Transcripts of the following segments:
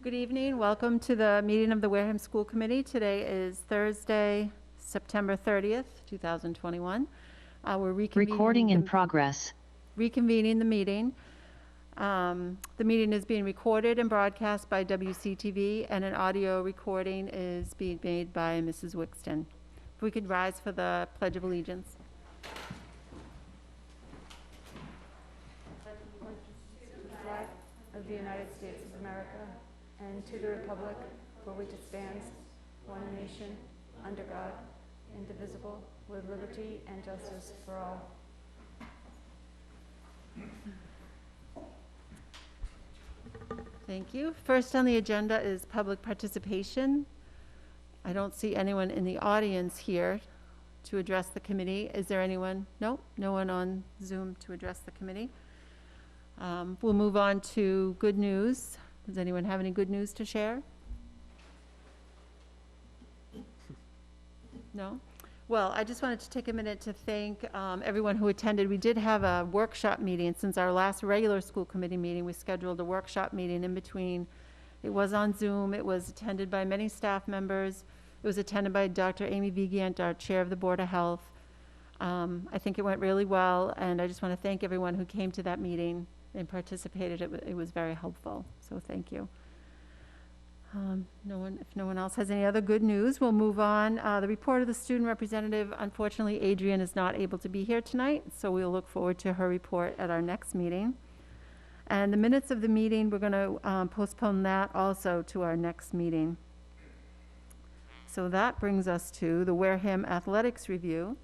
Good evening. Welcome to the meeting of the Wareham School Committee. Today is Thursday, September 30th, 2021. We're Recording in progress. Reconvening the meeting. The meeting is being recorded and broadcast by WCTV, and an audio recording is being made by Mrs. Wixton. If we could rise for the Pledge of Allegiance. Of the United States of America, and to the republic for which it stands, one nation, under God, indivisible, with liberty and justice for all. Thank you. First on the agenda is public participation. I don't see anyone in the audience here to address the committee. Is there anyone? No one on Zoom to address the committee. We'll move on to good news. Does anyone have any good news to share? No? Well, I just wanted to take a minute to thank everyone who attended. We did have a workshop meeting. Since our last regular school committee meeting, we scheduled a workshop meeting in between. It was on Zoom. It was attended by many staff members. It was attended by Dr. Amy Vigant, our chair of the Board of Health. I think it went really well, and I just want to thank everyone who came to that meeting and participated. It was very helpful, so thank you. If no one else has any other good news, we'll move on. The report of the student representative, unfortunately, Adrian is not able to be here tonight, so we'll look forward to her report at our next meeting. And the minutes of the meeting, we're going to postpone that also to our next meeting. So that brings us to the Wareham Athletics Review.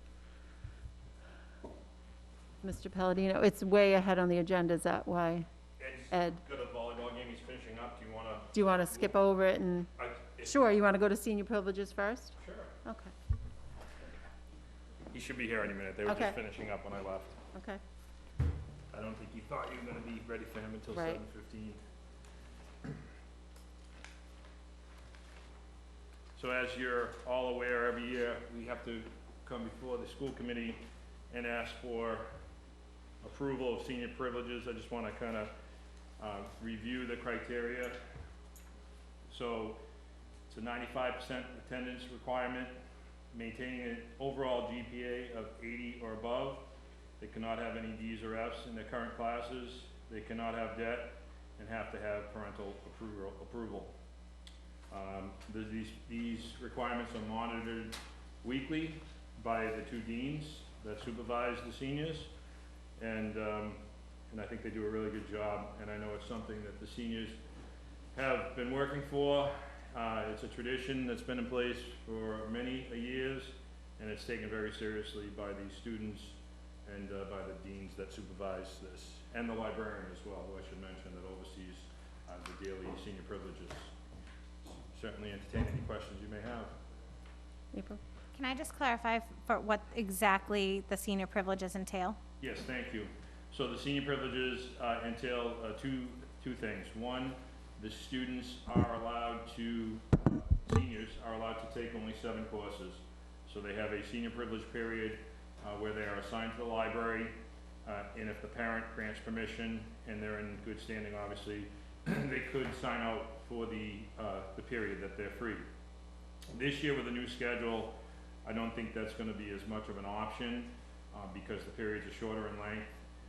Mr. Palladino, it's way ahead on the agenda. Is that why? Ed? Got a volleyball game he's finishing up. Do you want to skip over it and? Sure, you want to go to senior privileges first? Sure. Okay. He should be here any minute. They were just finishing up when I left. Okay. I don't think he thought you were going to be ready for him until Right. 7:15. So as you're all aware, every year we have to come before the school committee and ask for approval of senior privileges. I just want to kind of review the criteria. So it's a 95% attendance requirement, maintaining an overall GPA of 80 or above. They cannot have any D's or F's in their current classes. They cannot have debt and have to have parental approval. These requirements are monitored weekly by the two deans that supervise the seniors, and I think they do a really good job, and I know it's something that the seniors have been working for. It's a tradition that's been in place for many years, and it's taken very seriously by the students and by the deans that supervise this, and the librarian as well, who I should mention, that oversees the daily senior privileges. Certainly entertain any questions you may have. April? Can I just clarify for what exactly the senior privileges entail? Yes, thank you. So the senior privileges entail two things. One, the students are allowed to, seniors are allowed to take only 7 courses. So they have a senior privilege period where they are assigned to the library, and if the parent grants permission and they're in good standing, obviously, they could sign out for the period that they're free. This year with the new schedule, I don't think that's going to be as much of an option because the periods are shorter in length,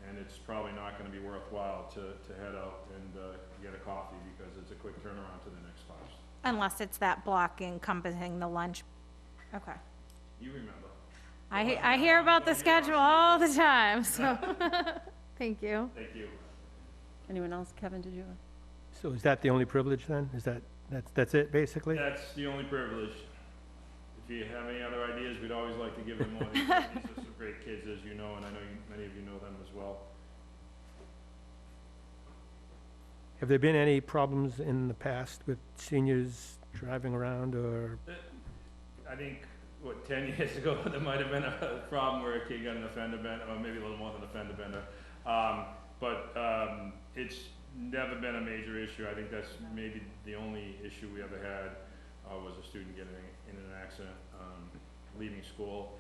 and it's probably not going to be worthwhile to head out and get a coffee because it's a quick turnaround to the next class. Unless it's that block encompassing the lunch. Okay. You remember. I hear about the schedule all the time, so thank you. Thank you. Anyone else? Kevin, did you? So is that the only privilege then? That's it basically? That's the only privilege. If you have any other ideas, we'd always like to give them more. These are some great kids, as you know, and I know many of you know them as well. Have there been any problems in the past with seniors driving around or? I think, 10 years ago, there might have been a problem where a kid got an offender bender, or maybe a little more than a fender bender. But it's never been a major issue. I think that's maybe the only issue we ever had was a student getting in an accident leaving school.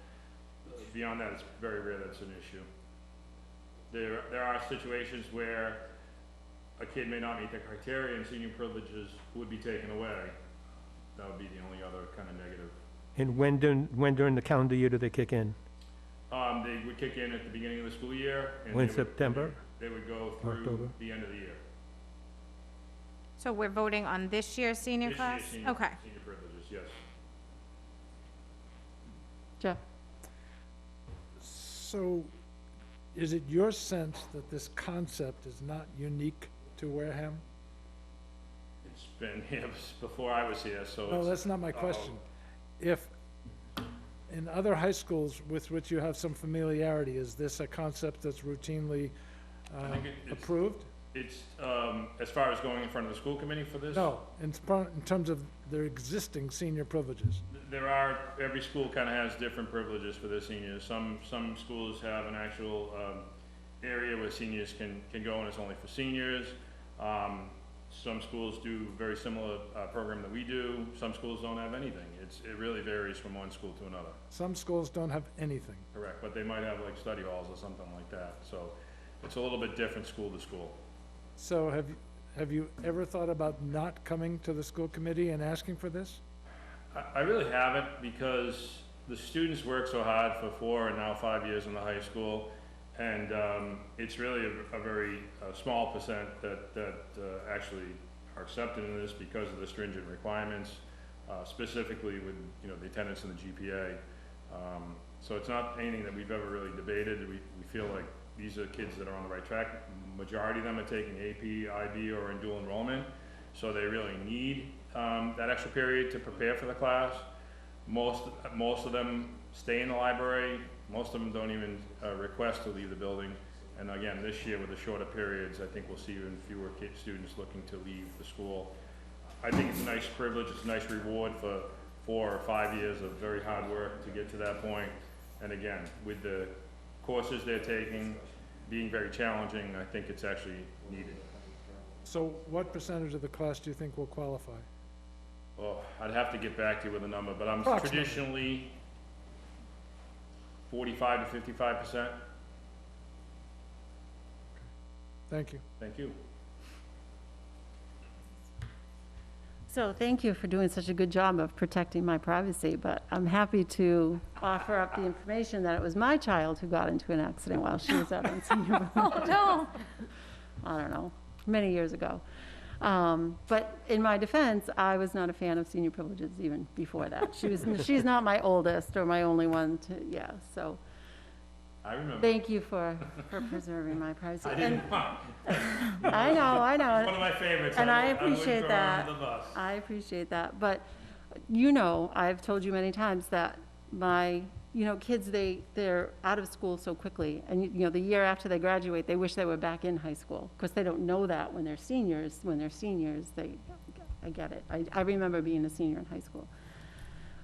Beyond that, it's very rare that's an issue. There are situations where a kid may not meet the criteria and senior privileges would be taken away. That would be the only other kind of negative. And when during the calendar year do they kick in? They would kick in at the beginning of the school year. And When, they would- September? They would go through October? the end of the year. So we're voting on this year's senior This year's class? senior- Okay. Senior privileges, yes. Jeff? So, is it your sense that this concept is not unique to Wareham? It's been here before I was here, so No, it's, that's not my question. If, in other high schools with which you have some familiarity, is this a concept that's routinely think it's- approved? it's, as far as going in front of the school committee for this? No, in terms of their existing senior privileges. There are, every school kind of has different privileges for their seniors. Some schools have an actual, area where seniors can go and it's only for seniors. Some schools do very similar, program that we do. Some schools don't have anything. It really varies from one school to another. Some schools don't have anything. Correct, but they might have like study halls or something like that. So it's a little bit different school to school. So have you ever thought about not coming to the school committee and asking for this? I really haven't, because the students work so hard for 4 and now 5 years in the high school, and it's really a very small percent that actually are accepted in this because of the stringent requirements, specifically with, you know, the attendance and the GPA. So it's not anything that we've ever really debated. We feel like these are kids that are on the right track. Majority of them are taking AP, IB, or in dual enrollment, so they really need that extra period to prepare for the class. Most of them stay in the library. Most of them don't even request to leave the building. And again, this year with the shorter periods, I think we'll see even fewer students looking to leave the school. I think it's a nice privilege, it's a nice reward for 4 or 5 years of very hard work to get to that point. And again, with the courses they're taking being very challenging, I think it's actually needed. So what percentage of the class do you think will qualify? Well, I'd have to get back to you with a number, but I'm Approximately. traditionally 45 to 55%. Thank you. Thank you. So thank you for doing such a good job of protecting my privacy, but I'm happy to offer up the information that it was my child who got into an accident while she was out on senior. Oh, no. I don't know, many years ago. But in my defense, I was not a fan of senior privileges even before that. She's not my oldest or my only one to, yeah, so I remember. thank you for preserving my privacy. I didn't And want. I know. It's one of my favorites. And I wouldn't appreciate throw her that. under the bus. I appreciate that, but, you know, I've told you many times that my, you know, kids, they're out of school so quickly, and, you know, the year after they graduate, they wish they were back in high school, because they don't know that when they're seniors. When they're seniors, I get it. I remember being a senior in high school.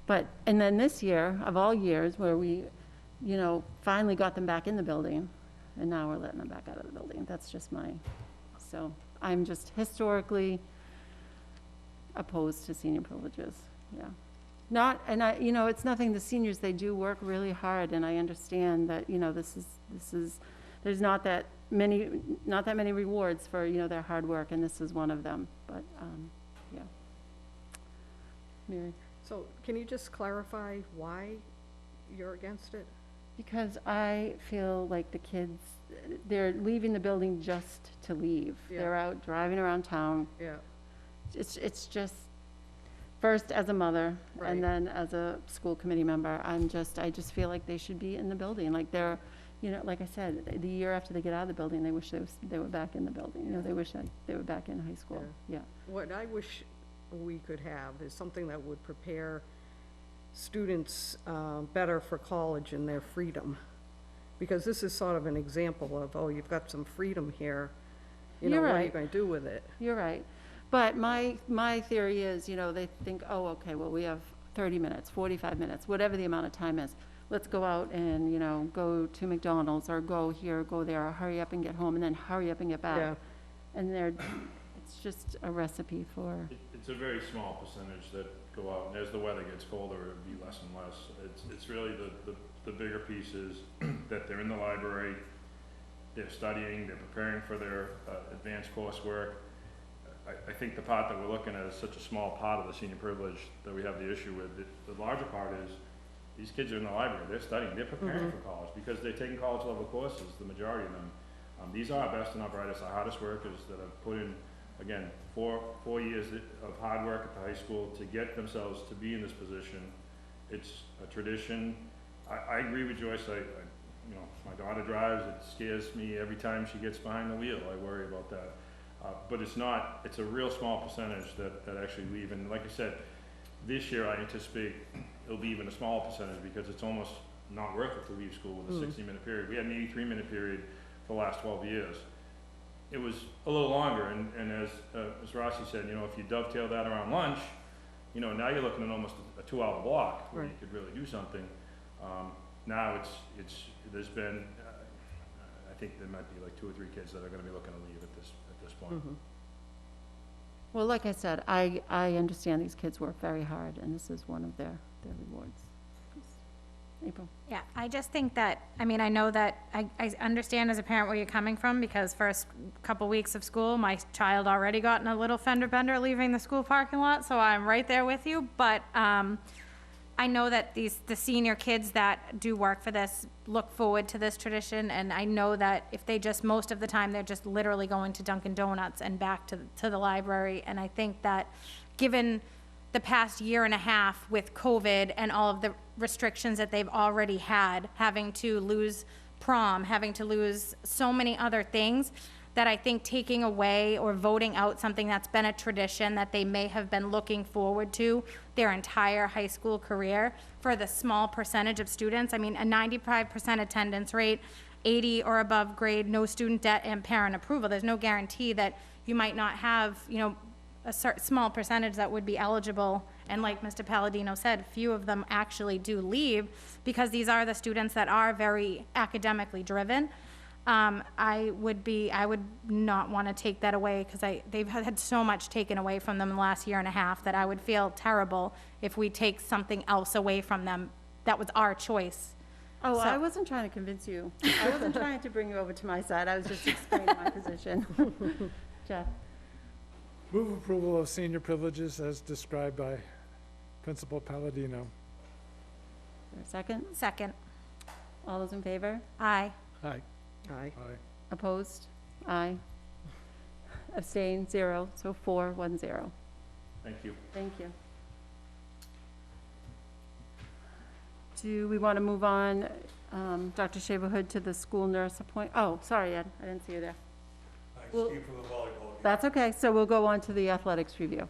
But, and then this year, of all years, where we, you know, finally got them back in the building, and now we're letting them back out of the building. That's just so I'm just historically opposed to senior privileges, yeah. You know, it's nothing, the seniors, they do work really hard, and I understand that, you know, this is, there's not that many rewards for, you know, their hard work, and this is one of them, but, yeah. Mary? So can you just clarify why you're against it? Because I feel like the kids, they're leaving the building just to leave. Yeah. They're out driving around town. Yeah, It's just, first as a mother, Right. and then as a school committee member, I just feel like they should be in the building. Like they're, you know, like I said, the year after they get out of the building, they wish they were back in the building. You know, they wish they were back in high school. Yeah. what I wish we could have is something that would prepare students better for college and their freedom. Because this is sort of an example of, oh, you've got some freedom here, you know, You're what are you right. gonna do with it? You're right. But my theory is, you know, they think, oh, okay, well, we have 30 minutes, 45 minutes, whatever the amount of time is. Let's go out and, you know, go to McDonald's or go here, go there, or hurry up and get home, and then hurry up and get back. Yeah, And it's just a recipe for, It's a very small percentage that go out, and as the weather gets colder, it'll be less and less. It's really the bigger piece is that they're in the library, they're studying, they're preparing for their advanced coursework. I think the part that we're looking at is such a small part of the senior privilege that we have the issue with. The larger part is, these kids are in the library, they're studying, they're preparing for college, because they're taking college level courses, the majority of them. These are our best and our brightest, our hardest workers that have put in, again, four years of hard work at the high school to get themselves to be in this position. It's a tradition. I agree with Joyce. You know, my daughter drives, it scares me every time she gets behind the wheel. I worry about that. But it's a real small percentage that actually leave. And like I said, this year I anticipate it'll be even a smaller percentage, because it's almost not worth it to leave school with a 60-minute period. We had an 83-minute period for the last 12 years. It was a little longer, and as Rossi said, you know, if you dovetail that around lunch, you know, now you're looking at almost a 2-hour block where you could really do something. Now there's been, I think there might be like 2 or 3 kids that are gonna be looking to leave at this point. Well, like I said, I understand these kids work very hard, and this is one of their rewards. April? Yeah, I just think that, I mean, I know that, I understand as a parent where you're coming from, because first couple weeks of school, my child already got in a little fender bender leaving the school parking lot, so I'm right there with you, but, I know that the senior kids that do work for this look forward to this tradition, and I know that if they just, most of the time, they're just literally going to Dunkin' Donuts and back to the library, and I think that, given the past year and a half with COVID and all of the restrictions that they've already had, having to lose prom, having to lose so many other things, that I think taking away or voting out something that's been a tradition that they may have been looking forward to their entire high school career, for the small percentage of students, I mean, a 95% attendance rate, 80 or above grade, no student debt, and parent approval, there's no guarantee that you might not have, you know, a small percentage that would be eligible. And like Mr. Palladino said, few of them actually do leave, because these are the students that are very academically driven. I would not want to take that away, because they've had so much taken away from them in the last year and a half, that I would feel terrible if we take something else away from them. That was our choice. Oh, So- I wasn't trying to convince you. I wasn't trying to bring you over to my side. I was just explaining my position. Jeff? Move approval of senior privileges as described by Principal Palladino. For a second? Second. All those in favor? Aye. Aye. Aye. Aye. Opposed? Aye. Abstained? 0, so 4-1-0. Thank you. Thank you. Do we want to move on, Dr. Shaverhood, to the school nurse appoint? Oh, sorry, Ed, I didn't see you there. Well, that's okay, so we'll go on to the athletics review.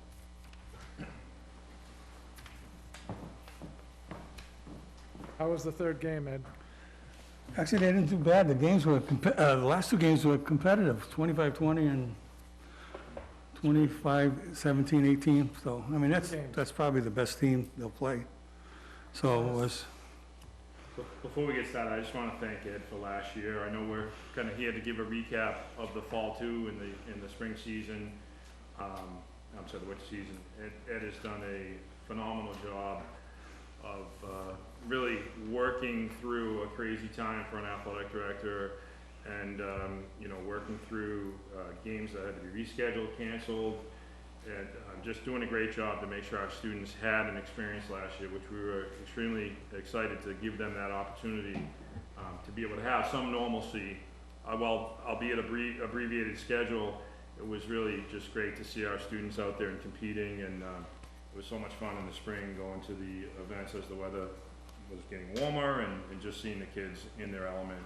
How was the third game, Ed? Actually, they didn't do bad. The games were, the last 2 games were competitive, 25-20 and 25-17-18. So, I mean, that's probably the best team they'll play. So it was, Before we get started, I just want to thank Ed for last year. I know we're kind of here to give a recap of the fall two and the spring season. I'm sorry, the winter season. Ed has done a phenomenal job of really working through a crazy time for an athletic director, and you know, working through games that had to be rescheduled, canceled, and just doing a great job to make sure our students had an experience last year, which we were extremely excited to give them that opportunity to be able to have some normalcy. Well, albeit abbreviated schedule, it was really just great to see our students out there and competing, and it was so much fun in the spring going to the events as the weather was getting warmer, and just seeing the kids in their element.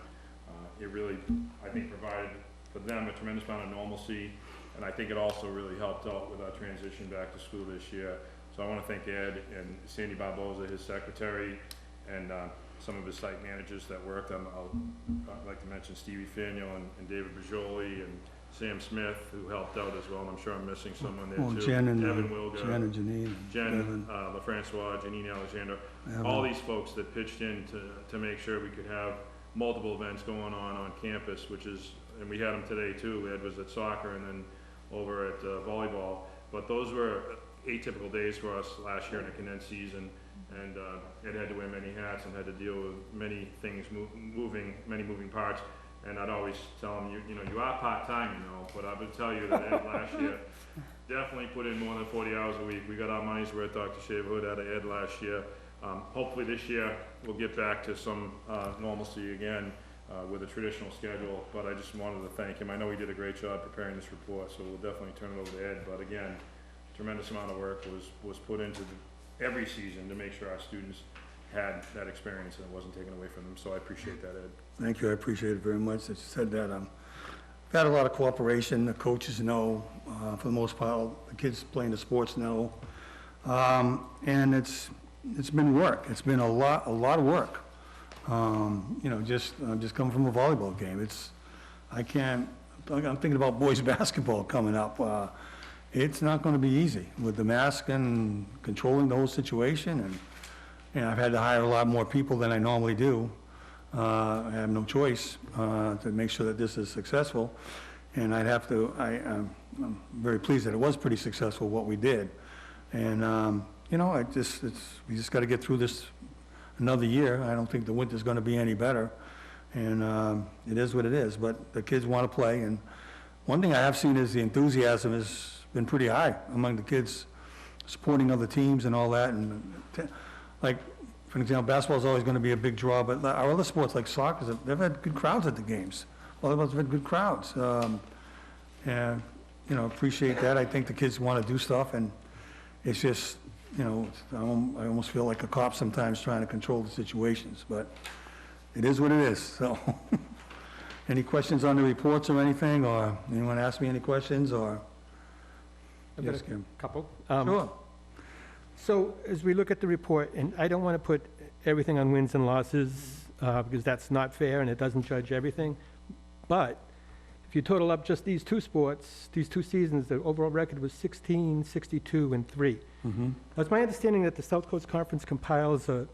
It really, I think, provided for them a tremendous amount of normalcy, and I think it also really helped out with our transition back to school this year. So I want to thank Ed and Sandy Barboza, his secretary, and some of his site managers that worked. I'd like to mention Stevie Faniel and David Bajoli and Sam Smith, who helped out as well, and I'm sure I'm missing someone there well, too. Jen and Evan Wilga, Janine. Jen LaFrancois, Janine Alexander, all these folks that pitched in to make sure we could have multiple events going on campus, which is, and we had them today too. Ed was at soccer and then over at volleyball, but those were atypical days for us last year in a condensed season, and Ed had to wear many hats and had to deal with many things many moving parts. And I'd always tell them, you know, you are part-time, but I would tell you that Ed last year definitely put in more than 40 hours a week. We got our money's worth, Dr. Shaverhood, out of Ed last year. Hopefully this year, we'll get back to some normalcy again with a traditional schedule, but I just wanted to thank him. I know he did a great job preparing this report, so we'll definitely turn it over to Ed. But again, tremendous amount of work was put into every season to make sure our students had that experience and it wasn't taken away from them, so I appreciate that, Ed. Thank you, I appreciate it very much that you said that. I've had a lot of cooperation, the coaches know, for the most part, the kids playing the sports know. And it's been work, it's been a lot of work. You know, just coming from a volleyball game, I'm thinking about boys basketball coming up. It's not gonna be easy with the mask and controlling the whole situation, and I've had to hire a lot more people than I normally do. I have no choice to make sure that this is successful, and I'm very pleased that it was pretty successful, what we did. And, you know, we just gotta get through this another year. I don't think the winter's gonna be any better, and it is what it is, but the kids wanna play, and one thing I have seen is the enthusiasm has been pretty high among the kids supporting other teams and all that, and like, for example, basketball's always gonna be a big draw, but our other sports like soccer, they've had good crowds at the games. Volleyball's have had good crowds, and, you know, appreciate that. I think the kids wanna do stuff, and it's just, you know, I almost feel like a cop sometimes trying to control the situations, but it is what it is, so. Any questions on the reports or anything, or anyone ask me any questions, or? I've got Yes, a Kim. couple. Sure. So as we look at the report, and I don't want to put everything on wins and losses, because that's not fair and it doesn't judge everything. But if you total up just these two sports, these two seasons, the overall record was 16, 62, and 3. Mm-hmm. Now, it's my understanding that the South Coast Conference compiles a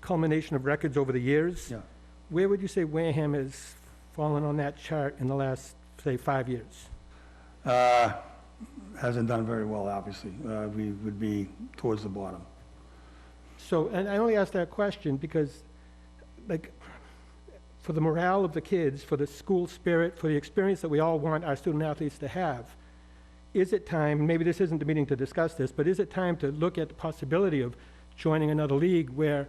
culmination of records over the years. Yeah. Where would you say Wareham has fallen on that chart in the last, say, 5 years? Hasn't done very well, obviously. We would be towards the bottom. So, and I only ask that question because, like, for the morale of the kids, for the school spirit, for the experience that we all want our student athletes to have, is it time, maybe this isn't the meeting to discuss this, but is it time to look at the possibility of joining another league where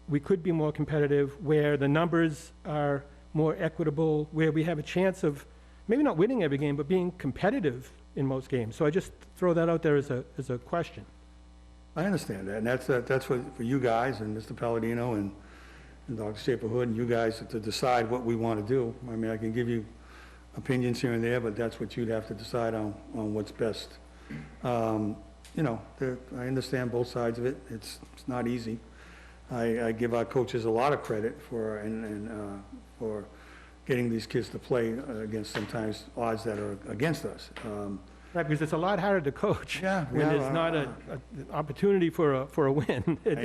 we could be more competitive, where the numbers are more equitable, where we have a chance of maybe not winning every game, but being competitive in most games? So I just throw that out there as a question. I understand that, and that's for you guys and Mr. Palladino and Dr. Shaperhood and you guys to decide what we want to do. I mean, I can give you opinions here and there, but that's what you'd have to decide on what's best. You know, I understand both sides of it. It's not easy. I give our coaches a lot of credit for getting these kids to play against sometimes odds that are against us. Right, because it's a lot harder to coach Yeah, when yeah, there's not an opportunity for a win. It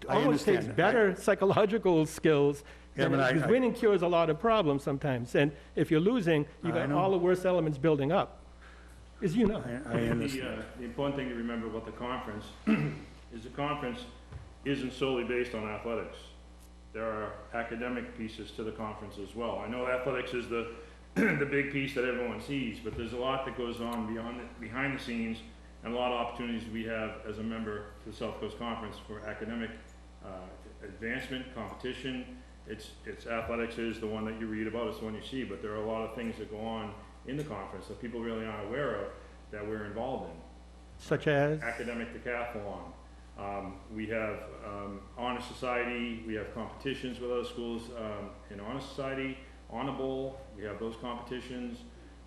I almost takes understand. better psychological skills. Yeah, but Because winning cures a lot of problems sometimes, and if you're losing, you I got know. all the worst elements building up, as you know. I understand. The important thing to remember about the conference is the conference isn't solely based on athletics. There are academic pieces to the conference as well. I know athletics is the big piece that everyone sees, but there's a lot that goes on behind the scenes, and a lot of opportunities we have as a member to the South Coast Conference for academic advancement, competition. It's athletics is the one that you read about, it's the one you see, but there are a lot of things that go on in the conference that people really aren't aware of that we're involved in. Such as? Academic decathlon. We have honor society, we have competitions with other schools in honor society, honor bowl, we have those competitions.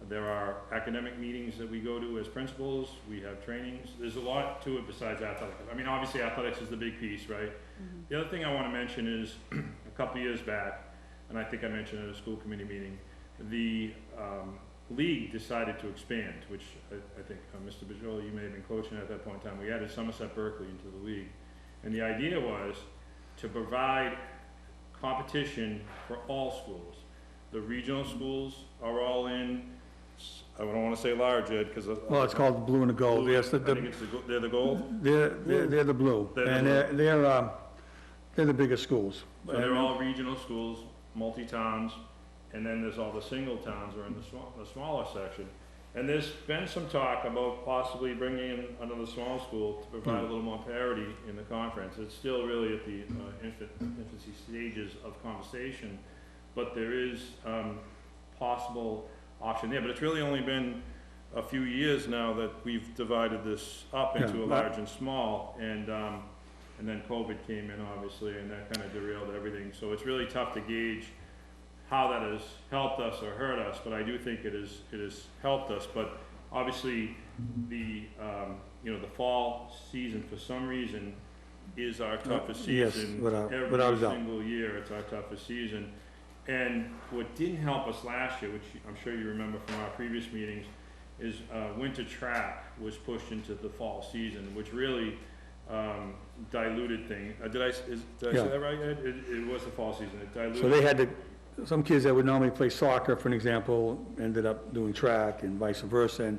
There are academic meetings that we go to as principals, we have trainings. There's a lot to it besides athletics. I mean, obviously athletics is the big piece, right? Mm-hmm. The other thing I want to mention is a couple years back, and I think I mentioned at a school committee meeting, the league decided to expand, which I think Mr. Bajoli, you may have been coaching at that point in time. We added Somerset Berkeley into the league. And the idea was to provide competition for all schools. The regional schools are all in, I don't want to say large, Ed, because... Well, it's called the blue and the gold. Yes, I think it's they're the gold? They're the blue. They're the And blue. they're the biggest schools. So they're all regional schools. multi-towns, and then there's all the single towns are in the smaller section. And there's been some talk about possibly bringing in another small school to provide a little more parity in the conference. It's still really at the infancy stages of conversation, but there is possible option there. But it's really only been a few years now that we've divided this up into Yeah, a large and small, and then COVID came in, obviously, and that kind of derailed everything. So it's really tough to gauge how that has helped us or hurt us, but I do think it has helped us. But obviously, the the fall season for some reason is our toughest yes, season. without Every a doubt. single year, it's our toughest season. And what didn't help us last year, which I'm sure you remember from our previous meetings, is winter track was pushed into the fall season, which really diluted things. Did I say that right, Ed? It was the fall season. It diluted. So they had to, some kids that would normally play soccer, for an example, ended up doing track and vice versa. And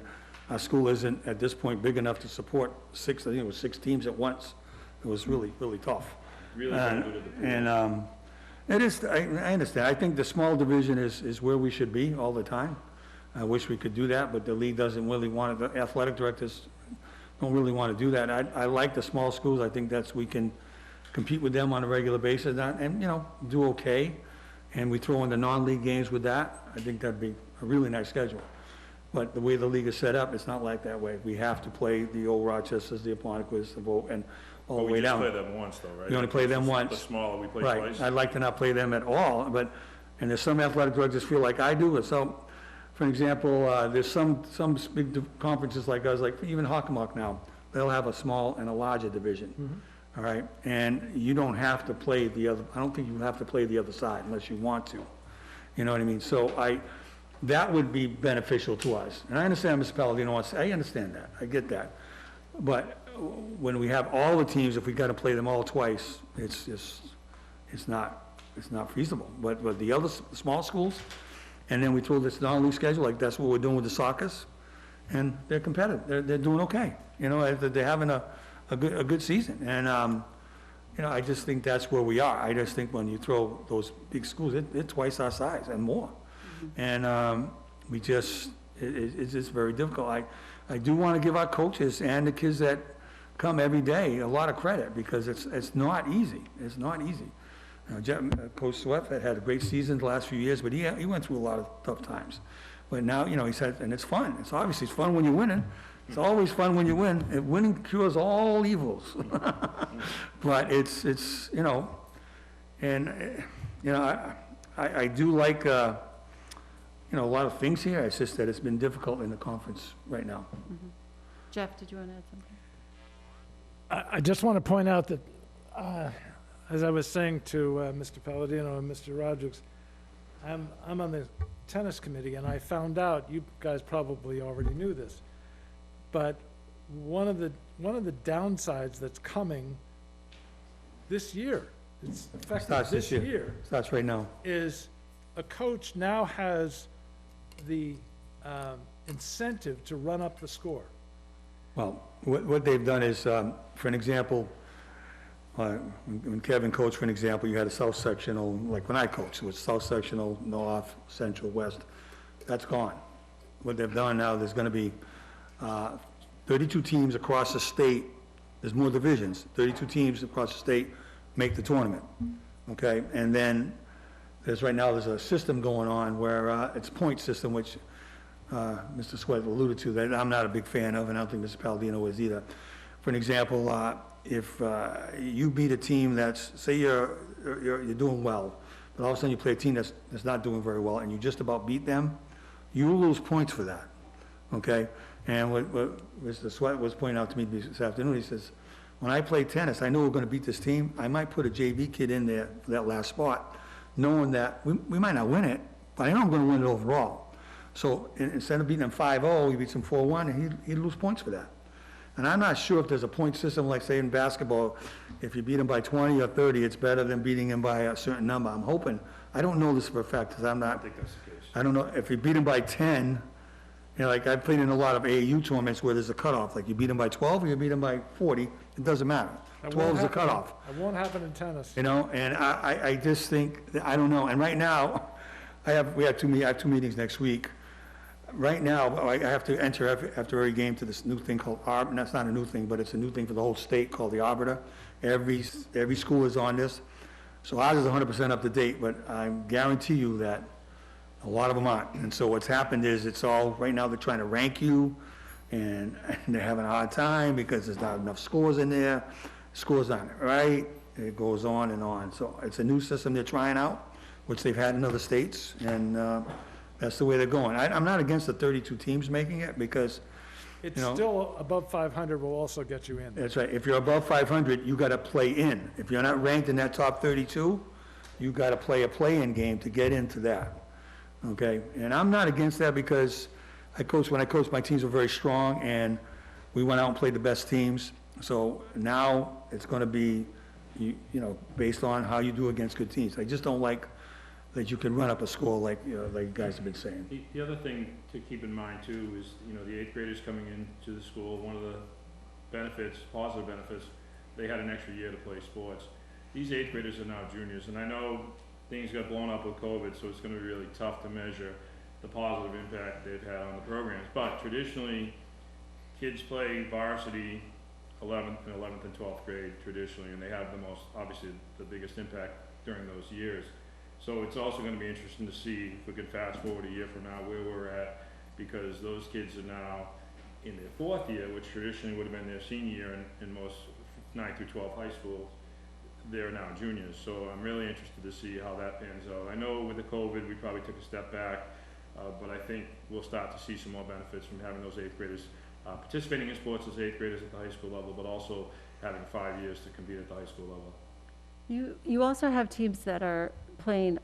our school isn't, at this point, big enough to support I think it was 6 teams at once. It was really, really tough. Really diluted the pool. And it is, I understand. I think the small division is where we should be all the time. I wish we could do that, but the league doesn't really want it. The athletic directors don't really want to do that. I like the small schools. I think we can compete with them on a regular basis and do okay. And we throw in the non-league games with that. I think that'd be a really nice schedule. But the way the league is set up, it's not like that way. We have to play the old Rochesters, the Aponequas, the Vote, and all the way down. We just play them once, though, right? You only play them The once. smaller, we play Right. twice. I'd like to not play them at all, and there's some athletic directors feel like I do. So, for example, there's some big conferences like us, like even Hockomock now, they'll have a small and a larger division. All right, and you don't have to play the other, I don't think you have to play the other side unless you want to. You know what I mean? So that would be beneficial to us. And I understand Mr. Palladino wants, I understand that, I get that. But when we have all the teams, if we gotta play them all twice, it's not feasible. But the other small schools, and then we throw this non-league schedule, like that's what we're doing with the Soccers, and they're competitive, they're doing okay. They're having a good season, and, I just think that's where we are. I just think when you throw those big schools, they're twice our size and more. And, it's just very difficult. I do want to give our coaches and the kids that come every day a lot of credit, because it's not easy. It's not easy. Coach Sweat had a great season the last few years, but he went through a lot of tough times. But now, he said, and it's fun. It's obviously it's fun when you're winning. It's always fun when you win. Winning cures all evils. But I do like, a lot of things here. It's just that it's been difficult in the conference right now. Jeff, did you want to add something? I just want to point out that, as I was saying to Mr. Palladino and Mr. Rogers, I'm on the tennis committee, and I found out, you guys probably already knew this, but one of the downsides that's coming this year, it's effective Starts this year, Starts right now. is a coach now has the incentive to run up the score. Well, what they've done is, for an example, when Kevin coached, for an example, you had a south sectional, like when I coached, it was south sectional, north, central, west. That's gone. What they've done now, there's going to be 32 teams across the state. There's more divisions. 32 teams across the state make the tournament, okay? And then there's a system going on where it's a point system, which Mr. Sweat alluded to, that I'm not a big fan of, and I don't think Mr. Palladino is either. For an example, if you beat a team that's, say you're doing well, but all of a sudden you play a team that's not doing very well, and you just about beat them, you lose points for that, okay? And what Mr. Sweat was pointing out to me this afternoon, he says, when I play tennis, I know we're going to beat this team. I might put a JV kid in there for that last spot, knowing that we might not win it, but I know I'm going to win it overall. So instead of beating them 5-0, he beats them 4-1, and he'd lose points for that. And I'm not sure if there's a point system, like say in basketball, if you beat them by 20 or 30, it's better than beating them by a certain number. I'm hoping. I don't know this for a fact, because I'm not. I think that's the case. I don't know, if you beat them by 10, You know, like, I've played in a lot of AAU tournaments where there's a cutoff, like you beat them by 12 or you beat them by 40, it doesn't matter. That 12 won't is the happen- cutoff, It won't happen in tennis. you know, and I just think, I don't know, and right now, I have two meetings next week. Right now, I have to enter after every game to this new thing called and that's not a new thing, but it's a new thing for the whole state called the Arbiter. Every school is on this, so ours is 100% up to date, but I guarantee you that a lot of them aren't. And so what's happened is, it's all, right now, they're trying to rank you, and they're having a hard time because there's not enough scores in there. Scores aren't right, it goes on and on. So it's a new system they're trying out, which they've had in other states, and that's the way they're going. I'm not against the 32 teams making it, because, It's you know, still above 500 will also get you in. that's right, if you're above 500, you gotta play in. If you're not ranked in that top 32, you gotta play a play-in game to get into that, okay? And I'm not against that, because when I coached, my teams were very strong, and we went out and played the best teams. So now it's gonna be, you know, based on how you do against good teams. I just don't like that you can run up a score like, you know, like you guys have been saying. The other thing to keep in mind too is, you know, the eighth graders coming into the school, one of the benefits, positive benefits, they had an extra year to play sports. These eighth graders are now juniors, and I know things got blown up with COVID, so it's gonna be really tough to measure the positive impact they've had on the programs. But traditionally, kids play varsity 11th and 12th grade traditionally, and they have the most, obviously, the biggest impact during those years. So it's also gonna be interesting to see if we can fast forward a year from now where we're at, because those kids are now in their fourth year, which traditionally would have been their senior year in most 9 through 12 high schools. They're now juniors, so I'm really interested to see how that pans out. I know with the COVID, we probably took a step back, but I think we'll start to see some more benefits from having those eighth graders participating in sports as eighth graders at the high school level, but also having 5 years to compete at the high school level. You also have teams that are playing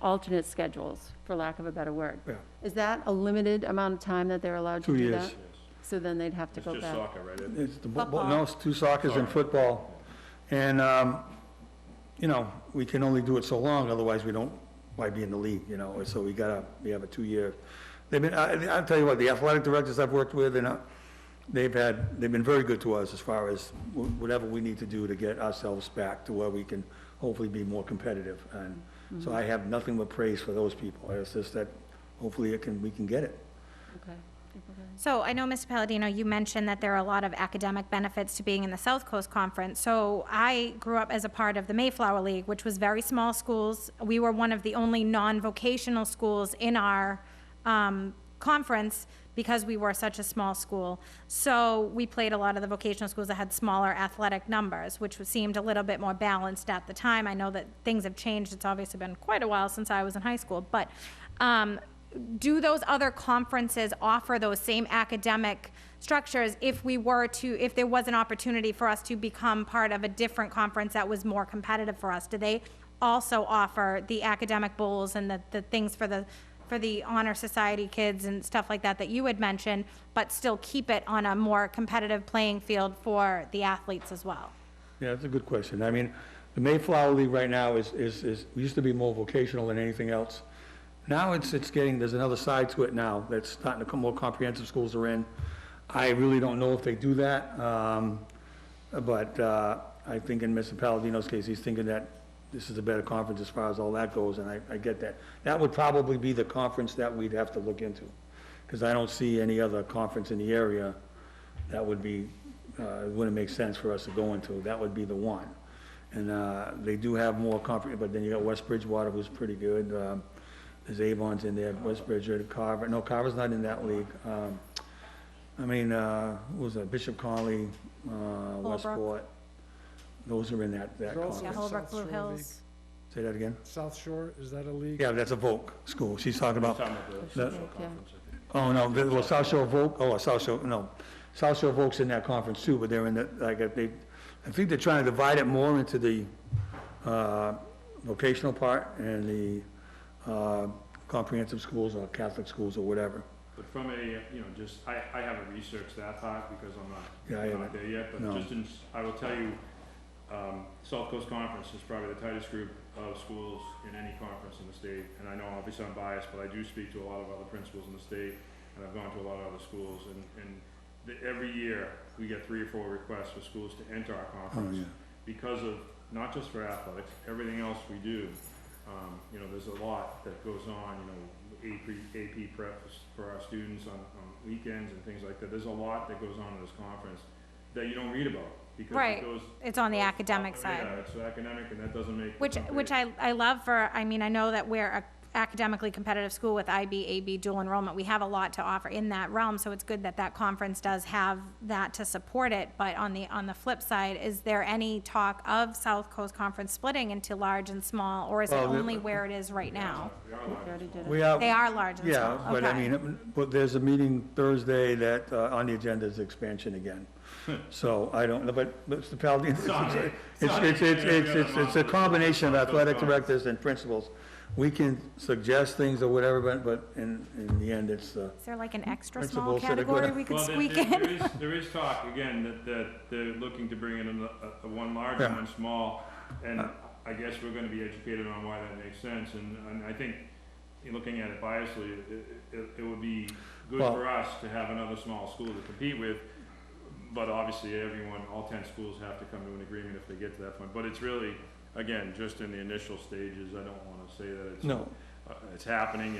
alternate schedules, for lack of a better word. Yeah. Is that a limited amount of time that they're allowed to 2 do years. that? So then they'd have to It's go just back. soccer, right? It's the, Football. no, it's 2 soccers and football. And, you know, we can only do it so long, otherwise we don't, why be in the league, you know? So we have a 2-year. I'll tell you what, the athletic directors I've worked with, and they've been very good to us as far as whatever we need to do to get ourselves back to where we can hopefully be more competitive. And so I have nothing but praise for those people. It's just that hopefully we can get it. Okay. So I know, Mr. Palladino, you mentioned that there are a lot of academic benefits to being in the South Coast Conference. So I grew up as a part of the Mayflower League, which was very small schools. We were one of the only non-vocational schools in our conference because we were such a small school. So we played a lot of the vocational schools that had smaller athletic numbers, which seemed a little bit more balanced at the time. I know that things have changed. It's obviously been quite a while since I was in high school. But do those other conferences offer those same academic structures if there was an opportunity for us to become part of a different conference that was more competitive for us? Do they also offer the academic bowls and the things for the honor society kids and stuff like that you had mentioned, but still keep it on a more competitive playing field for the athletes as well? Yeah, that's a good question. I mean, the Mayflower League right now is used to be more vocational than anything else. Now it's getting, there's another side to it now that's starting to come, more comprehensive schools are in. I really don't know if they do that, but I think in Mr. Palladino's case, he's thinking that this is a better conference as far as all that goes, and I get that. That would probably be the conference that we'd have to look into, because I don't see any other conference in the area that would be, it wouldn't make sense for us to go into. That would be the one. And they do have more conference, but then you got West Bridgewater, who's pretty good. There's Avon's in there, West Bridgewater, Carver. No, Carver's not in that league. Who was that? Bishop Conley, Westport. Those are in that also- conference. Yeah, Holbrook, Blue South Shore Hills. Say that again? South Shore, is that a league? Yeah, that's a Voc school. She's talking about, Talking about the the- social conference, I think. oh, no, well, South Shore Voc, South Shore, no. South Shore Voc's in that conference too, but they're in the, I think they're trying to divide it more into the vocational part and the comprehensive schools or Catholic schools or whatever. But from I haven't researched that part because I'm Yeah, I not haven't. there yet, but No. I will tell you, South Coast Conference is probably the tightest group of schools in any conference in the state. And I know obviously I'm biased, but I do speak to a lot of other principals in the state. and I've gone to a lot of other schools, and every year, we get 3 or 4 requests for schools to enter our conference. yeah. Because of, not just for athletics, everything else we do. You know, there's a lot that goes on, you know, AP prep for our students on weekends and things like that. There's a lot that goes on in this conference that you don't read about, because Right. it goes. It's on the academic side. Yeah, it's academic, and that doesn't make. the Which front page. I love for, I mean, I know that we're a academically competitive school with IB, AB, dual enrollment. We have a lot to offer in that realm, so it's good that that conference does have that to support it. But on the flip side, is there any talk of South Coast Conference splitting into large and small, or is it Well, only where it is right now? We are allowed. We already did it. We are, They are large and small, yeah, but I okay. mean, but there's a meeting Thursday that, on the agenda is expansion again. So I don't know, but Mr. Paladino, it's a combination of athletic directors and principals. We can suggest things or whatever, but in the end, it's, Is there like an extra small Principals that are category gonna- we could Well, squeak there in? there is talk, again, that they're looking to bring in a one large and Yeah. one small, and I guess we're gonna be educated on why that makes sense, and I think, in looking at it biasly, it would be good Well- for us to have another small school to compete with, but obviously, all 10 schools have to come to an agreement if they get to that point, but it's really, again, just in the initial stages. I don't wanna say that it's. no. It's happening,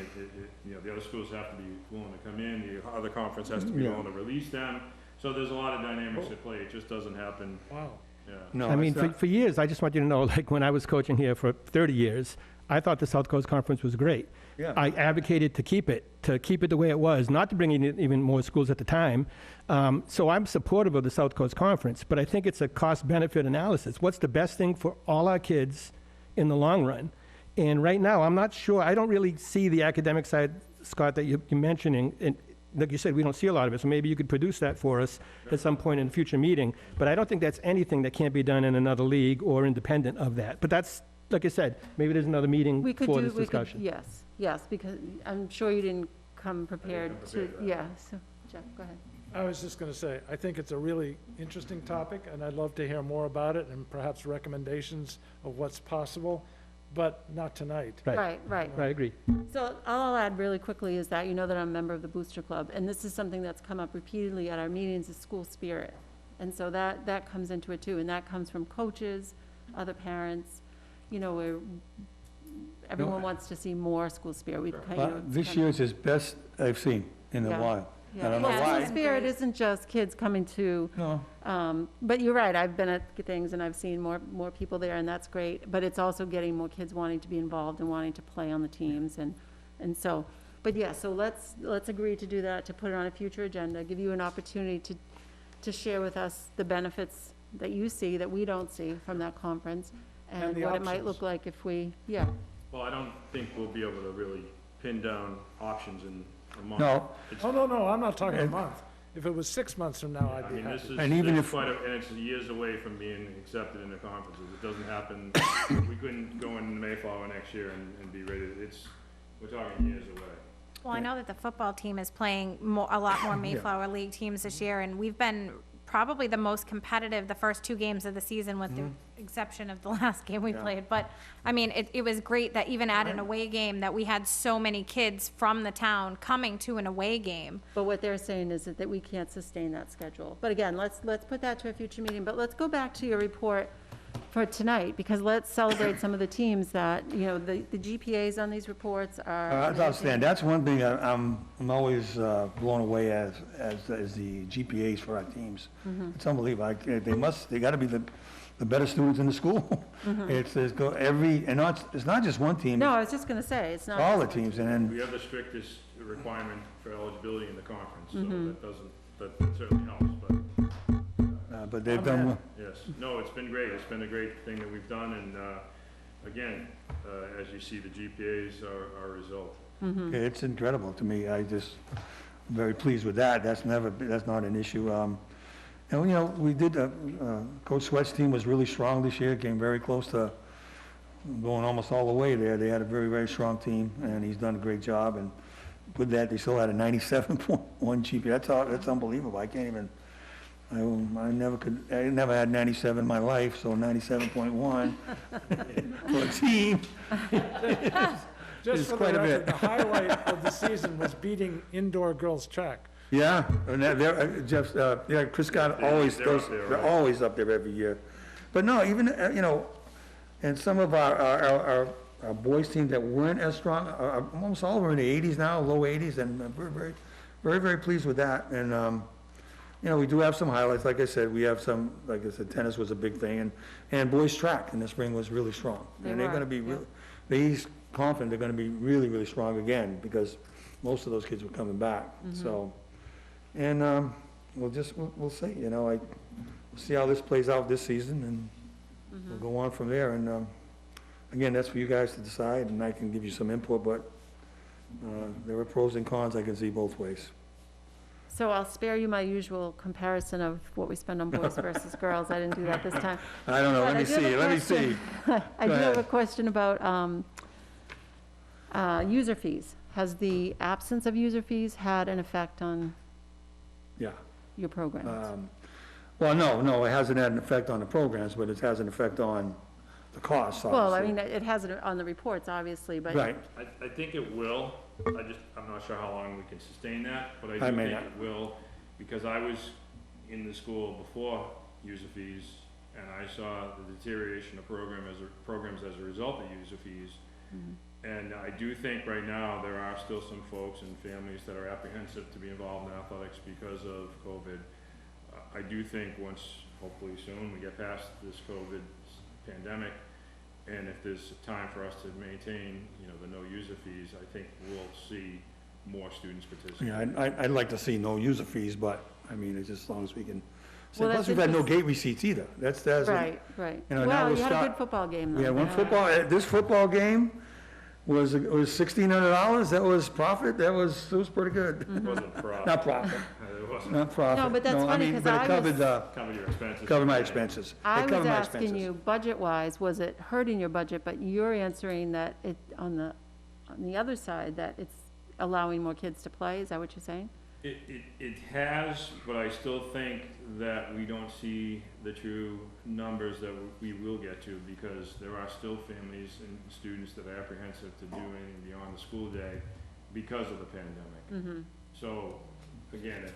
you know, the other schools have to be willing to come in, the other conference has to be Yeah. willing to release them. So there's a lot of dynamics at play, it just doesn't happen, Wow. yeah. No, I mean, it's not. for years, I just want you to know, like, when I was coaching here for 30 years, I thought the South Coast Conference was great. Yeah. I advocated to keep it the way it was, not to bring in even more schools at the time. So I'm supportive of the South Coast Conference, but I think it's a cost-benefit analysis. What's the best thing for all our kids in the long run? And right now, I'm not sure, I don't really see the academic side, Scott, that you're mentioning. And like you said, we don't see a lot of it, so maybe you could produce that for us at some point in a future meeting. But I don't think that's anything that can't be done in another league or independent of that. But that's, like I said, maybe there's another meeting We could for do, this we could, discussion. yes, because I'm sure you didn't come prepared come to, prepared, yeah, so, Jeff, go ahead. I was just going to say, I think it's a really interesting topic, and I'd love to hear more about it and perhaps recommendations of what's possible, but not tonight. Right. Right. I agree. So all I'll add really quickly is that you know that I'm a member of the Booster Club, and this is something that's come up repeatedly at our meetings, is school spirit. And so that comes into it too, and that comes from coaches, other parents, you know, where everyone wants to see more school spirit. We, you know, But it's this kind of- year is his best I've seen in a Yeah. while. I Yeah. don't know Well, school why. spirit isn't just kids coming to, No, but you're right, I've been at things and I've seen more people there, and that's great. But it's also getting more kids wanting to be involved and wanting to play on the teams, and so, but yeah, so let's agree to do that, to put it on a future agenda, give you an opportunity to share with us the benefits that you see, that we don't see from that conference, and the what it might options. look like if we, yeah. Well, I don't think we'll be able to really pin down options in a month. no, It's- Oh, no, I'm not talking a month. If it was 6 months from now, I'd I be mean, this happy. is, And even it's if- quite and it's years away from being accepted into conferences. It doesn't happen, we couldn't go in the Mayflower next year and be ready, we're talking years away. Well, I know that the football team is playing a lot more Mayflower League teams this year, and we've been probably the most competitive the first 2 games of the season, with the exception of the last game we played. But, I mean, it was great that even at an away game, that we had so many kids from the town coming to an away game. But what they're saying is that we can't sustain that schedule. But again, let's put that to a future meeting, but let's go back to your report for tonight, because let's celebrate some of the teams that, you know, the GPAs on these reports are. that's outstanding. That's one thing I'm always blown away as the GPAs for our teams. It's unbelievable. They gotta be the better students in the school. It's not just one team, No, I was just gonna say, it's not. all the just one teams, and then We have the strictest requirement for eligibility in the conference, so that certainly helps, but they've done, well. yes. No, it's been great, it's been a great thing that we've done, and, again, as you see, the GPAs are a result. It's incredible to me. I'm very pleased with that. That's not an issue. And, you know, we did, Coach Sweat's team was really strong this year, came very close to going almost all the way there. They had a very, very strong team, and he's done a great job. And with that, they still had a 97.1 GPA. That's unbelievable. I can't even, I never had 97 in my life, so 97.1 for a team. Just It's for the quite a record, bit. the highlight of the season was beating indoor girls track. Yeah, and Jeff, yeah, Chris Scott always They're goes, up there, they're right? always up there every year. But no, even, you know, and some of our boys team that weren't as strong, almost all of them are in the 80s now, low 80s, and we're very pleased with that. And, you know, we do have some highlights, like I said, we have some, like I said, tennis was a big thing, and boys track in the spring was really strong. They And they're were, gonna be, yeah. he's confident they're gonna be really strong again, because most of those kids were coming back, so. And, we'll see, you know, we'll see how this plays out this season, and we'll go on from there, and, again, that's for you guys to decide, and I can give you some input, but, there are pros and cons I can see both ways. So I'll spare you my usual comparison of what we spend on boys versus girls. I didn't do that this time. I don't know, But let I me do have a see, let me question. see. I do Go have a ahead. question about user fees. Has the absence of user fees had an effect on Yeah. your programs? Well, no, it hasn't had an effect on the programs, but it has an effect on the costs, Well, I obviously. mean, it has it on the reports, obviously, but. Right, I think it will. I'm not sure how long we can sustain that, but I I do may think not. it will, because I was in the school before user fees, and I saw the deterioration of programs as a result of user fees. And I do think right now, there are still some folks and families that are apprehensive to be involved in athletics because of COVID. I do think once, hopefully soon, we get past this COVID pandemic, and if there's time for us to maintain, you know, the no user fees, I think we'll see more students participate. yeah, I'd like to see no user fees, but, I mean, it's just as long as we can. Well, Plus, that's we've had no interest- gate receipts either, that's. Right. You know, now Well, we'll you had a start- good football game, though. We had one Yeah. football, this football game was $1,600, that was profit, it was pretty good. It wasn't profit. Not profit, It wasn't, not profit. No, but that's I funny, mean, 'cause but it I covered, was- cover your expenses. covered my expenses. It I was covered my asking expenses. you, budget-wise, was it hurting your budget? But you're answering that it, on the other side, that it's allowing more kids to play. Is that what you're saying? It has, but I still think that we don't see the true numbers that we will get to, because there are still families and students that are apprehensive to do anything beyond the school day because of the pandemic. So, again, if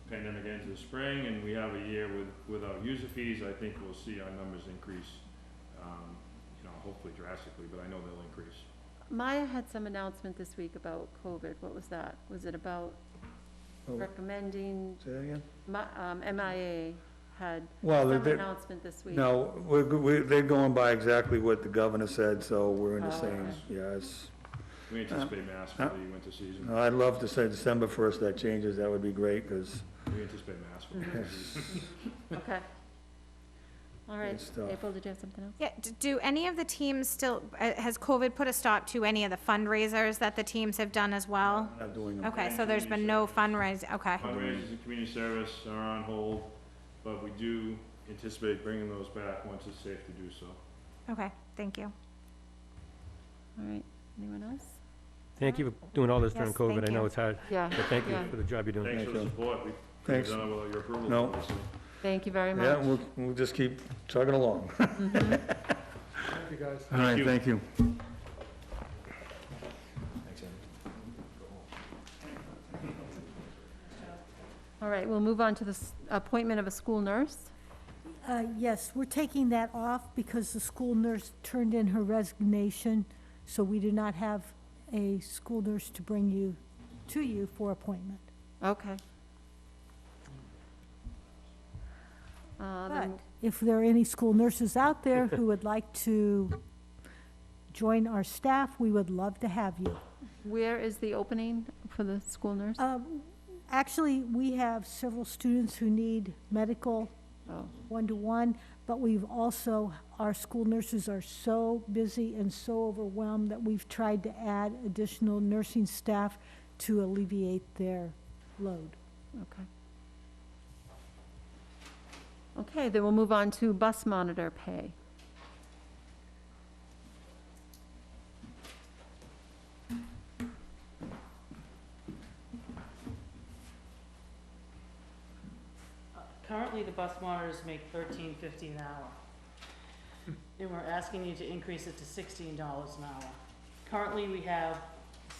the pandemic ends this spring and we have a year without user fees, I think we'll see our numbers increase, you know, hopefully drastically, but I know they'll increase. Maya had some announcement this week about COVID. What was that? Was it about Oh. recommending, Say that again? MIA had Well, some they're, announcement this week? no, they're going by exactly what the governor said, so we're in the Oh, same, okay. yeah, it's, We anticipate masks for the winter season. I'd love to say December 1st that changes, that would be great, because We anticipate masks for the winter season. Okay. All right. Good stuff. April, did you have something else? Yeah, do any of the teams still, has COVID put a stop to any of the fundraisers that the teams have done as well? I'm not doing them. Okay, so there's been no fundraising, okay. Fundraisers and community service are on hold, but we do anticipate bringing those back once it's safe to do so. Okay, thank you. All right. Anyone else? Thank you for doing all this during Yes, COVID. thank I know you. it's hard, Yeah. but thank you Yeah. for the job you're doing. Thanks for the you. support. We Thanks. couldn't have done it without your approval, No. obviously. Thank you very much. Yeah, we'll just keep chugging along. Thank you, guys. All right, you. thank you. All right, we'll move on to the appointment of a school nurse. Yes, we're taking that off because the school nurse turned in her resignation, so we do not have a school nurse to bring you, to you for appointment. Okay. But Then- if there are any school nurses out there who would like to join our staff, we would love to have you. Where is the opening for the school nurse? Actually, we have several students who need medical Oh, one-to-one, but we've also, our school nurses are so busy and so overwhelmed that we've tried to add additional nursing staff to alleviate their load. okay. Okay, then we'll move on to bus monitor pay. Currently, the bus monitors make $13.50 an hour. And we're asking you to increase it to $16 an hour. currently we have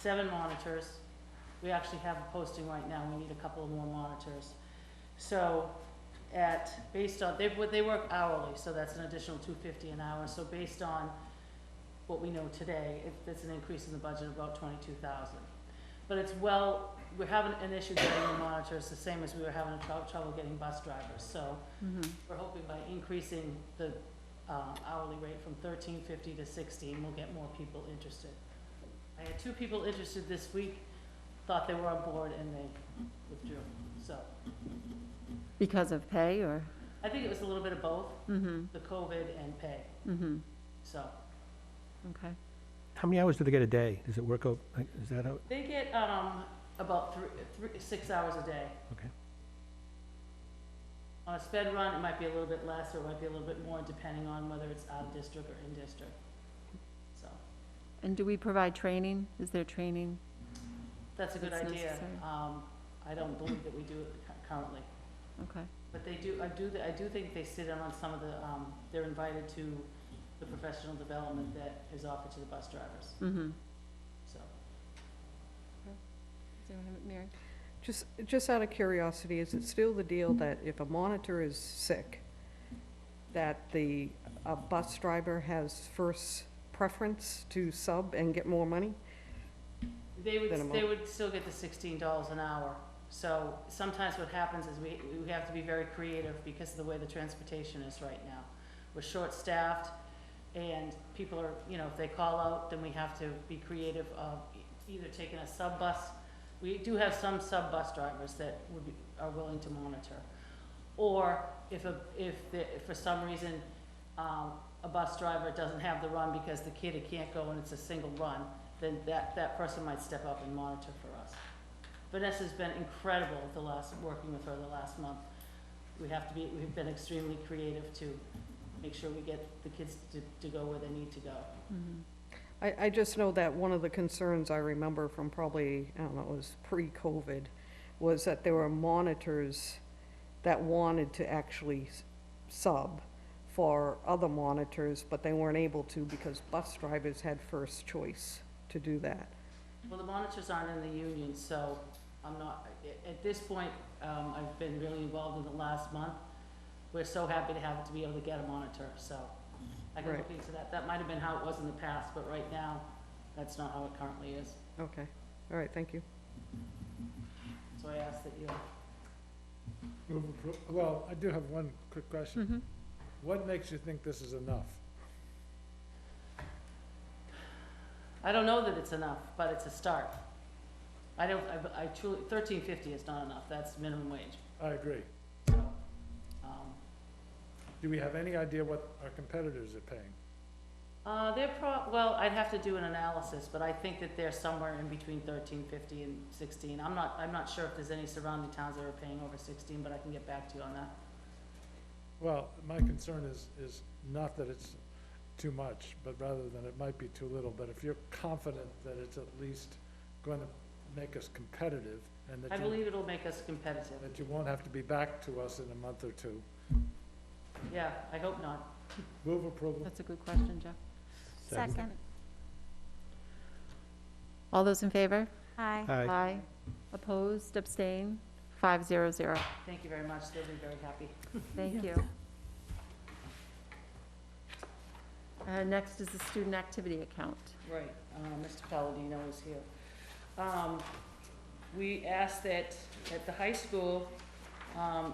7 monitors. We actually have a posting right now, we need a couple of more monitors. So based on, they work hourly, so that's an additional $250 an hour. So based on what we know today, it's an increase in the budget of about $22,000. But we're having an issue getting the monitors, the same as we were having trouble getting bus drivers. So we're hoping by increasing the hourly rate from $13.50 to $16, we'll get more people interested. I had 2 people interested this week, thought they were on board, and they withdrew, so. Because of pay, or? I think it was a little bit of both, the COVID and pay, so. Okay. How many hours do they get a day? Does it work out, like, is that how? They get, about 6 hours a day. Okay. On a sped run, it might be a little bit less, or it might be a little bit more, depending on whether it's out of district or in district, so. And do we provide training? Is there training? That's a good That's idea. necessary. I don't believe that we do it currently, Okay. but they do, I do think they sit in on some of the, they're invited to the professional development that is offered to the bus drivers, so. Does anyone have, Mary? Just out of curiosity, is it still the deal that if a monitor is sick, that a bus driver has first preference to sub and get more money? They Minimum. would still get the $16 an hour. So sometimes what happens is we have to be very creative because of the way the transportation is right now. We're short-staffed, and people are, if they call out, then we have to be creative of either taking a sub bus. We do have some sub bus drivers that are willing to monitor. Or if for some reason, a bus driver doesn't have the run because the kid can't go and it's a single run, then that person might step up and monitor for us. Vanessa's been incredible working with her the last month. We've been extremely creative to make sure we get the kids to go where they need to go. I just know that one of the concerns I remember from probably, I don't know, it was pre-COVID, was that there were monitors that wanted to actually sub for other monitors, but they weren't able to because bus drivers had first choice to do that. Well, the monitors aren't in the union, so I'm not, at this point, I've been really involved in the last month. We're so happy to be able to get a monitor, so I can look into that. That might have been how it was in the past, but right now, that's not how it currently is. Okay, all right, thank you. So I ask that you, Well, I do have one quick question. What makes you think this is enough? I don't know that it's enough, but it's a start. I truly, $13.50 is not enough, that's minimum wage. I agree. So, Do we have any idea what our competitors are paying? well, I'd have to do an analysis, but I think that they're somewhere in between $13.50 and $16. I'm not sure if there's any surrounding towns that are paying over $16, but I can get back to you on that. Well, my concern is not that it's too much, but rather than it might be too little. But if you're confident that it's at least going to make us competitive, and that I believe it'll make us competitive. that you won't have to be back to us in a month or two. Yeah, I hope not. Move approval. That's a good question, Jeff. Second. All those in favor? Aye. Aye. Opposed, abstain, 500. Thank you very much, they'll be very happy. Thank you. Next is the student activity account. Right, Mr. Palladino is here. We asked that at the high school,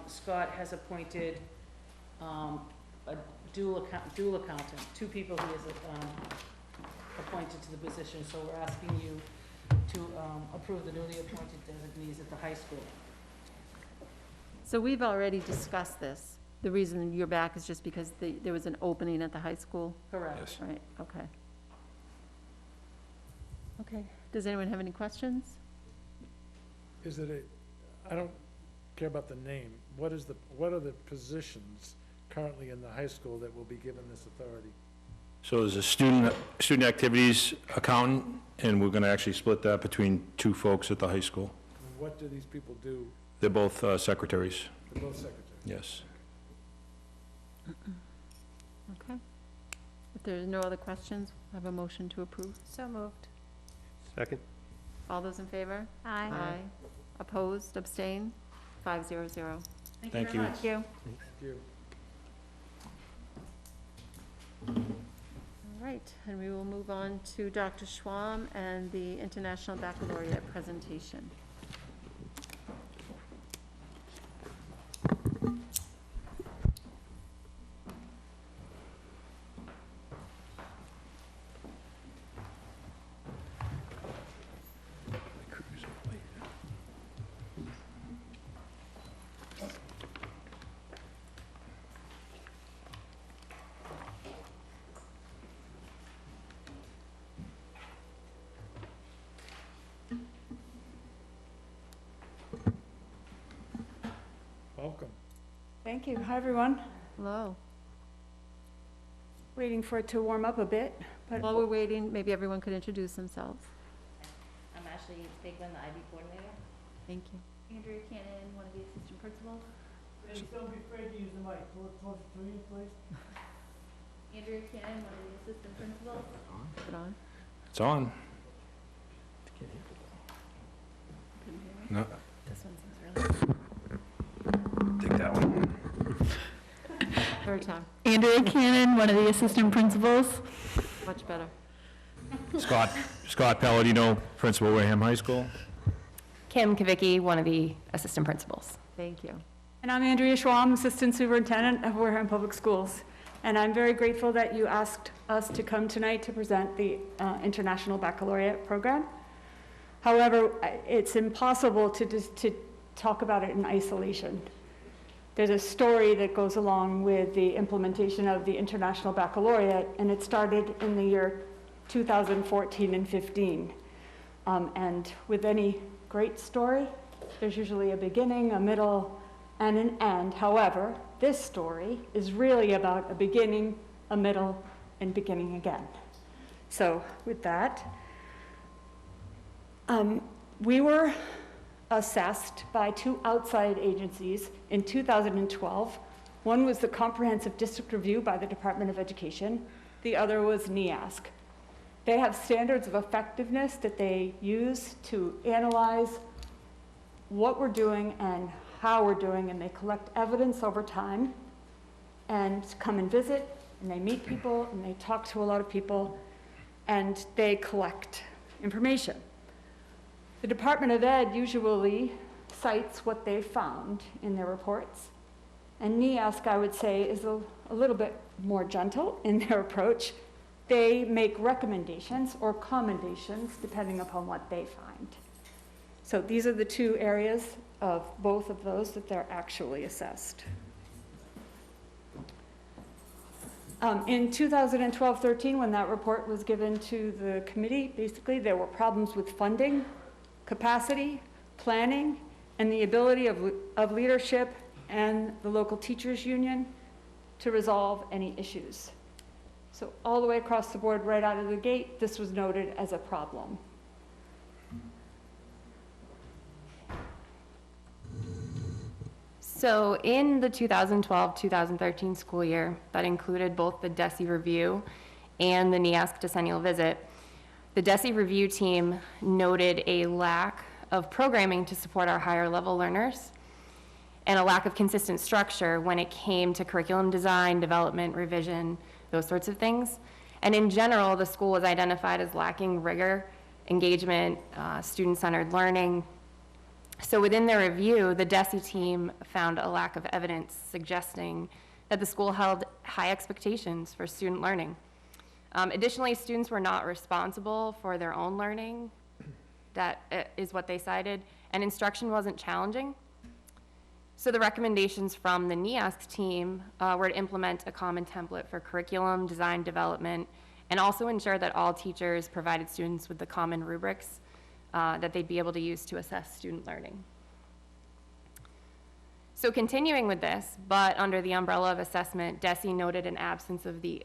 Scott has appointed a dual accountant, 2 people he has appointed to the position, so we're asking you to approve the newly appointed designees at the high school. So we've already discussed this. The reason you're back is just because there was an opening at the high school? Correct. Yes. Right, okay. Okay, does anyone have any questions? Is it I don't care about the name. What are the positions currently in the high school that will be given this authority? So there's a student activities accountant, and we're gonna actually split that between 2 folks at the high school. And what do these people do? They're both secretaries, They're both secretaries. yes. Okay. If there's no other questions, I have a motion to approve. So moved. Second? All those in favor? Aye. Opposed, abstain? 500. Thank you. Thank you. Thank you. All right, and we will move on to Dr. Schwam and the International Baccalaureate presentation. Welcome. Thank you. Hi, everyone. Hello. Waiting for it to warm up a bit, but While we're waiting, maybe everyone could introduce themselves. I'm Ashley Stigman, the IB coordinator. Thank you. Andrea Cannon, one of the assistant principals. Don't be afraid to use the mic. Close to you, please. Andrea Cannon, one of the assistant principals. Put on. It's on. No, This one seems really. take that one. Third time. Andrea Cannon, one of the assistant principals. Much better. Scott Palladino, principal, Wareham High School. Kim Kavicki, one of the assistant principals. Thank you. And I'm Andrea Schwam, Assistant Superintendent of Wareham Public Schools. And I'm very grateful that you asked us to come tonight to present the International Baccalaureate program. However, it's impossible to talk about it in isolation. There's a story that goes along with the implementation of the International Baccalaureate, and it started in the year 2014 and 15. And with any great story, there's usually a beginning, a middle, and an end. However, this story is really about a beginning, a middle, and beginning again. So with that, we were assessed by two outside agencies in 2012. One was the Comprehensive District Review by the Department of Education. The other was NEASC. They have standards of effectiveness that they use to analyze what we're doing and how we're doing, and they collect evidence over time and come and visit, and they meet people, and they talk to a lot of people, and they collect information. The Department of Ed usually cites what they found in their reports, and NEASC, I would say, is a little bit more gentle in their approach. They make recommendations or commendations depending upon what they find. So these are the two areas of both of those that they're actually assessed. In 2012-13, when that report was given to the committee, basically there were problems with funding, capacity, planning, and the ability of leadership and the local teachers union to resolve any issues. So all the way across the board, right out of the gate, this was noted as a problem. So in the 2012-2013 school year, that included both the DESE review and the NEASC decennial visit, the DESE review team noted a lack of programming to support our higher level learners and a lack of consistent structure when it came to curriculum design, development, revision, those sorts of things. And in general, the school was identified as lacking rigor, engagement, student-centered learning. So within their review, the DESE team found a lack of evidence suggesting that the school held high expectations for student learning. Additionally, students were not responsible for their own learning. That is what they cited, and instruction wasn't challenging. So the recommendations from the NEASC team were to implement a common template for curriculum, design, development, and also ensure that all teachers provided students with the common rubrics that they'd be able to use to assess student learning. So continuing with this, but under the umbrella of assessment, DESE noted an absence of the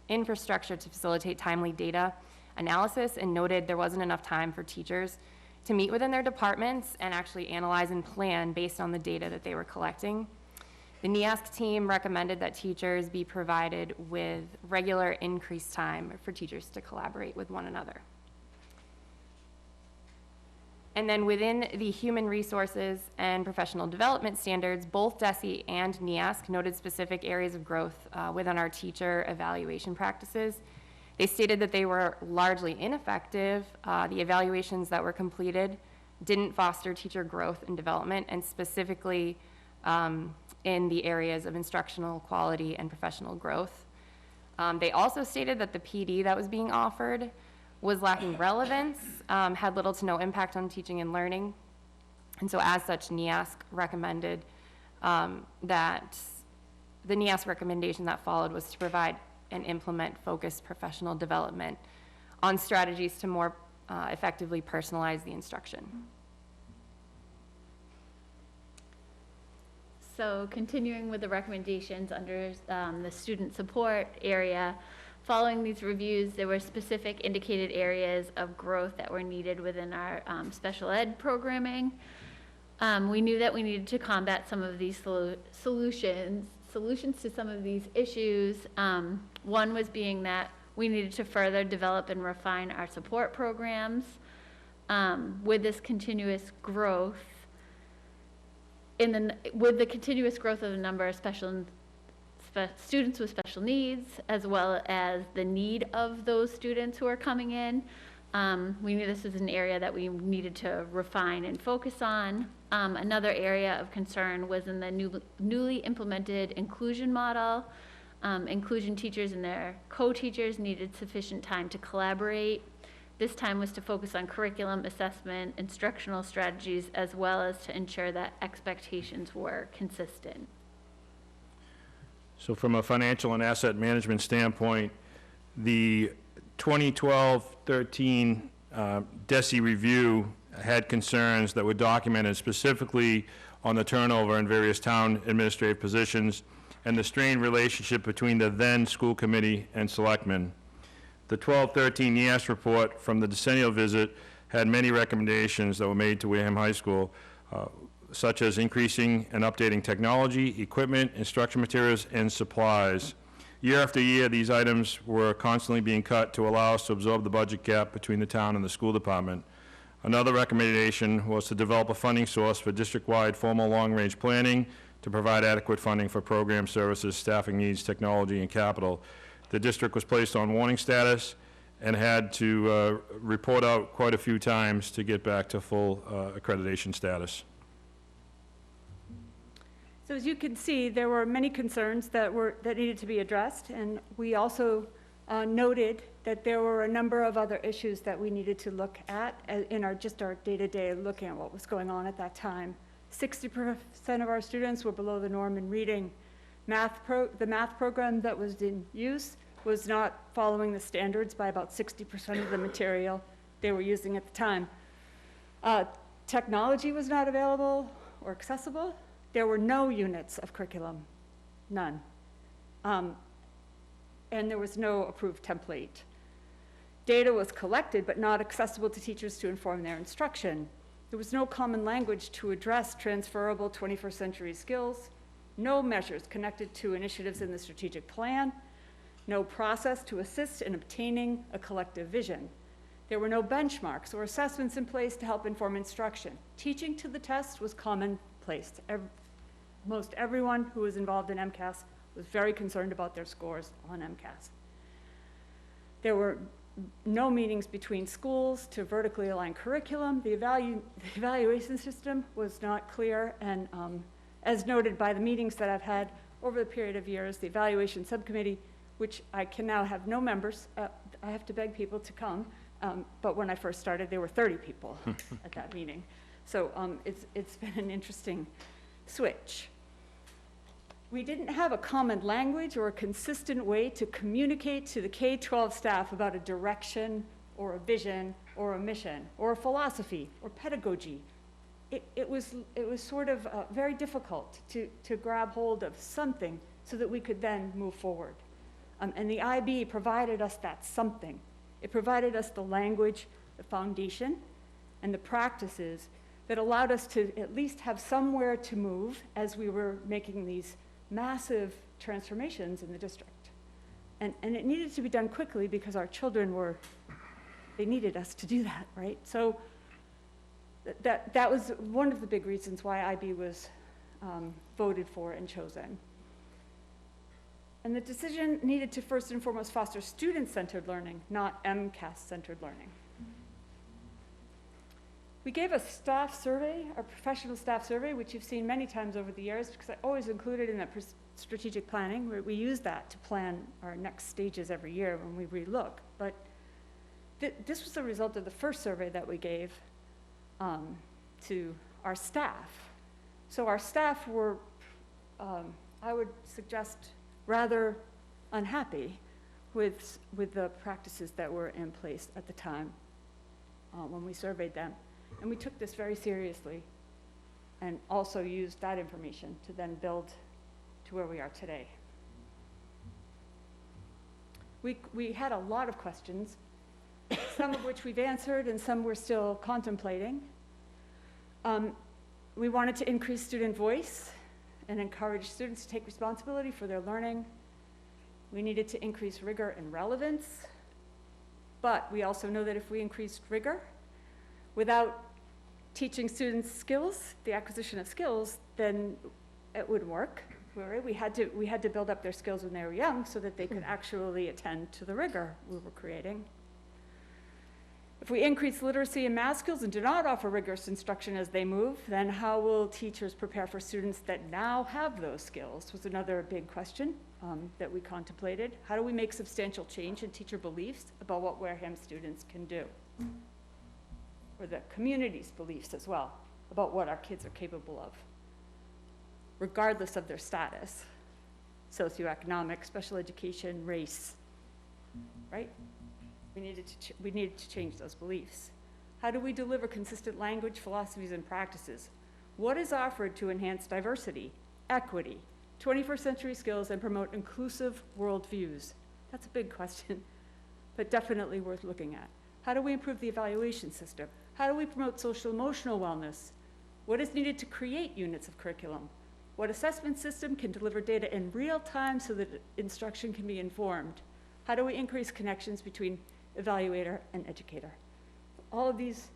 infrastructure to facilitate timely data analysis and noted there wasn't enough time for teachers to meet within their departments and actually analyze and plan based on the data that they were collecting. The NEASC team recommended that teachers be provided with regular increased time for teachers to collaborate with one another. And then within the human resources and professional development standards, both DESE and NEASC noted specific areas of growth within our teacher evaluation practices. They stated that they were largely ineffective. The evaluations that were completed didn't foster teacher growth and development, and specifically in the areas of instructional quality and professional growth. They also stated that the PD that was being offered was lacking relevance, had little to no impact on teaching and learning. And so as such, NEASC recommended that the NEASC recommendation that followed was to provide and implement focused professional development on strategies to more effectively personalize the instruction. So continuing with the recommendations under the student support area, following these reviews, there were specific indicated areas of growth that were needed within our special ed programming. We knew that we needed to combat some of these solutions to some of these issues. One was being that we needed to further develop and refine our support programs. With this continuous growth, with the continuous growth of the number of students with special needs, as well as the need of those students who are coming in, we knew this was an area that we needed to refine and focus on. Another area of concern was in the newly implemented inclusion model. Inclusion teachers and their co-teachers needed sufficient time to collaborate. This time was to focus on curriculum assessment, instructional strategies, as well as to ensure that expectations were consistent. So from a financial and asset management standpoint, the 2012-13 DESE review had concerns that were documented specifically on the turnover in various town administrative positions and the strained relationship between the then school committee and selectmen. The 12-13 NEAS report from the decennial visit had many recommendations that were made to Wareham High School, such as increasing and updating technology, equipment, instruction materials, and supplies. Year after year, these items were constantly being cut to allow us to absorb the budget gap between the town and the school department. Another recommendation was to develop a funding source for district-wide formal long-range planning to provide adequate funding for program services, staffing needs, technology, and capital. The district was placed on warning status and had to report out quite a few times to get back to full accreditation status. So as you can see, there were many concerns that needed to be addressed, and we also noted that there were a number of other issues that we needed to look at in our day-to-day looking at what was going on at that time. 60% of our students were below the norm in reading. The math program that was in use was not following the standards by about 60% of the material they were using at the time. Technology was not available or accessible. There were no units of curriculum, none. And there was no approved template. Data was collected but not accessible to teachers to inform their instruction. There was no common language to address transferable 21st century skills, no measures connected to initiatives in the strategic plan, no process to assist in obtaining a collective vision. There were no benchmarks or assessments in place to help inform instruction. Teaching to the test was commonplace. Most everyone who was involved in MCAS was very concerned about their scores on MCAS. There were no meetings between schools to vertically align curriculum. The evaluation system was not clear, and as noted by the meetings that I've had over the period of years, the evaluation subcommittee, which I can now have no members, I have to beg people to come, but when I first started, there were 30 people at that meeting. So it's been an interesting switch. We didn't have a common language or a consistent way to communicate to the K-12 staff about a direction or a vision or a mission or a philosophy or pedagogy. It was sort of very difficult to grab hold of something so that we could then move forward. And the IB provided us that something. It provided us the language, the foundation, and the practices that allowed us to at least have somewhere to move as we were making these massive transformations in the district. And it needed to be done quickly because our children they needed us to do that, right? So that was one of the big reasons why IB was voted for and chosen. And the decision needed to first and foremost foster student-centered learning, not MCAS-centered learning. We gave a staff survey, a professional staff survey, which you've seen many times over the years, because I always include it in that strategic planning, where we use that to plan our next stages every year when we relook. But this was the result of the first survey that we gave to our staff. So our staff were, I would suggest, rather unhappy with the practices that were in place at the time when we surveyed them. And we took this very seriously and also used that information to then build to where we are today. We had a lot of questions, some of which we've answered and some we're still contemplating. We wanted to increase student voice and encourage students to take responsibility for their learning. We needed to increase rigor and relevance, but we also know that if we increased rigor without teaching students skills, the acquisition of skills, then it wouldn't work. Right? We had to build up their skills when they were young so that they could actually attend to the rigor we were creating. If we increase literacy and math skills and do not offer rigorous instruction as they move, then how will teachers prepare for students that now have those skills was another big question that we contemplated. How do we make substantial change in teacher beliefs about what Wareham students can do? Or the community's beliefs as well about what our kids are capable of, regardless of their status, socioeconomic, special education, race, right? We needed to change those beliefs. How do we deliver consistent language, philosophies, and practices? What is offered to enhance diversity, equity, 21st century skills, and promote inclusive worldviews? That's a big question, but definitely worth looking at. How do we improve the evaluation system? How do we promote social emotional wellness? What is needed to create units of curriculum? What assessment system can deliver data in real time so that instruction can be informed? How do we increase connections between evaluator and educator? All of these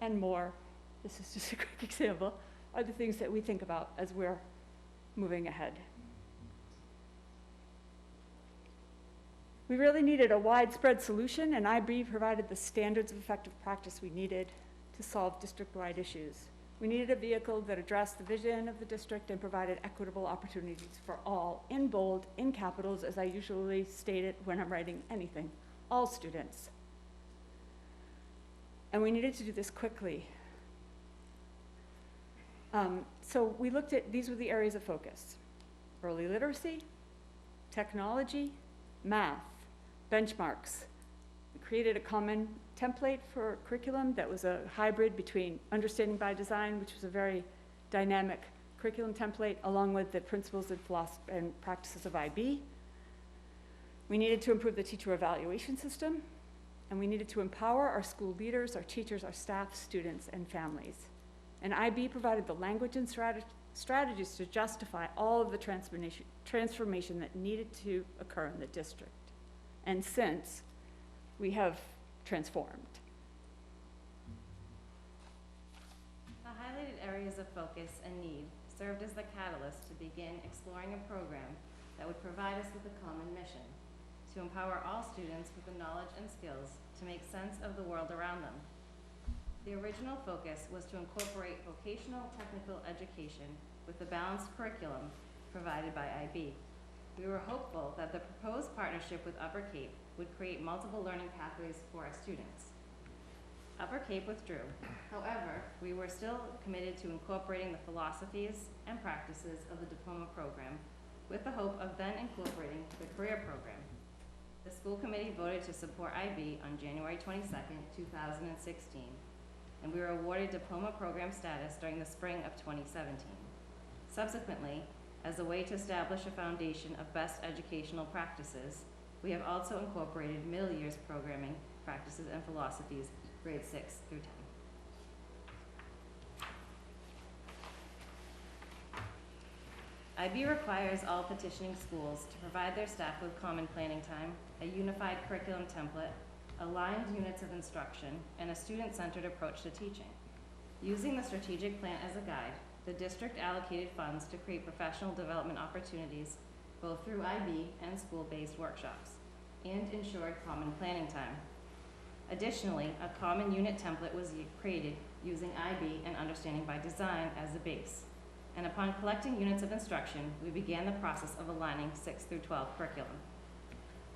and more, this is just a quick example, are the things that we think about as we're moving ahead. We really needed a widespread solution, and IB provided the standards of effective practice we needed to solve district-wide issues. We needed a vehicle that addressed the vision of the district and provided equitable opportunities for all, in bold, in capitals, as I usually state it when I'm writing anything, all students. And we needed to do this quickly. So we looked at, these were the areas of focus: early literacy, technology, math, benchmarks. We created a common template for curriculum that was a hybrid between Understanding by Design, which was a very dynamic curriculum template, along with the principles and philosophy and practices of IB. We needed to improve the teacher evaluation system, and we needed to empower our school leaders, our teachers, our staff, students, and families. And IB provided the language and strategies to justify all of the transformation that needed to occur in the district. And since, we have transformed. The highlighted areas of focus and need served as the catalyst to begin exploring a program that would provide us with a common mission: to empower all students with the knowledge and skills to make sense of the world around them. The original focus was to incorporate vocational technical education with the balanced curriculum provided by IB. We were hopeful that the proposed partnership with Upper Cape would create multiple learning pathways for our students. Upper Cape withdrew. However, we were still committed to incorporating the philosophies and practices of the diploma program with the hope of then incorporating the career program. The school committee voted to support IB on January 22nd, 2016, and we were awarded diploma program status during the spring of 2017. Subsequently, as a way to establish a foundation of best educational practices, we have also incorporated middle years programming practices and philosophies, grades 6 through 10. IB requires all petitioning schools to provide their staff with common planning time, a unified curriculum template, aligned units of instruction, and a student-centered approach to teaching. Using the strategic plan as a guide, the district allocated funds to create professional development opportunities, both through IB and school-based workshops, and ensured common planning time. Additionally, a common unit template was created using IB and Understanding by Design as the base. And upon collecting units of instruction, we began the process of aligning 6 through 12 curriculum.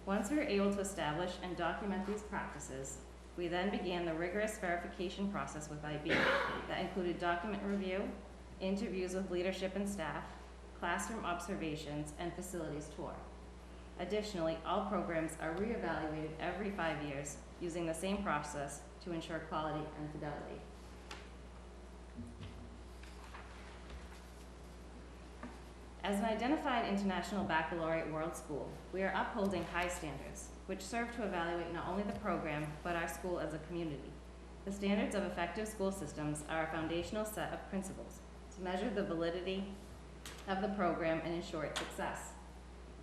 Once we were able to establish and document these practices, we then began the rigorous verification process with IB that included document review, interviews with leadership and staff, classroom observations, and facilities tour. Additionally, all programs are reevaluated every 5 years using the same process to ensure quality and fidelity. As an identified international baccalaureate world school, we are upholding high standards, which serve to evaluate not only the program, but our school as a community. The standards of effective school systems are a foundational set of principles to measure the validity of the program and ensure its success.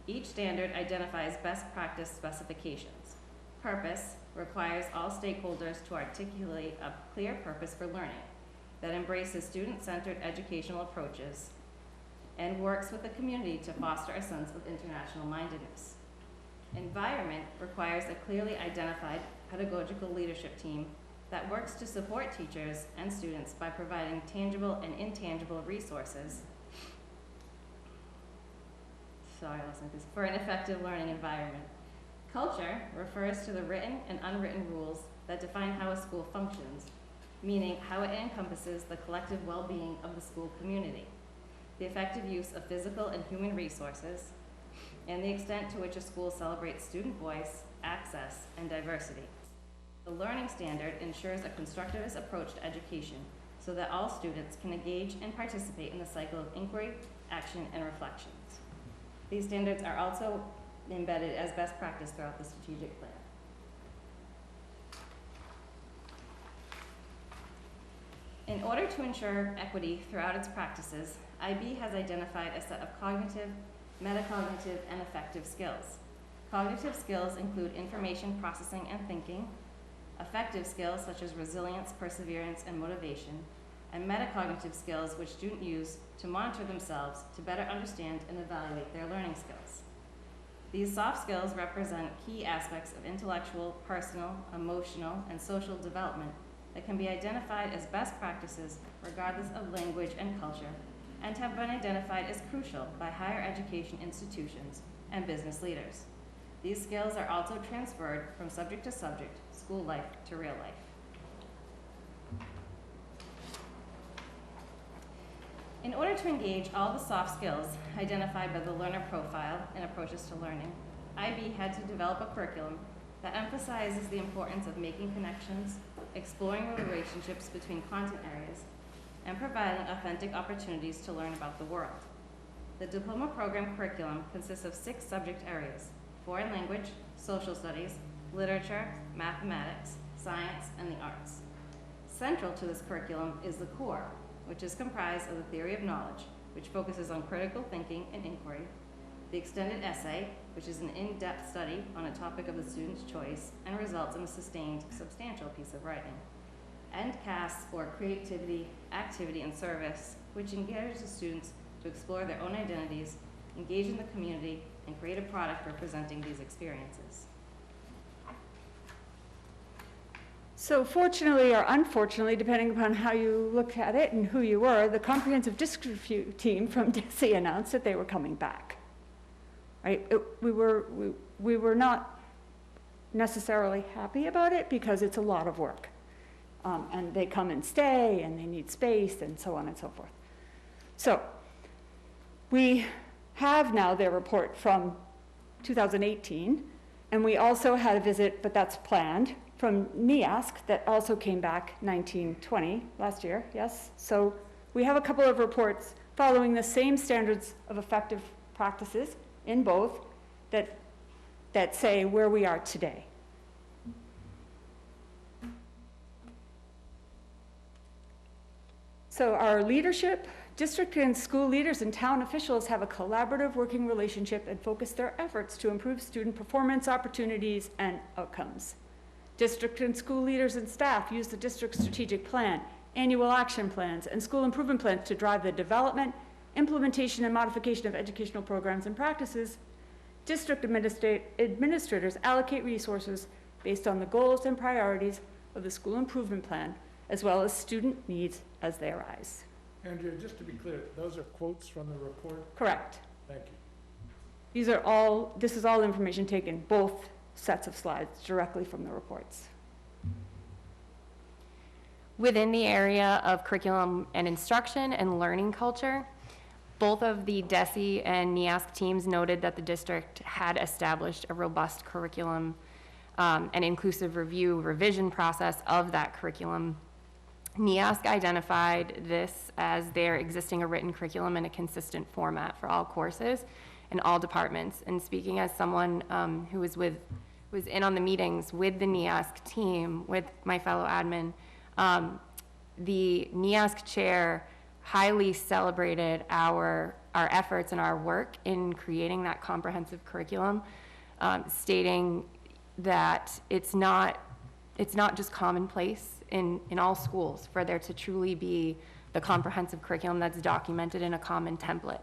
Each standard identifies best practice specifications. Purpose requires all stakeholders to articulate a clear purpose for learning that embraces student-centered educational approaches and works with the community to foster a sense of international mindedness. Environment requires a clearly identified pedagogical leadership team that works to support teachers and students by providing tangible and intangible resources for an effective learning environment. Culture refers to the written and unwritten rules that define how a school functions, meaning how it encompasses the collective well-being of the school community, the effective use of physical and human resources, and the extent to which a school celebrates student voice, access, and diversity. The learning standard ensures a constructivist approach to education so that all students can engage and participate in the cycle of inquiry, action, and reflections. These standards are also embedded as best practice throughout the strategic plan. In order to ensure equity throughout its practices, IB has identified a set of cognitive, metacognitive, and affective skills. Cognitive skills include information processing and thinking, affective skills such as resilience, perseverance, and motivation, and metacognitive skills which students use to monitor themselves to better understand and evaluate their learning skills. These soft skills represent key aspects of intellectual, personal, emotional, and social development that can be identified as best practices regardless of language and culture, and have been identified as crucial by higher education institutions and business leaders. These skills are also transferred from subject to subject, school life to real life. In order to engage all the soft skills identified by the learner profile and approaches to learning, IB had to develop a curriculum that emphasizes the importance of making connections, exploring relationships between content areas, and providing authentic opportunities to learn about the world. The diploma program curriculum consists of 6 subject areas: foreign language, social studies, literature, mathematics, science, and the arts. Central to this curriculum is the core, which is comprised of the theory of knowledge, which focuses on critical thinking and inquiry, the extended essay, which is an in-depth study on a topic of the student's choice and results in a sustained, substantial piece of writing, and CAS, or creativity, activity, and service, which engages the students to explore their own identities, engage in the community, and create a product representing these experiences. So fortunately or unfortunately, depending upon how you look at it and who you were, the comprehensive district review team from DESE announced that they were coming back. Right? We were not necessarily happy about it because it's a lot of work. And they come and stay, and they need space, and so on and so forth. So we have now their report from 2018, and we also had a visit, but that's planned, from NEASC that also came back 1920, last year, yes? So we have a couple of reports following the same standards of effective practices in both that say where we are today. So our leadership District and school leaders and town officials have a collaborative working relationship and focus their efforts to improve student performance, opportunities, and outcomes. District and school leaders and staff use the district's strategic plan, annual action plans, and school improvement plans to drive the development, implementation, and modification of educational programs and practices. District administrators allocate resources based on the goals and priorities of the school improvement plan, as well as student needs as they arise. Andrea, just to be clear, those are quotes from the report? Correct. Thank you. This is all information taken, both sets of slides, directly from the reports. Within the area of curriculum and instruction and learning culture, both of the DESE and NEASC teams noted that the district had established a robust curriculum and inclusive revision process of that curriculum. NEASC identified this as their existing written curriculum in a consistent format for all courses and all departments. And speaking as someone who was in on the meetings with the NEASC team, with my fellow admin, the NEASC chair highly celebrated our efforts and our work in creating that comprehensive curriculum, stating that it's not just commonplace in all schools for there to truly be the comprehensive curriculum that's documented in a common template.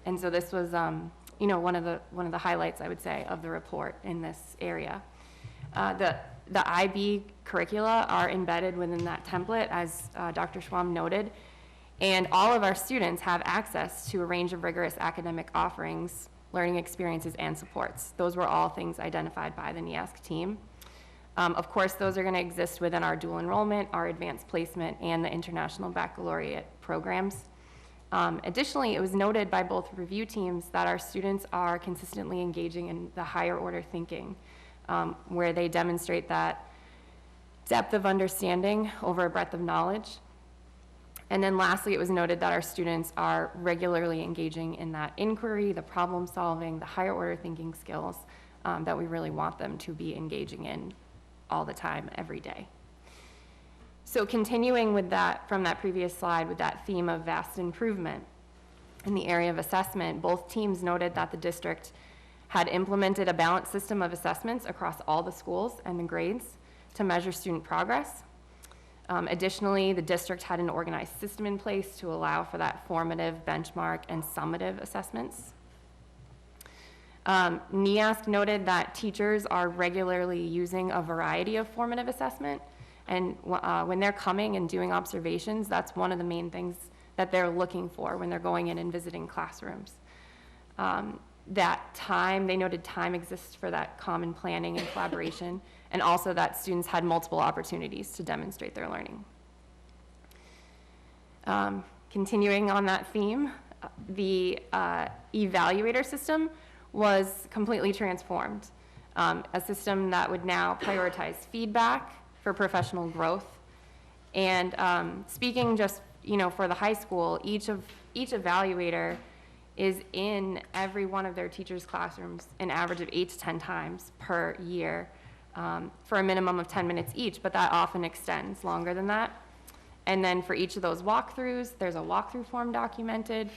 And so this was, one of the highlights, I would say, of the report in this area. The IB curricula are embedded within that template, as Dr. Schwam noted, and all of our students have access to a range of rigorous academic offerings, learning experiences, and supports. Those were all things identified by the NEASC team. Of course, those are going to exist within our dual enrollment, our advanced placement, and the international baccalaureate programs. Additionally, it was noted by both review teams that our students are consistently engaging in the higher order thinking, where they demonstrate that depth of understanding over a breadth of knowledge. And then lastly, it was noted that our students are regularly engaging in that inquiry, the problem solving, the higher order thinking skills that we really want them to be engaging in all the time, every day. So continuing with that, from that previous slide, with that theme of vast improvement in the area of assessment, both teams noted that the district had implemented a balanced system of assessments across all the schools and the grades to measure student progress. Additionally, the district had an organized system in place to allow for that formative, benchmark, and summative assessments. NEASC noted that teachers are regularly using a variety of formative assessment, and when they're coming and doing observations, that's one of the main things that they're looking for when they're going in and visiting classrooms. That time, they noted time exists for that common planning and collaboration, and also that students had multiple opportunities to demonstrate their learning. Continuing on that theme, the Evaluator System was completely transformed. A system that would now prioritize feedback for professional growth. And speaking just, for the high school, each evaluator is in every one of their teachers' classrooms an average of 8 to 10 times per year for a minimum of 10 minutes each, but that often extends longer than that. And then for each of those walkthroughs, there's a walkthrough form documented,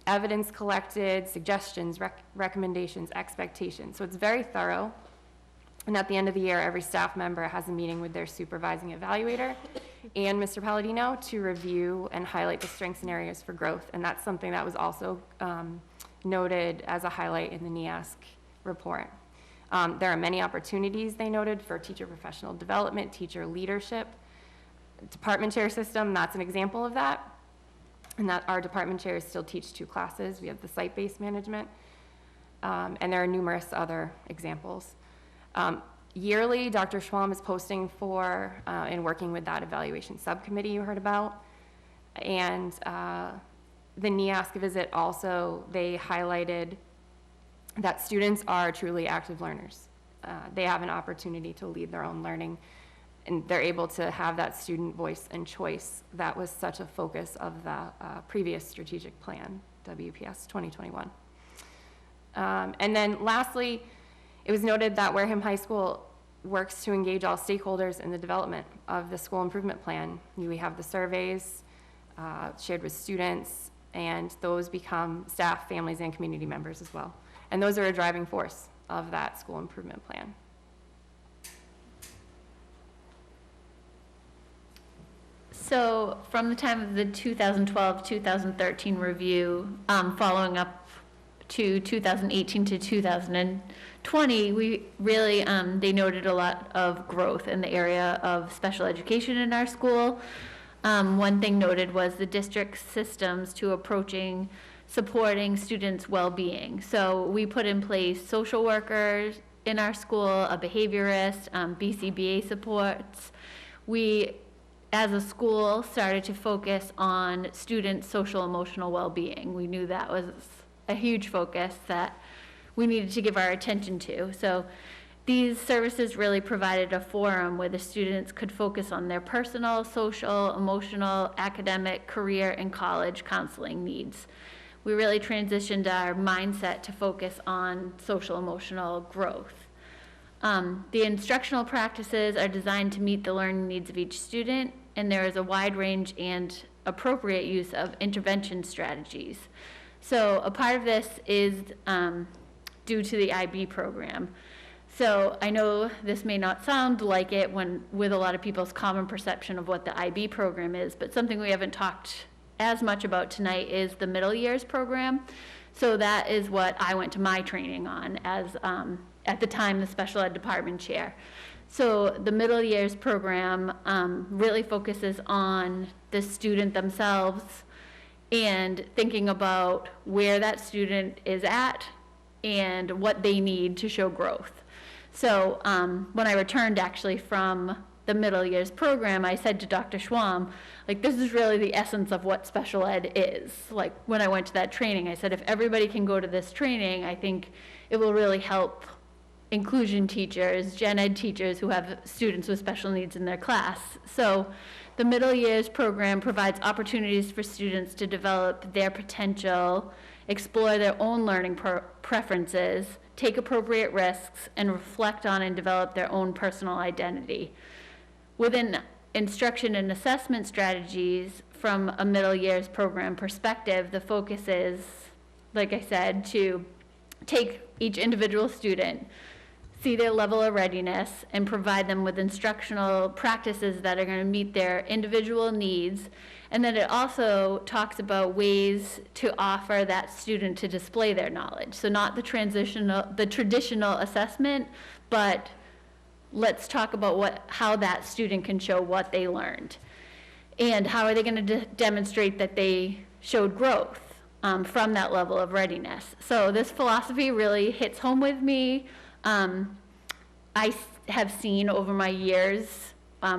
evidence collected, suggestions, recommendations, expectations. So it's very thorough. And at the end of the year, every staff member has a meeting with their supervising evaluator and Mr. Palladino to review and highlight the strengths and areas for growth. And that's something that was also noted as a highlight in the NEASC report. There are many opportunities, they noted, for teacher professional development, teacher leadership. Department chair system, that's an example of that. And that our department chairs still teach 2 classes. We have the site-based management, and there are numerous other examples. Yearly, Dr. Schwam is posting for and working with that evaluation subcommittee you heard about. And the NEASC visit also, they highlighted that students are truly active learners. They have an opportunity to lead their own learning, and they're able to have that student voice and choice. That was such a focus of the previous strategic plan, WPS 2021. And then lastly, it was noted that Wareham High School works to engage all stakeholders in the development of the school improvement plan. We have the surveys, shared with students, and those become staff, families, and community members as well. And those are a driving force of that school improvement plan. So from the time of the 2012-2013 review, following up to 2018 to 2020, we really, they noted a lot of growth in the area of special education in our school. One thing noted was the district systems to approaching supporting students' well-being. So we put in place social workers in our school, a behaviorist, BCBA supports. We, as a school, started to focus on students' social emotional well-being. We knew that was a huge focus that we needed to give our attention to. So these services really provided a forum where the students could focus on their personal, social, emotional, academic, career, and college counseling needs. We really transitioned our mindset to focus on social emotional growth. The instructional practices are designed to meet the learning needs of each student, and there is a wide range and appropriate use of intervention strategies. So a part of this is due to the IB program. So I know this may not sound like it with a lot of people's common perception of what the IB program is, but something we haven't talked as much about tonight is the middle years program. So that is what I went to my training on as, at the time, the special ed department chair. So the middle years program really focuses on the student themselves and thinking about where that student is at and what they need to show growth. So when I returned actually from the middle years program, I said to Dr. Schwam, like, this is really the essence of what special ed is. Like, when I went to that training, I said, if everybody can go to this training, I think it will really help inclusion teachers, gen ed teachers who have students with special needs in their class. So the middle years program provides opportunities for students to develop their potential, explore their own learning preferences, take appropriate risks, and reflect on and develop their own personal identity. Within instruction and assessment strategies, from a middle years program perspective, the focus is, like I said, to take each individual student, see their level of readiness, and provide them with instructional practices that are going to meet their individual needs. And then it also talks about ways to offer that student to display their knowledge. So not the traditional assessment, but let's talk about how that student can show what they learned. And how are they going to demonstrate that they showed growth from that level of readiness. So this philosophy really hits home with me. I have seen over my years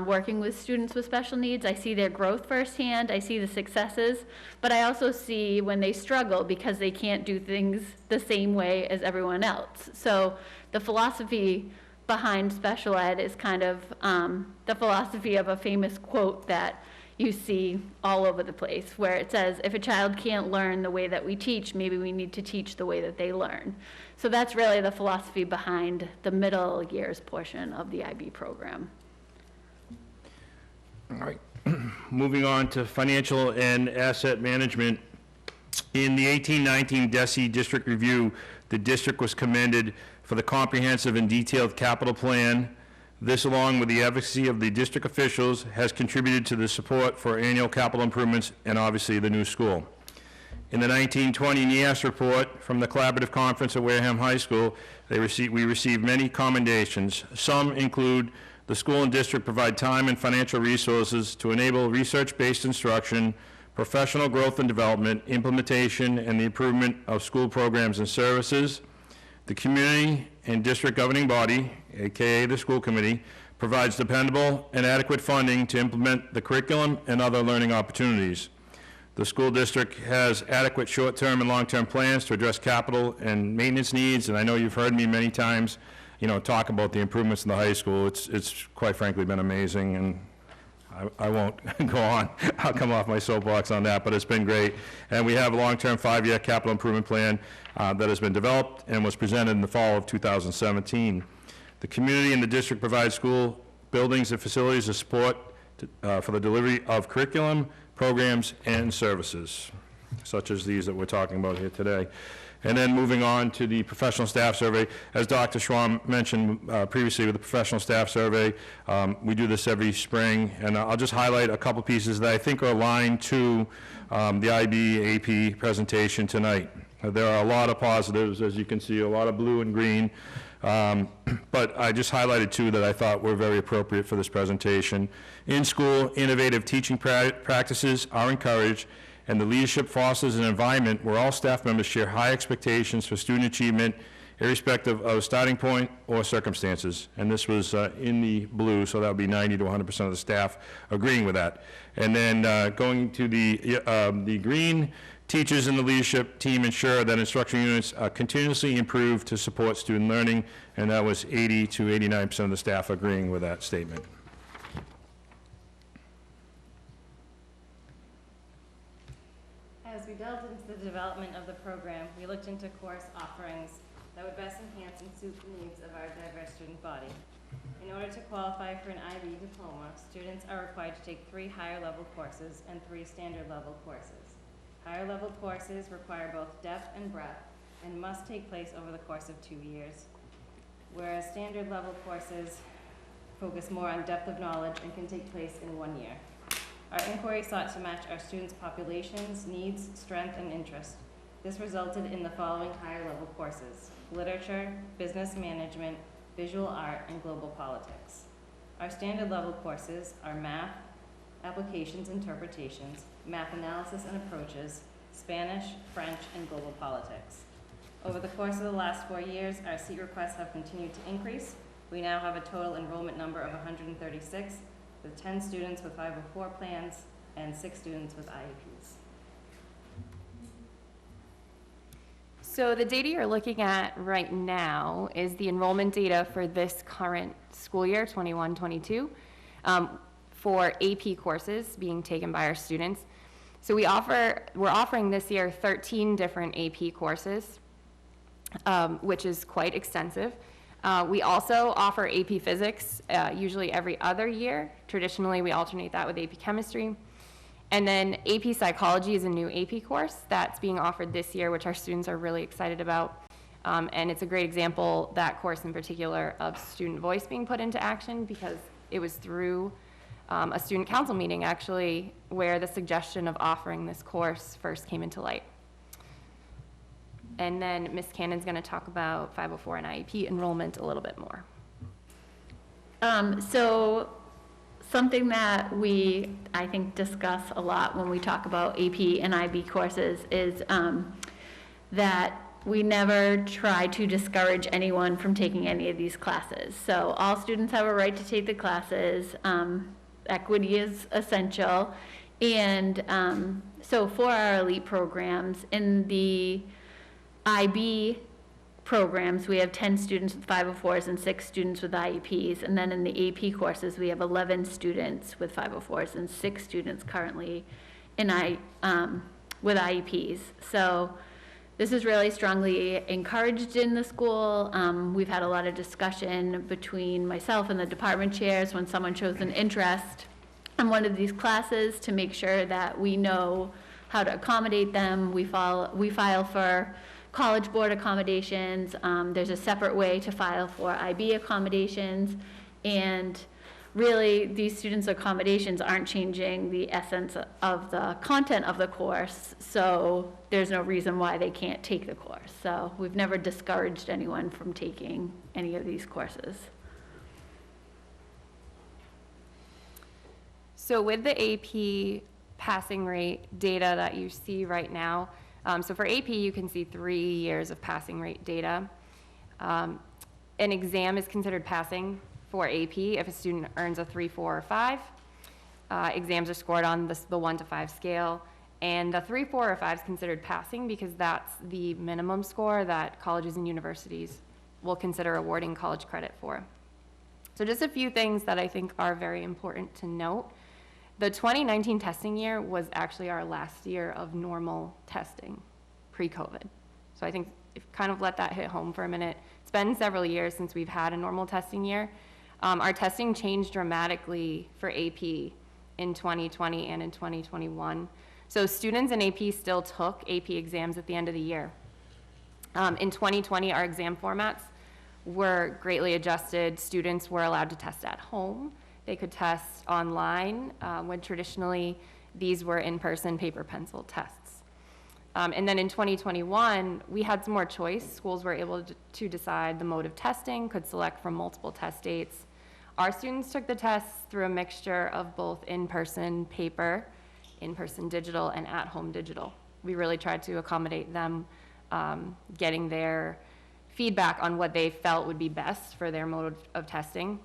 working with students with special needs, I see their growth firsthand, I see the successes, but I also see when they struggle because they can't do things the same way as everyone else. So the philosophy behind special ed is kind of the philosophy of a famous quote that you see all over the place, where it says, if a child can't learn the way that we teach, maybe we need to teach the way that they learn. So that's really the philosophy behind the middle years portion of the IB program. All right. Moving on to financial and asset management. In the 1819 DESE district review, the district was commended for the comprehensive and detailed capital plan. This, along with the advocacy of the district officials, has contributed to the support for annual capital improvements and obviously the new school. In the 1920 NEAS report from the Collaborative Conference at Wareham High School, we received many commendations. Some include the school and district provide time and financial resources to enable research-based instruction, professional growth and development, implementation, and the improvement of school programs and services. The community and district governing body, aka the school committee, provides dependable and adequate funding to implement the curriculum and other learning opportunities. The school district has adequate short-term and long-term plans to address capital and maintenance needs, and I know you've heard me many times, talk about the improvements in the high school. It's quite frankly been amazing, and I won't go on. I'll come off my soapbox on that, but it's been great. And we have a long-term 5-year capital improvement plan that has been developed and was presented in the fall of 2017. The community and the district provide school buildings and facilities to support for the delivery of curriculum, programs, and services, such as these that we're talking about here today. And then moving on to the professional staff survey, as Dr. Schwam mentioned previously with the professional staff survey, we do this every spring, and I'll just highlight a couple pieces that I think are aligned to the IB AP presentation tonight. There are a lot of positives, as you can see, a lot of blue and green, but I just highlighted two that I thought were very appropriate for this presentation. In school, innovative teaching practices are encouraged, and the leadership fosters an environment where all staff members share high expectations for student achievement, irrespective of starting point or circumstances. And this was in the blue, so that would be 90 to 100% of the staff agreeing with that. And then going to the green, teachers and the leadership team ensure that instructional units continuously improve to support student learning, and that was 80 to 89% of the staff agreeing with that statement. As we delved into the development of the program, we looked into course offerings that would best enhance and suit the needs of our diverse student body. In order to qualify for an IB diploma, students are required to take 3 higher level courses and 3 standard level courses. Higher level courses require both depth and breadth and must take place over the course of 2 years, whereas standard level courses focus more on depth of knowledge and can take place in 1 year. Our inquiry sought to match our students' populations, needs, strength, and interest. This resulted in the following higher level courses: literature, business management, visual art, and global politics. Our standard level courses are math, applications, interpretations, math analysis and approaches, Spanish, French, and global politics. Over the course of the last 4 years, our seat requests have continued to increase. We now have a total enrollment number of 136, with 10 students with 504 plans and 6 students with IEPs. So the data you're looking at right now is the enrollment data for this current school year, 21-22, for AP courses being taken by our students. So we're offering this year 13 different AP courses, which is quite extensive. We also offer AP Physics, usually every other year. Traditionally, we alternate that with AP Chemistry. And then AP Psychology is a new AP course that's being offered this year, which our students are really excited about. And it's a great example, that course in particular, of student voice being put into action, because it was through a student council meeting, actually, where the suggestion of offering this course first came into light. And then Ms. Cannon's going to talk about 504 and IEP enrollment a little bit more. So something that we, I think, discuss a lot when we talk about AP and IB courses is that we never try to discourage anyone from taking any of these classes. So all students have a right to take the classes. Equity is essential. And so for our elite programs, in the IB programs, we have 10 students with 504s and 6 students with IEPs. And then in the AP courses, we have 11 students with 504s and 6 students currently in with IEPs. So this is really strongly encouraged in the school. We've had a lot of discussion between myself and the department chairs when someone shows an interest in one of these classes to make sure that we know how to accommodate them. We file for College Board accommodations. There's a separate way to file for IB accommodations. And really, these students' accommodations aren't changing the essence of the content of the course, so there's no reason why they can't take the course. So we've never discouraged anyone from taking any of these courses. So with the AP passing rate data that you see right now, so for AP, you can see 3 years of passing rate data. An exam is considered passing for AP if a student earns a 3, 4, or 5. Exams are scored on the 1 to 5 scale, and the 3, 4, or 5 is considered passing because that's the minimum score that colleges and universities will consider awarding college credit for. So just a few things that I think are very important to note. The 2019 testing year was actually our last year of normal testing pre-COVID. So I think if kind of let that hit home for a minute. It's been several years since we've had a normal testing year. Our testing changed dramatically for AP in 2020 and in 2021. So students in AP still took AP exams at the end of the year. In 2020, our exam formats were greatly adjusted. Students were allowed to test at home. They could test online, when traditionally these were in-person paper pencil tests. And then in 2021, we had some more choice. Schools were able to decide the mode of testing, could select from multiple test dates. Our students took the tests through a mixture of both in-person paper, in-person digital, and at-home digital. We really tried to accommodate them, getting their feedback on what they felt would be best for their mode of testing.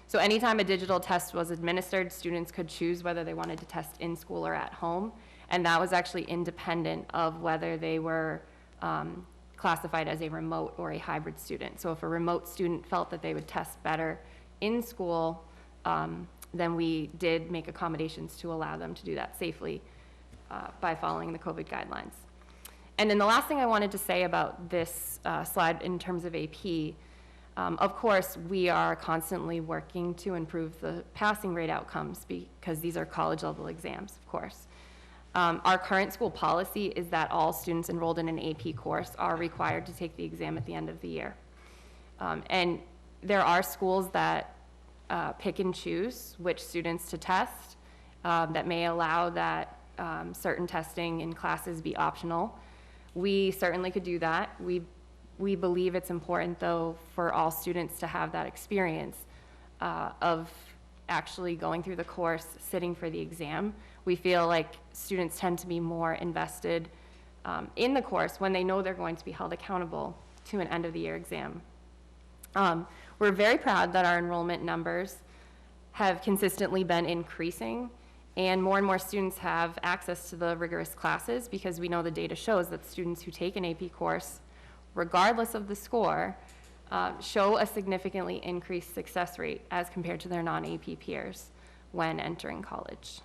So anytime a digital test was administered, students could choose whether they wanted to test in school or at home, and that was actually independent of whether they were classified as a remote or a hybrid student. So if a remote student felt that they would test better in school, then we did make accommodations to allow them to do that safely by following the COVID guidelines. And then the last thing I wanted to say about this slide in terms of AP, of course, we are constantly working to improve the passing rate outcomes because these are college level exams, of course. Our current school policy is that all students enrolled in an AP course are required to take the exam at the end of the year. And there are schools that pick and choose which students to test, that may allow that certain testing in classes be optional. We certainly could do that. We believe it's important, though, for all students to have that experience of actually going through the course, sitting for the exam. We feel like students tend to be more invested in the course when they know they're going to be held accountable to an end-of-the-year exam. We're very proud that our enrollment numbers have consistently been increasing, and more students have access to the rigorous classes because we know the data shows that students who take an AP course, regardless of the score, show a significantly increased success rate as compared to their non-AP peers when entering college.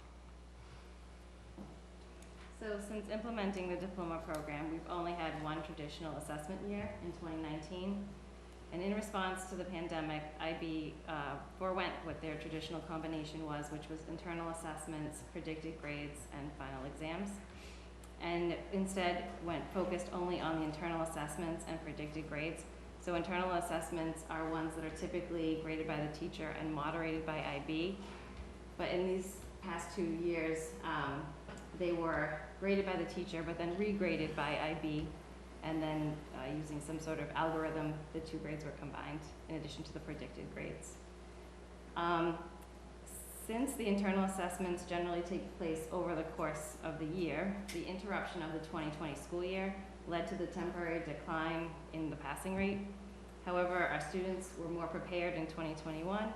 So since implementing the diploma program, we've only had one traditional assessment year in 2019. And in response to the pandemic, IB forewent what their traditional combination was, which was internal assessments, predicted grades, and final exams. And instead focused only on the internal assessments and predicted grades. So internal assessments are ones that are typically graded by the teacher and moderated by IB. But in these past 2 years, they were graded by the teacher, but then regraded by IB. And then using some sort of algorithm, the 2 grades were combined in addition to the predicted grades. Since the internal assessments generally take place over the course of the year, the interruption of the 2020 school year led to the temporary decline in the passing rate. However, our students were more prepared in 2021,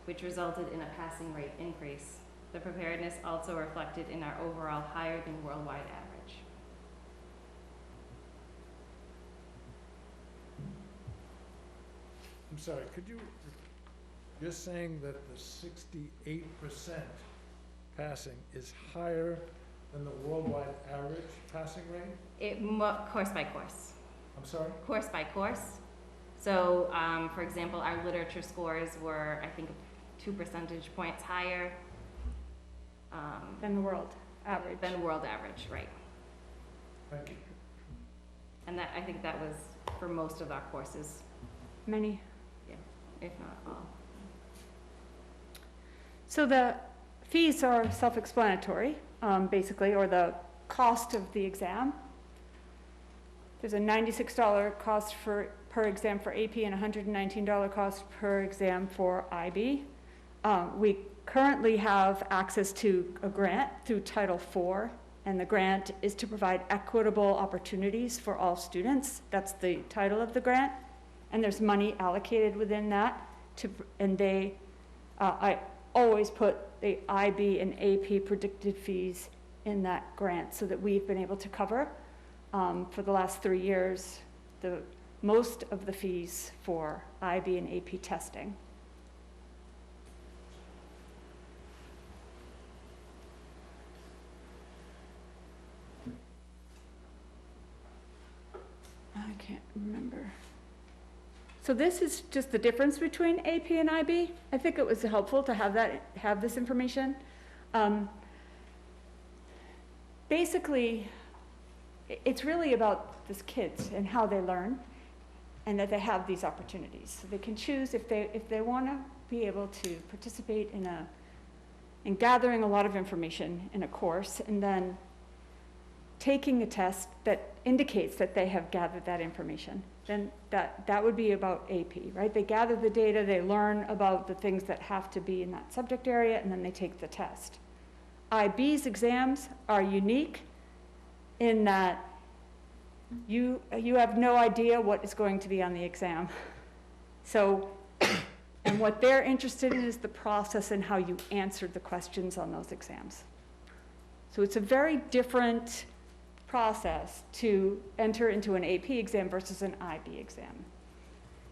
which resulted in a passing rate increase. The preparedness also reflected in our overall higher than worldwide average. I'm sorry, you're saying that the 68% passing is higher than the worldwide average passing rate? Course by course. I'm sorry? Course by course. So, for example, our literature scores were, I think, 2 percentage points higher. Than the world average. Than the world average, right. Thank you. And I think that was for most of our courses. Many. Yeah, if not all. So the fees are self-explanatory, basically, or the cost of the exam. There's a $96 cost per exam for AP and $119 cost per exam for IB. We currently have access to a grant through Title IV, and the grant is to provide equitable opportunities for all students. That's the title of the grant, and there's money allocated within that. I always put the IB and AP predicted fees in that grant so that we've been able to cover for the last 3 years most of the fees for IB and AP testing. I can't remember. So this is just the difference between AP and IB. I think it was helpful to have this information. Basically, it's really about these kids and how they learn, and that they have these opportunities. So they can choose if they want to be able to participate in gathering a lot of information in a course, and then taking a test that indicates that they have gathered that information. Then that would be about AP, right? They gather the data, they learn about the things that have to be in that subject area, and then they take the test. IB's exams are unique in that you have no idea what is going to be on the exam. So, and what they're interested in is the process and how you answered the questions on those exams. So it's a very different process to enter into an AP exam versus an IB exam.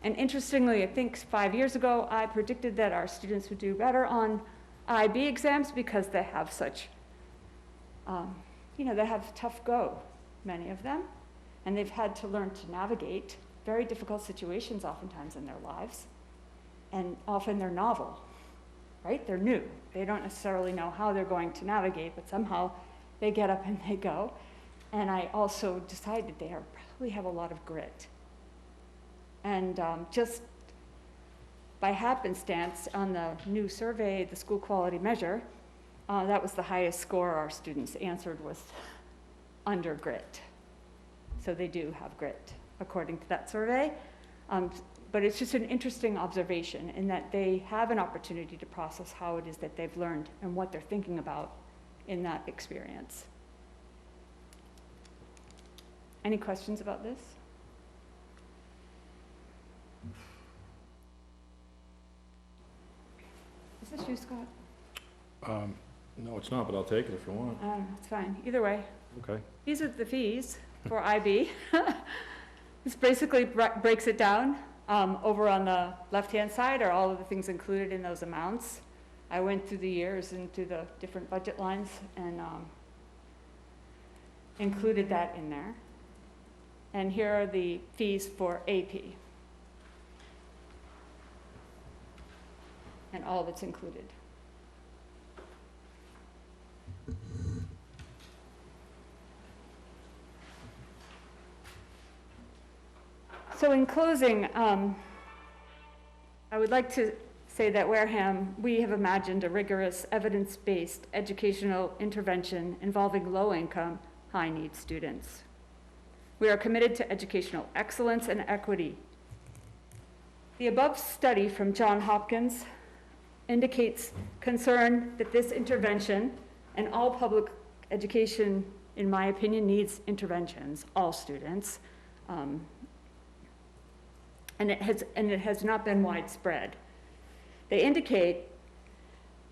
And interestingly, I think 5 years ago, I predicted that our students would do better on IB exams because they have such, they have tough go, many of them, and they've had to learn to navigate very difficult situations oftentimes in their lives, and often they're novel, right? They're new. They don't necessarily know how they're going to navigate, but somehow they get up and they go. And I also decided they probably have a lot of grit. And just by happenstance, on the new survey, the school quality measure, that was the highest score our students answered was under grit. So they do have grit, according to that survey. But it's just an interesting observation in that they have an opportunity to process how it is that they've learned and what they're thinking about in that experience. Any questions about this? Is this you, Scott? No, it's not, but I'll take it if you want. It's fine, either way. Okay. These are the fees for IB. This basically breaks it down. Over on the left-hand side are all of the things included in those amounts. I went through the years and through the different budget lines and included that in there. And here are the fees for AP. And all that's included. So in closing, I would like to say that Wareham, we have imagined a rigorous, evidence-based educational intervention involving low-income, high-need students. We are committed to educational excellence and equity. The above study from Johns Hopkins indicates concern that this intervention, and all public education, in my opinion, needs interventions, all students, and it has not been widespread. They indicate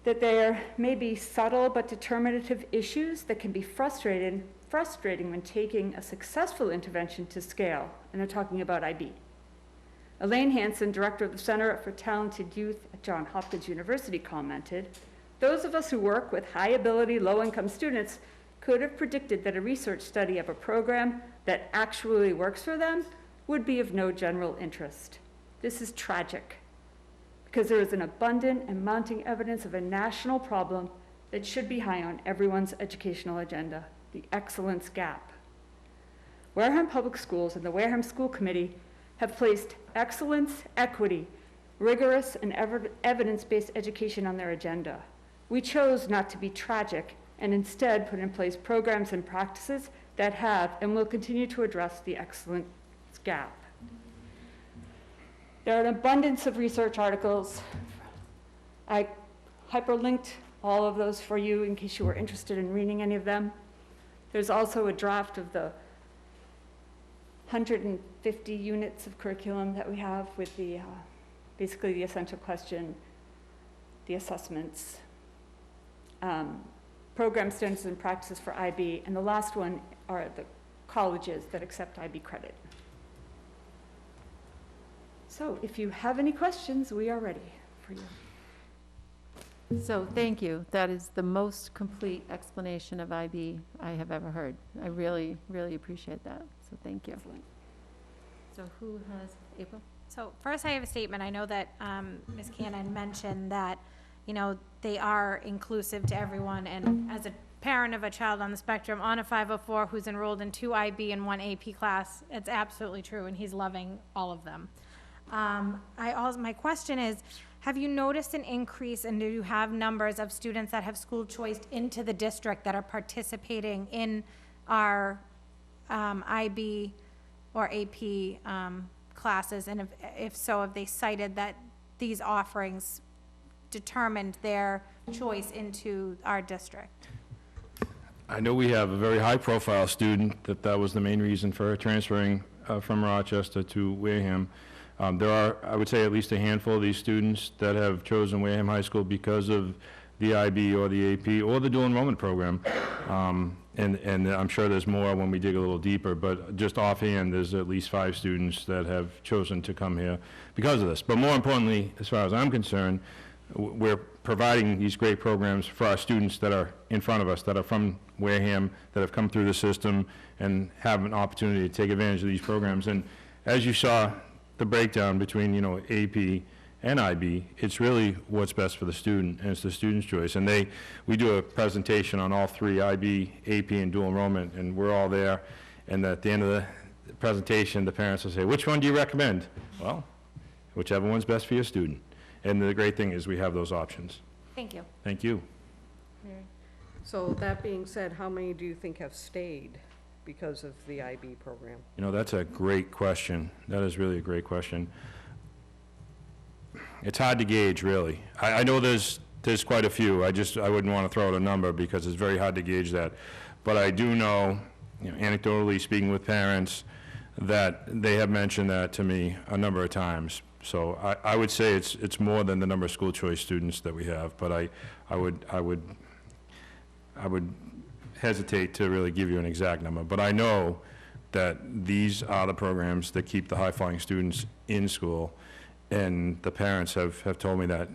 that there may be subtle but determinative issues that can be frustrating when taking a successful intervention to scale, and they're talking about IB. Elaine Hansen, director of the Center for Talented Youth at Johns Hopkins University, commented, "Those of us who work with high-ability, low-income students could have predicted that a research study of a program that actually works for them would be of no general interest. This is tragic, because there is an abundant and mounting evidence of a national problem that should be high on everyone's educational agenda, the excellence gap. Wareham Public Schools and the Wareham School Committee have placed excellence, equity, rigorous, and evidence-based education on their agenda. We chose not to be tragic and instead put in place programs and practices that have and will continue to address the excellence gap." There are an abundance of research articles. I hyperlinked all of those for you in case you were interested in reading any of them. There's also a draft of the 150 units of curriculum that we have with the, basically the essential question, the assessments, program standards and practices for IB, and the last one are the colleges that accept IB credit. So if you have any questions, we are ready for you. So thank you. That is the most complete explanation of IB I have ever heard. I really, really appreciate that. So thank you. Excellent. So who has, April? So first I have a statement. I know that Ms. Cannon mentioned that you know, they are inclusive to everyone. And as a parent of a child on the spectrum on a 504 who's enrolled in 2 IB and 1 AP class, it's absolutely true, and he's loving all of them. My question is, have you noticed an increase, and do you have numbers of students that have school choiced into the district that are participating in our IB or AP classes? And if so, have they cited that these offerings determined their choice into our district? I know we have a very high-profile student that was the main reason for her transferring from Rochester to Wareham. There are, I would say, at least a handful of these students that have chosen Wareham High School because of the IB or the AP or the dual enrollment program. And I'm sure there's more when we dig a little deeper, but just offhand, there's at least 5 students that have chosen to come here because of this. But more importantly, as far as I'm concerned, we're providing these great programs for our students that are in front of us, that are from Wareham, that have come through the system and have an opportunity to take advantage of these programs. And as you saw, the breakdown between, you know, AP and IB, it's really what's best for the student, and it's the student's choice. And we do a presentation on all 3, IB, AP, and dual enrollment, and we're all there. And at the end of the presentation, the parents will say, which one do you recommend? Well, whichever one's best for your student. And the great thing is we have those options. Thank you. Thank you. So that being said, how many do you think have stayed because of the IB program? You know, that's a great question. That is really a great question. It's hard to gauge, really. I know there's quite a few. I wouldn't want to throw out a number because it's very hard to gauge that. But I do know, you know, anecdotally speaking with parents, that they have mentioned that to me a number of times. So I would say it's more than the number of school choice students that we have, but I would hesitate to really give you an exact number. But I know that these are the programs that keep the high-flying students in school, and the parents have told me that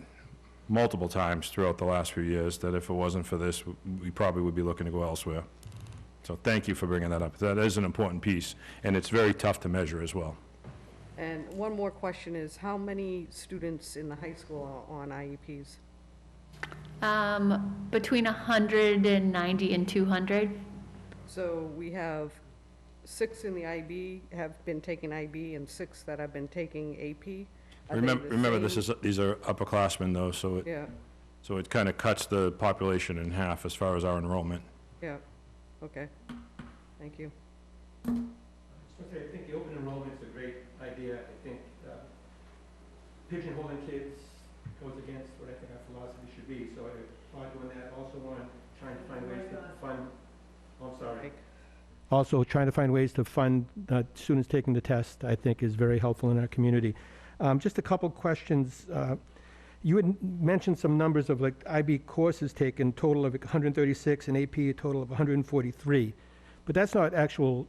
multiple times throughout the last few years, that if it wasn't for this, we probably would be looking to go elsewhere. So thank you for bringing that up. That is an important piece, and it's very tough to measure as well. And one more question is, how many students in the high school are on IEPs? Between 190 and 200. So we have 6 in the IB have been taking IB and 6 that have been taking AP. Remember, these are upperclassmen, though, so it kind of cuts the population in half as far as our enrollment. Yeah, okay, thank you. I think the open enrollment's a great idea. I think pigeonholing kids goes against what I think our philosophy should be. So I applaud doing that. Also trying to find ways to fund. Oh, I'm sorry. Also, trying to find ways to fund students taking the test, I think, is very helpful in our community. Just a couple questions. You had mentioned some numbers of like IB courses taken, total of 136, and AP a total of 143. But that's not actual.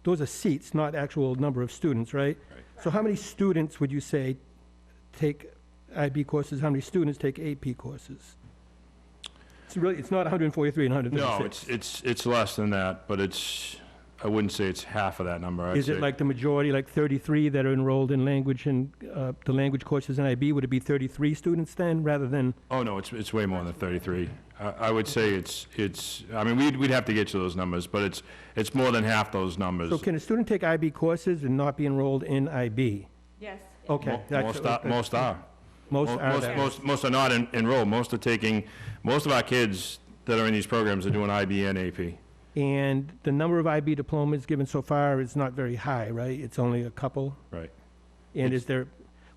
Those are seats, not actual number of students, right? So how many students would you say take IB courses? How many students take AP courses? It's not 143 and 136. No, it's less than that, but I wouldn't say it's half of that number. Is it like the majority, like 33 that are enrolled in language and the language courses in IB? Would it be 33 students then, rather than? Oh, no, it's way more than 33. I would say I mean, we'd have to get to those numbers, but it's more than half those numbers. So can a student take IB courses and not be enrolled in IB? Yes. Okay. Most are. Most are not enrolled. Most of our kids that are in these programs are doing IB and AP. And the number of IB diplomas given so far is not very high, right? It's only a couple? Right. And is there,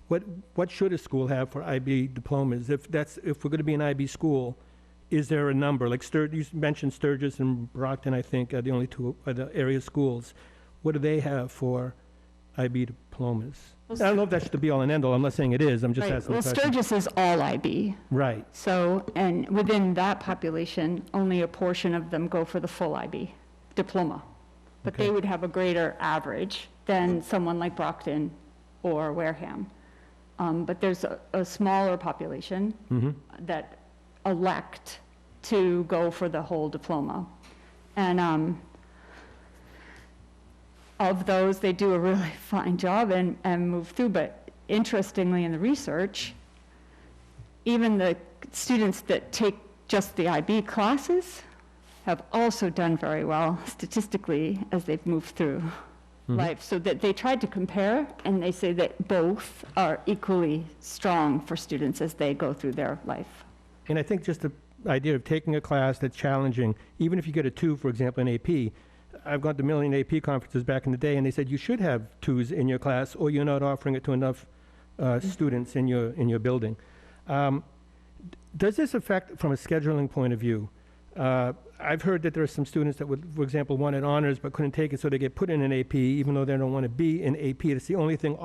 what should a school have for IB diplomas? If we're going to be an IB school, is there a number? Like you mentioned Sturgis and Brockton, I think, are the only 2 the area schools. What do they have for IB diplomas? I don't know if that's the be all and end all. I'm not saying it is. I'm just asking the question. Sturgis is all IB. Right. So, and within that population, only a portion of them go for the full IB diploma. But they would have a greater average than someone like Brockton or Wareham. But there's a smaller population that elect to go for the whole diploma. And of those, they do a really fine job and move through. But interestingly, in the research, even the students that take just the IB classes have also done very well statistically as they've moved through life. So that they tried to compare, and they say that both are equally strong for students as they go through their life. And I think just the idea of taking a class that's challenging, even if you get a 2, for example, in AP, I've gone to a million AP conferences back in the day, and they said you should have 2s in your class, or you're not offering it to enough students in your building. Does this affect, from a scheduling point of view? I've heard that there are some students that would, for example, wanted honors but couldn't take it, so they get put in an AP, even though they don't want to be in AP. It's the only thing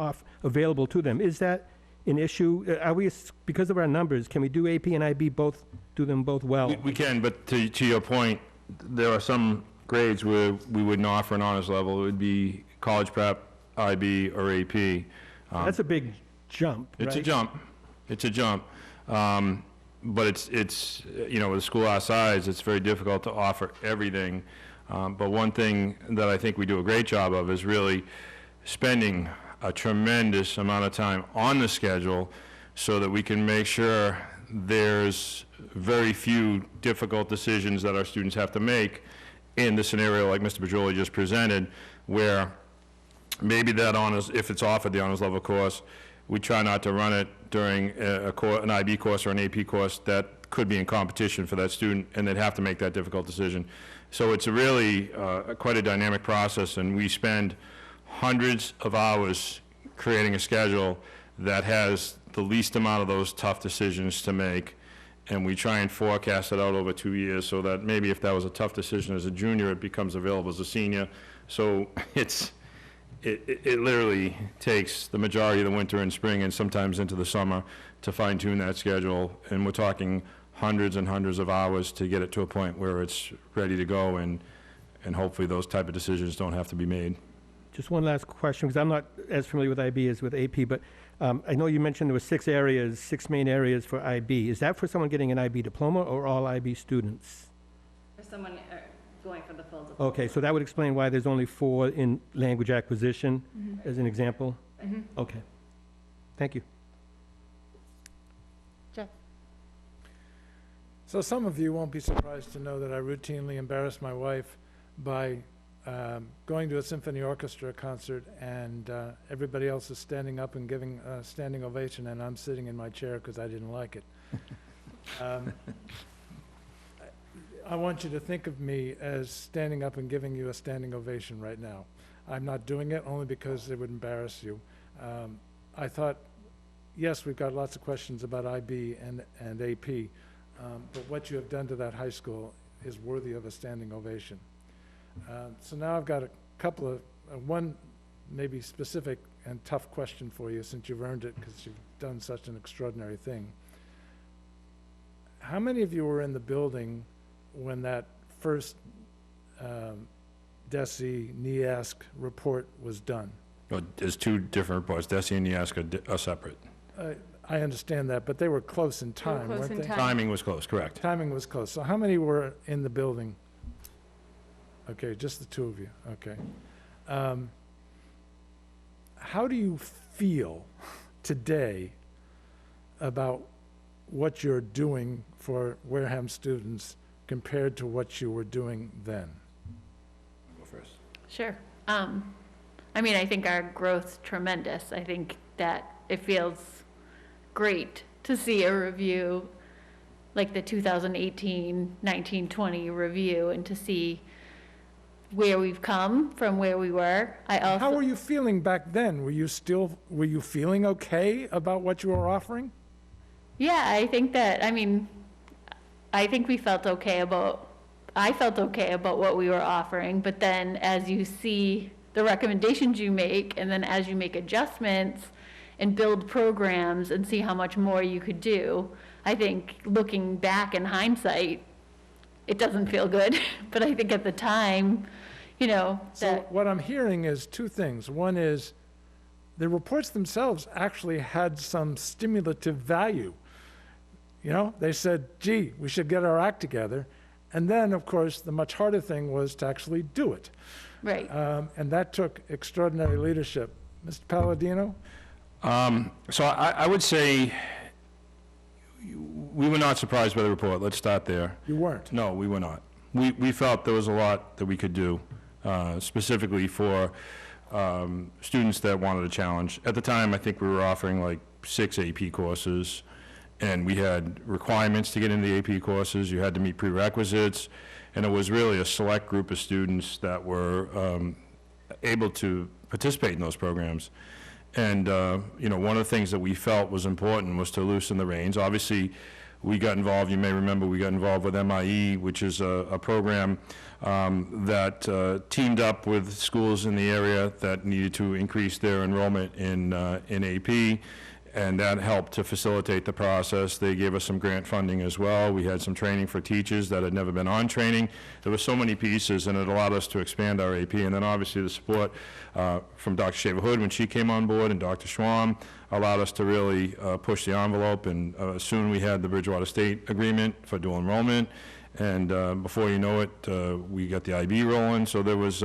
available to them. Is that an issue? Are we, because of our numbers, can we do AP and IB both, do them both well? We can, but to your point, there are some grades where we wouldn't offer an honors level. It would be college prep, IB, or AP. That's a big jump, It's a right? jump. It's a jump. But it's you know, with a school our size, it's very difficult to offer everything. But one thing that I think we do a great job of is really spending a tremendous amount of time on the schedule so that we can make sure there's very few difficult decisions that our students have to make in the scenario like Mr. Pajoli just presented, where maybe that honors, if it's offered, the honors level course, we try not to run it during an IB course or an AP course that could be in competition for that student, and they'd have to make that difficult decision. So it's really quite a dynamic process, and we spend hundreds of hours creating a schedule that has the least amount of those tough decisions to make, and we try and forecast it out over 2 years so that maybe if that was a tough decision as a junior, it becomes available as a senior. So it literally takes the majority of the winter and spring and sometimes into the summer to fine-tune that schedule, and we're talking hundreds and hundreds of hours to get it to a point where it's ready to go, and hopefully those type of decisions don't have to be made. Just one last question, because I'm not as familiar with IB as with AP, but I know you mentioned there were 6 main areas for IB. Is that for someone getting an IB diploma or all IB students? For someone going for the full diploma. Okay, so that would explain why there's only 4 in language acquisition, as an example? Okay. Thank you. Jeff? So some of you won't be surprised to know that I routinely embarrass my wife by going to a symphony orchestra concert, and everybody else is standing up and giving a standing ovation, and I'm sitting in my chair because I didn't like it. I want you to think of me as standing up and giving you a standing ovation right now. I'm not doing it only because it would embarrass you. I thought, yes, we've got lots of questions about IB and AP, but what you have done to that high school is worthy of a standing ovation. So now I've got a couple of, one maybe specific and tough question for you, since you've earned it because you've done such an extraordinary thing. How many of you were in the building when that first DESE NEASC report was done? Well, there's 2 different reports. DESE and NEASC are separate. I understand that, but they were close in time, close weren't in they? time. Timing was close, correct. Timing was close. So how many were in the building? Okay, just the 2 of you, okay. How do you feel today about what you're doing for Wareham students compared to what you were doing then? Go first. Sure. I mean, I think our growth's tremendous. I think that it feels great to see a review like the 2018, 19, 20 review, and to see where we've come from where we were. How were you feeling back then? Were you feeling okay about what you were offering? Yeah, I think that, I mean, I think we felt okay about, I felt okay about what we were offering, but then as you see the recommendations you make, and then as you make adjustments and build programs and see how much more you could do, I think looking back in hindsight, it doesn't feel good, but I think at the time, you know, So what I'm hearing is 2 things. One is the reports themselves actually had some stimulative value. You know, they said, gee, we should get our act together. And then, of course, the much harder thing was to actually do it. right. And that took extraordinary leadership. Mr. Palladino? So I would say we were not surprised by the report. Let's start there. You weren't? No, we were not. We felt there was a lot that we could do, specifically for students that wanted a challenge. At the time, I think we were offering like 6 AP courses, and we had requirements to get into the AP courses. You had to meet prerequisites, and it was really a select group of students that were able to participate in those programs. And, you know, one of the things that we felt was important was to loosen the reins. Obviously, we got involved, you may remember, we got involved with MIE, which is a program that teamed up with schools in the area that needed to increase their enrollment in AP, and that helped to facilitate the process. They gave us some grant funding as well. We had some training for teachers that had never been on training. There were so many pieces, and it allowed us to expand our AP. And then obviously the support from Dr. Shaver-Hood when she came on board, and Dr. Schwam allowed us to really push the envelope. And soon we had the Bridgewater State agreement for dual enrollment. And before you know it, we got the IB rolling. So there was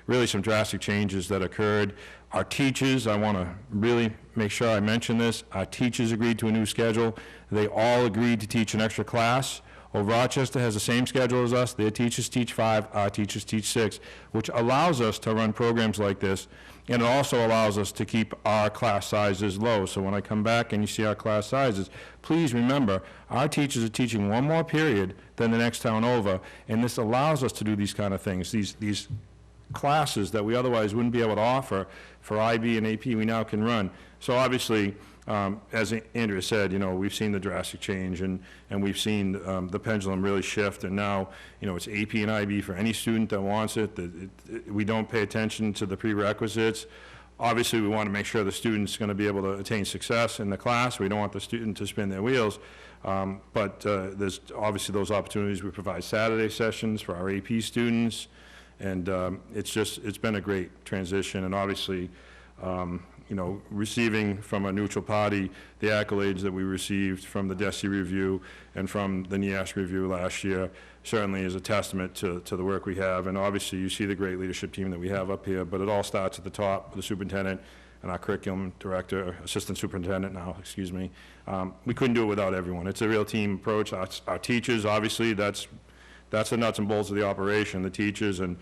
really some drastic changes that occurred. Our teachers, I want to really make sure I mention this, our teachers agreed to a new schedule. They all agreed to teach an extra class. Well, Rochester has the same schedule as us. Their teachers teach 5, our teachers teach 6, which allows us to run programs like this. And it also allows us to keep our class sizes low. So when I come back and you see our class sizes, please remember, our teachers are teaching one more period than the next town over, and this allows us to do these kind of things, these classes that we otherwise wouldn't be able to offer for IB and AP, we now can run. So obviously, as Andrea said, you know, we've seen the drastic change, and we've seen the pendulum really shift, and now, you know, it's AP and IB for any student that wants it. We don't pay attention to the prerequisites. Obviously, we want to make sure the student's going to be able to attain success in the class. We don't want the student to spin their wheels, but there's obviously those opportunities. We provide Saturday sessions for our AP students, and it's been a great transition, and obviously, you know, receiving from a neutral party the accolades that we received from the DESE review and from the NIASC review last year certainly is a testament to the work we have. And obviously, you see the great leadership team that we have up here, but it all starts at the top with the superintendent and our curriculum director, assistant superintendent now, excuse me. We couldn't do it without everyone. It's a real team approach. Our teachers, obviously, that's the nuts and bolts of the operation, the teachers, and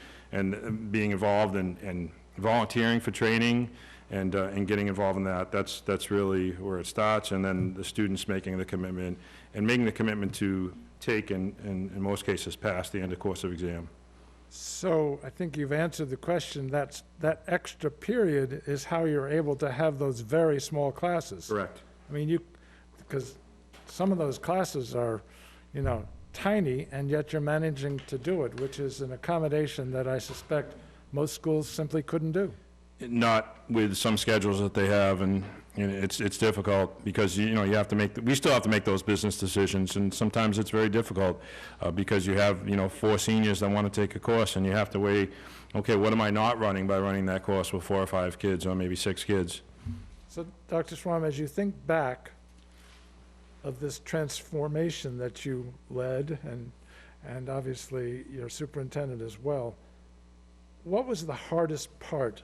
being involved and volunteering for training, and getting involved in that. That's really where it starts, and then the students making the commitment, and making the commitment to take and in most cases pass the end of course of exam. So I think you've answered the question. That extra period is how you're able to have those very small classes. Correct. I mean, because some of those classes are, you know, tiny, and yet you're managing to do it, which is an accommodation that I suspect most schools simply couldn't do. Not with some schedules that they have, and it's difficult because, you know, you have to we still have to make those business decisions, and sometimes it's very difficult because you have, you know, 4 seniors that want to take a course, and you have to weigh, okay, what am I not running by running that course with 4 or 5 kids, or maybe 6 kids? So, Dr. Schwam, as you think back of this transformation that you led, and obviously your superintendent as well, what was the hardest part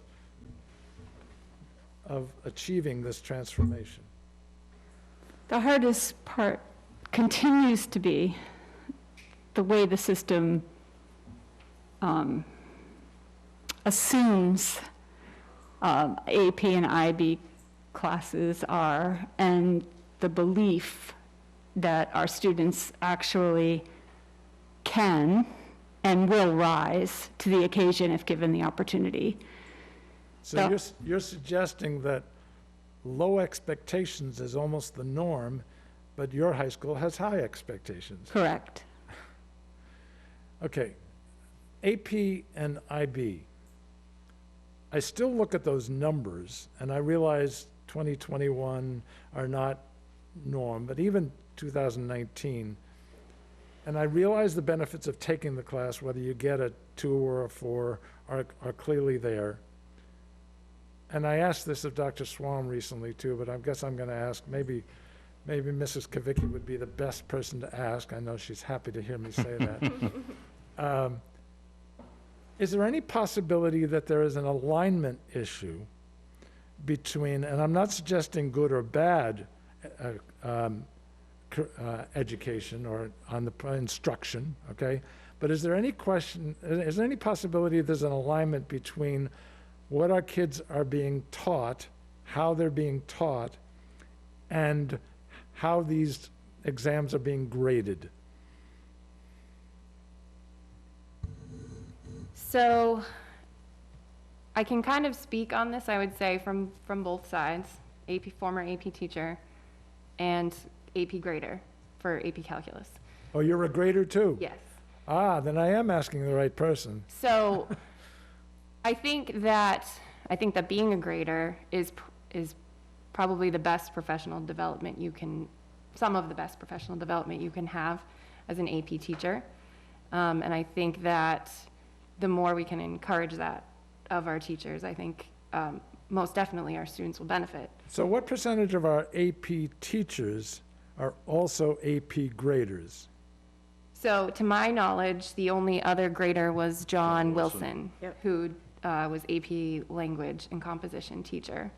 of achieving this transformation? The hardest part continues to be the way the system assumes AP and IB classes are, and the belief that our students actually can and will rise to the occasion if given the opportunity. So you're suggesting that low expectations is almost the norm, but your high school has high expectations. Correct. Okay, AP and IB. I still look at those numbers, and I realize 2021 are not norm, but even 2019, and I realize the benefits of taking the class, whether you get a 2 or a 4, are clearly there. And I asked this of Dr. Schwam recently too, but I guess I'm going to ask, maybe Mrs. Kavicki would be the best person to ask. I know she's happy to hear me say that. Is there any possibility that there is an alignment issue between, and I'm not suggesting good or bad education or on the instruction, okay? But is there any possibility there's an alignment between what our kids are being taught, how they're being taught, and how these exams are being graded? So I can kind of speak on this, I would say, from both sides, former AP teacher and AP grader for AP Calculus. Oh, you're a grader too? Yes. Ah, then I am asking the right person. So I think that being a grader is probably the best professional development some of the best professional development you can have as an AP teacher. And I think that the more we can encourage that of our teachers, I think most definitely our students will benefit. So what percentage of our AP teachers are also AP graders? So to my knowledge, the only other grader was John Wilson, who was AP Language and Composition teacher.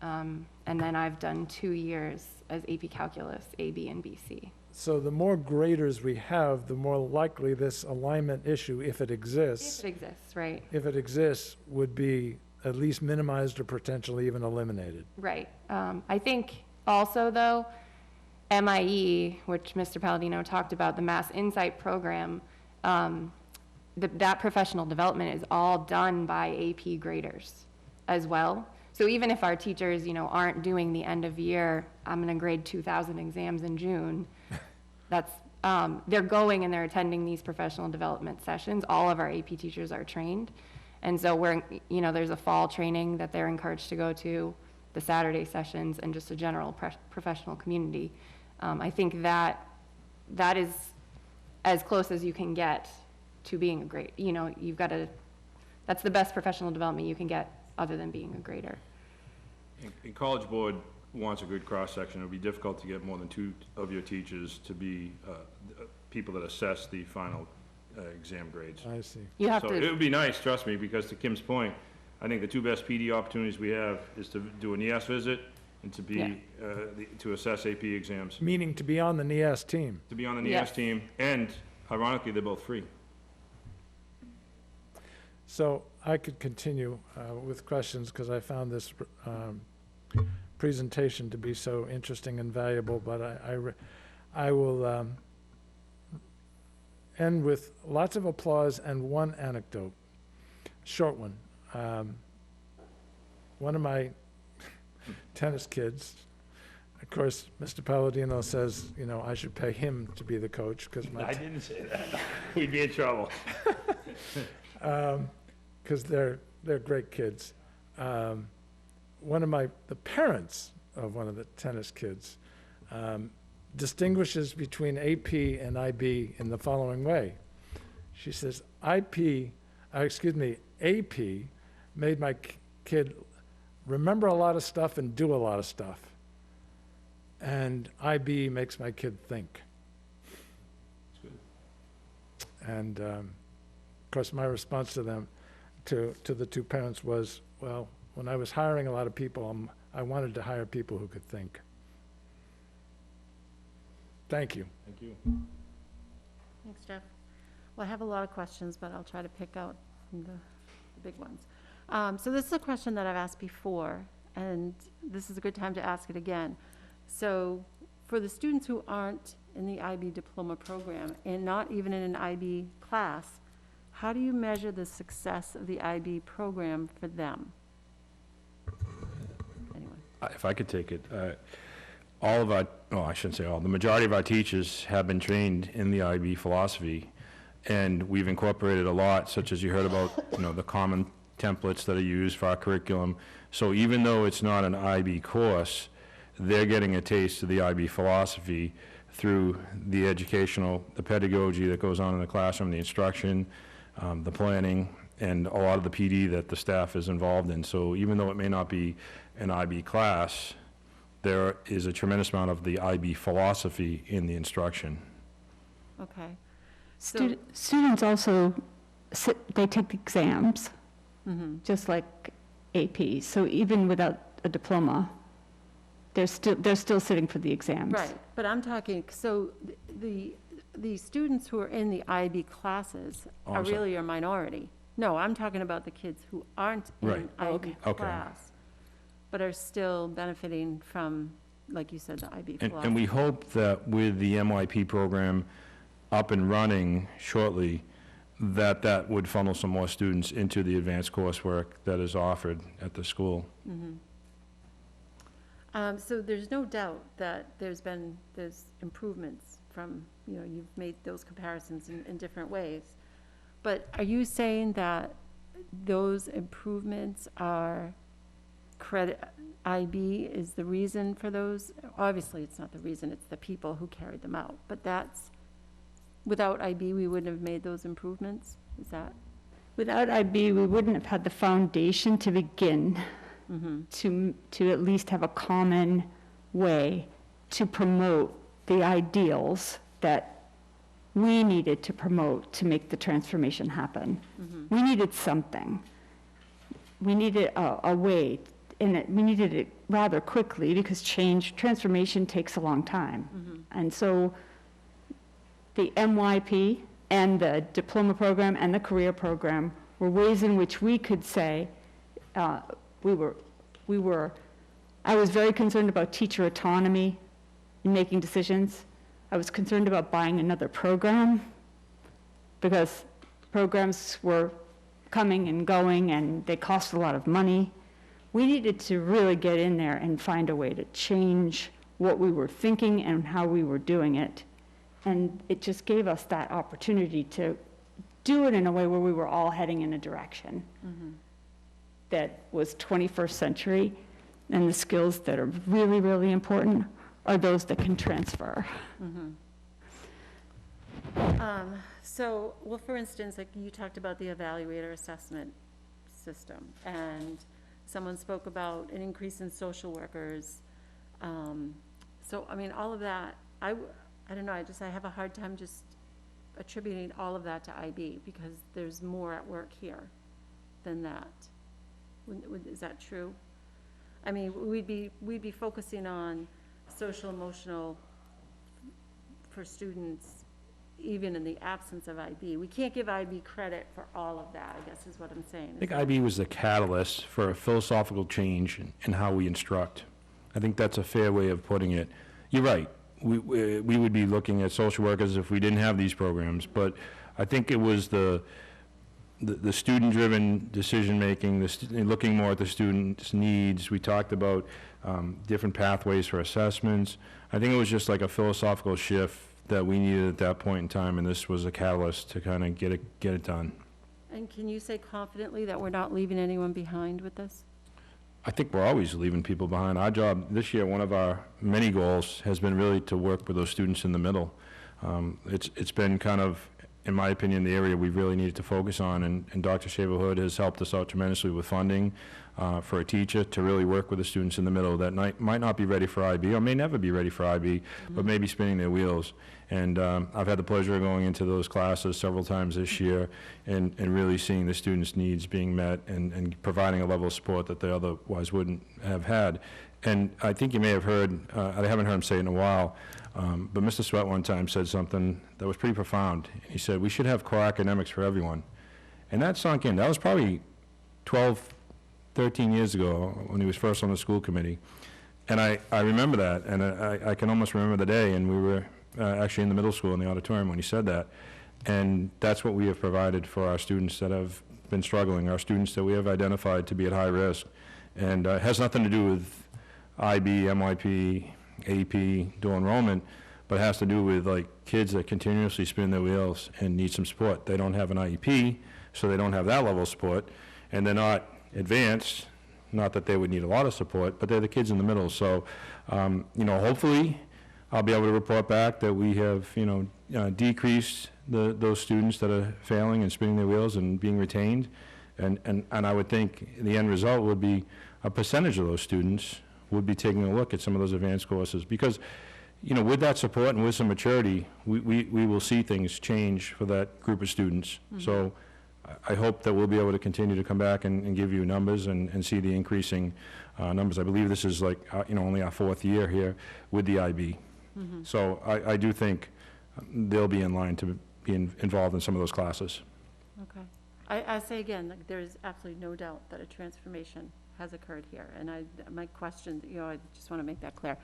And then I've done 2 years as AP Calculus, A, B, and BC. So the more graders we have, the more likely this alignment issue, if it exists. If it exists, right. If it exists, would be at least minimized or potentially even eliminated. Right. I think also, though, MIE, which Mr. Palladino talked about, the Mass Insight program, that professional development is all done by AP graders as well. So even if our teachers, aren't doing the end of year, I'm going to grade 2,000 exams in June, they're going and they're attending these professional development sessions. All of our AP teachers are trained. And so there's a fall training that they're encouraged to go to, the Saturday sessions, and just a general professional community. I think that is as close as you can get to being a grade. That's the best professional development you can get other than being a grader. And College Board wants a good cross-section. It would be difficult to get more than 2 of your teachers to be people that assess the final exam grades. I see. So it would be nice, trust me, because to Kim's point, I think the 2 best PD opportunities we have is to do an ES visit and to be, to assess AP exams. Meaning to be on the NEAS team. To be on the NEAS team, and ironically, they're both free. So I could continue with questions because I found this presentation to be so interesting and valuable, but I will end with lots of applause and one anecdote, short one. One of my tennis kids, of course, Mr. Palladino says, I should pay him to be the coach because I didn't say that. We'd be in trouble. Because they're great kids. The parents of one of the tennis kids distinguishes between AP and IB in the following way. She says, AP made my kid remember a lot of stuff and do a lot of stuff. And IB makes my kid think. That's good. And of course, my response to them, to the 2 parents was, well, when I was hiring a lot of people, I wanted to hire people who could think. Thank you. Thank you. Thanks, Jeff. Well, I have a lot of questions, but I'll try to pick out the big ones. So this is a question that I've asked before, and this is a good time to ask it again. So for the students who aren't in the IB diploma program and not even in an IB class, how do you measure the success of the IB program for them? Anyone? If I could take it, all of our, I shouldn't say all, the majority of our teachers have been trained in the IB philosophy, and we've incorporated a lot, such as you heard about, the common templates that are used for our curriculum. So even though it's not an IB course, they're getting a taste of the IB philosophy through the pedagogy that goes on in the classroom, the instruction, the planning, and a lot of the PD that the staff is involved in. So even though it may not be an IB class, there is a tremendous amount of the IB philosophy in the instruction. Okay. Students also, they take the exams, just like AP. So even without a diploma, They're still sitting for the exams. Right, but I'm talking, so the students who are in the IB classes are I'm sorry. really a minority. No, I'm talking about the kids who aren't in Right. IB Okay. class, but are still benefiting from, like you said, the IB And, class. and we hope that with the MYP program up and running shortly, that would funnel some more students into the advanced coursework that is offered at the school. So there's no doubt that there's improvements from, you've made those comparisons in different ways. But are you saying that those improvements are IB is the reason for those? Obviously, it's not the reason, it's the people who carried them out. But without IB, we wouldn't have made those improvements? Is that? Without IB, we wouldn't have had the foundation to begin to at least have a common way to promote the ideals that we needed to promote to make the transformation happen. We needed something. We needed a way, and we needed it rather quickly because transformation takes a long time. And so the MYP and the diploma program and the career program were ways in which we could say, I was very concerned about teacher autonomy in making decisions. I was concerned about buying another program because programs were coming and going and they cost a lot of money. We needed to really get in there and find a way to change what we were thinking and how we were doing it. And it just gave us that opportunity to do it in a way where we were all heading in a direction that was 21st century, and the skills that are really, really important are those that can transfer. So, well, for instance, like you talked about the evaluator assessment system, and someone spoke about an increase in social workers. So, I mean, all of that, I don't know, I have a hard time just attributing all of that to IB, because there's more at work here than that. Is that true? I mean, we'd be focusing on social emotional for students, even in the absence of IB. We can't give IB credit for all of that, I guess is what I'm saying. I think IB was the catalyst for a philosophical change in how we instruct. I think that's a fair way of putting it. You're right. We would be looking at social workers if we didn't have these programs, but I think it was the student-driven decision-making, looking more at the student's needs. We talked about different pathways for assessments. I think it was just like a philosophical shift that we needed at that point in time, and this was a catalyst to kind of get it done. And can you say confidently that we're not leaving anyone behind with this? I think we're always leaving people behind. Our job this year, one of our many goals has been really to work with those students in the middle. It's been kind of, in my opinion, the area we really needed to focus on, and Dr. Shaver-Hood has helped us out tremendously with funding for a teacher to really work with the students in the middle that might not be ready for IB or may never be ready for IB, but may be spinning their wheels. And I've had the pleasure of going into those classes several times this year and really seeing the students' needs being met and providing a level of support that they otherwise wouldn't have had. And I think you may have heard, I haven't heard him say it in a while, but Mr. Sweat one time said something that was pretty profound. He said, we should have core academics for everyone. And that sunk in. That was probably 12, 13 years ago when he was first on the school committee. And I remember that, and I can almost remember the day, and we were actually in the middle school in the auditorium when he said that. And that's what we have provided for our students that have been struggling, our students that we have identified to be at high risk. And it has nothing to do with IB, MYP, AP, dual enrollment, but it has to do with like kids that continuously spin their wheels and need some support. They don't have an IEP, so they don't have that level of support, and they're not advanced, not that they would need a lot of support, but they're the kids in the middle. So, hopefully I'll be able to report back that we have, decreased those students that are failing and spinning their wheels and being retained. And I would think the end result would be a percentage of those students would be taking a look at some of those advanced courses, because, with that support and with some maturity, we will see things change for that group of students. So I hope that we'll be able to continue to come back and give you numbers and see the increasing numbers. I believe this is like, only our 4th year here with the IB. So I do think they'll be in line to be involved in some of those classes. Okay. I say again, like, there's absolutely no doubt that a transformation has occurred here, and my question, I just want to make that clear.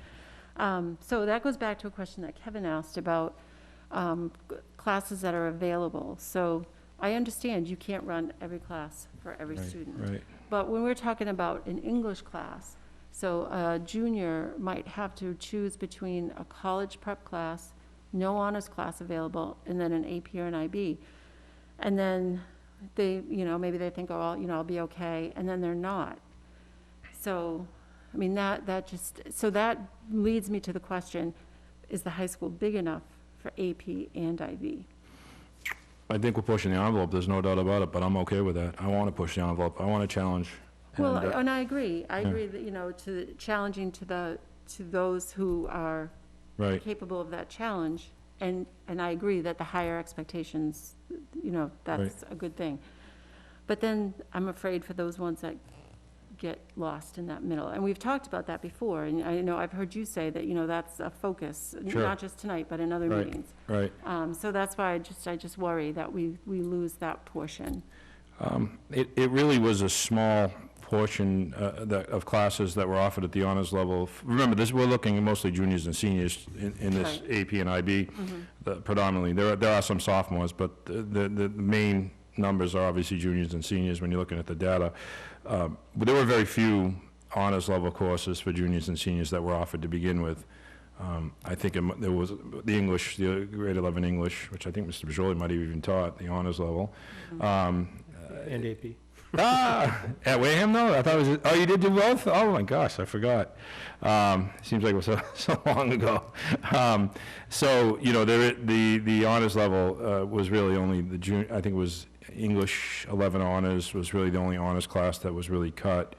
So that goes back to a question that Kevin asked about classes that are available. So I understand you can't run every class for every student. Right. But when we're talking about an English class, so a junior might have to choose between a college prep class, no honors class available, and then an AP or an IB. And then they, maybe they think, oh, I'll be okay, and then they're not. So, I mean, so that leads me to the question, is the high school big enough for AP and IB? I think we're pushing the envelope, there's no doubt about it, but I'm okay with that. I want to push the envelope, I want to challenge. Well, and I agree. I agree that, to challenging to those who are Right. capable of that challenge, and I agree that the higher expectations, that's a good thing. But then I'm afraid for those ones that get lost in that middle. And we've talked about that before, and I know I've heard you say that, that's a focus, Sure. not just tonight, but in other Right. meetings. Right. So that's why I just worry that we lose that portion. It really was a small portion of classes that were offered at the honors level. Remember, we're looking at mostly juniors and seniors in this Right. AP and IB predominantly. There are some sophomores, but the main numbers are obviously juniors and seniors when you're looking at the data. But there were very few honors level courses for juniors and seniors that were offered to begin with. I think there was the English, the grade 11 English, which I think Mr. Bajoli might have even taught, the honors level. And AP. At Wareham, though? I thought it was, you did do both? Oh, my gosh, I forgot. Seems like it was so long ago. So, the honors level was really only I think it was English 11 honors was really the only honors class that was really cut.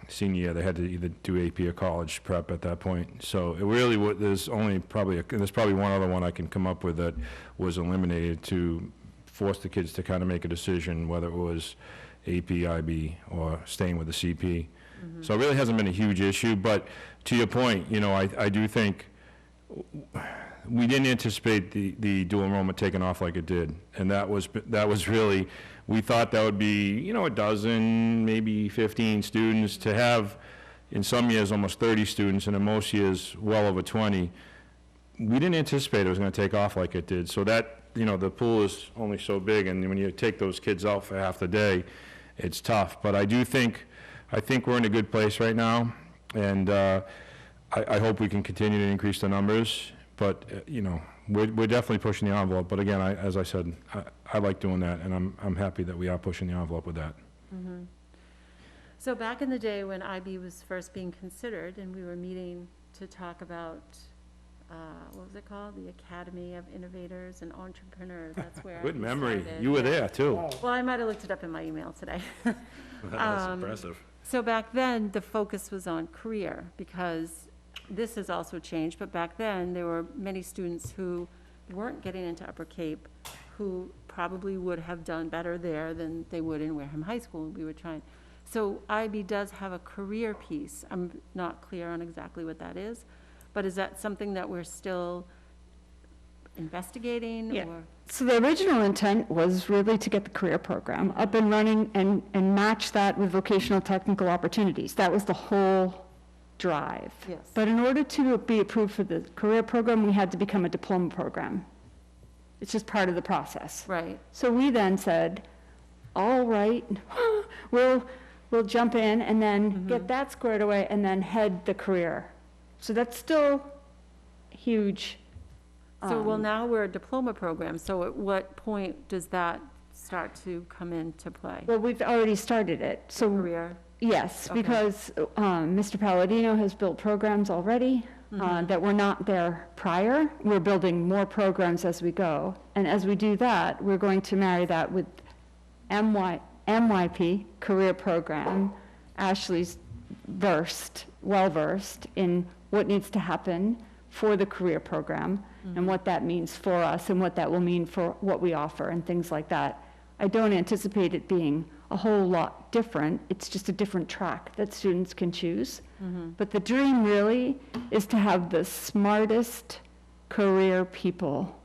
Senior year, they had to either do AP or college prep at that point. So it really, there's probably one other one I can come up with that was eliminated to force the kids to kind of make a decision whether it was AP, IB, or staying with the CP. So it really hasn't been a huge issue, but to your point, I do think we didn't anticipate the dual enrollment taking off like it did, and that was really, we thought that would be, a dozen, maybe 15 students to have, in some years, almost 30 students, and in most years, well over 20. We didn't anticipate it was going to take off like it did, so that, the pool is only so big, and when you take those kids out for half the day, it's tough. But I think we're in a good place right now, and I hope we can continue to increase the numbers. But we're definitely pushing the envelope. But again, as I said, I like doing that, and I'm happy that we are pushing the envelope with that. So back in the day when IB was first being considered, and we were meeting to talk about, what was it called? The Academy of Innovators and Entrepreneurs. That's where Good IB memory. started. You were there, too. Well, I might have looked it up in my email today. That's impressive. So back then, the focus was on career, because this has also changed, but back then, there were many students who weren't getting into Upper Cape, who probably would have done better there than they would in Wareham High School. We were trying. So IB does have a career piece. I'm not clear on exactly what that is, but is that something that we're still investigating? Yeah. Or? So the original intent was really to get the career program up and running and match that with vocational technical opportunities. That was the whole drive. Yes. But in order to be approved for the career program, we had to become a diploma program. It's just part of the process. Right. So we then said, all right, we'll jump in and then get that squared away and then head the career. So that's still huge. So, well, now we're a diploma program, so at what point does that start to come into play? Well, we've already started it. So Career? yes, Okay. because Mr. Palladino has built programs already that were not there prior. We're building more programs as we go. And as we do that, we're going to marry that with MYP, career program. Ashley's well-versed in what needs to happen for the career program and what that means for us and what that will mean for what we offer and things like that. I don't anticipate it being a whole lot different. It's just a different track that students can choose. But the dream really is to have the smartest career people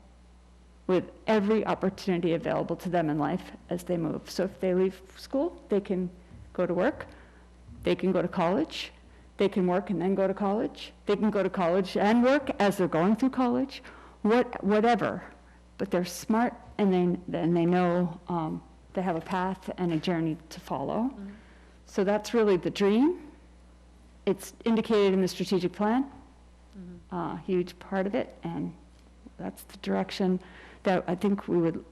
with every opportunity available to them in life as they move. So if they leave school, they can go to work, they can go to college, they can work and then go to college, they can go to college and work as they're going through college, whatever. But they're smart and they know they have a path and a journey to follow. So that's really the dream. It's indicated in the strategic plan, a huge part of it, and that's the direction that I think we would,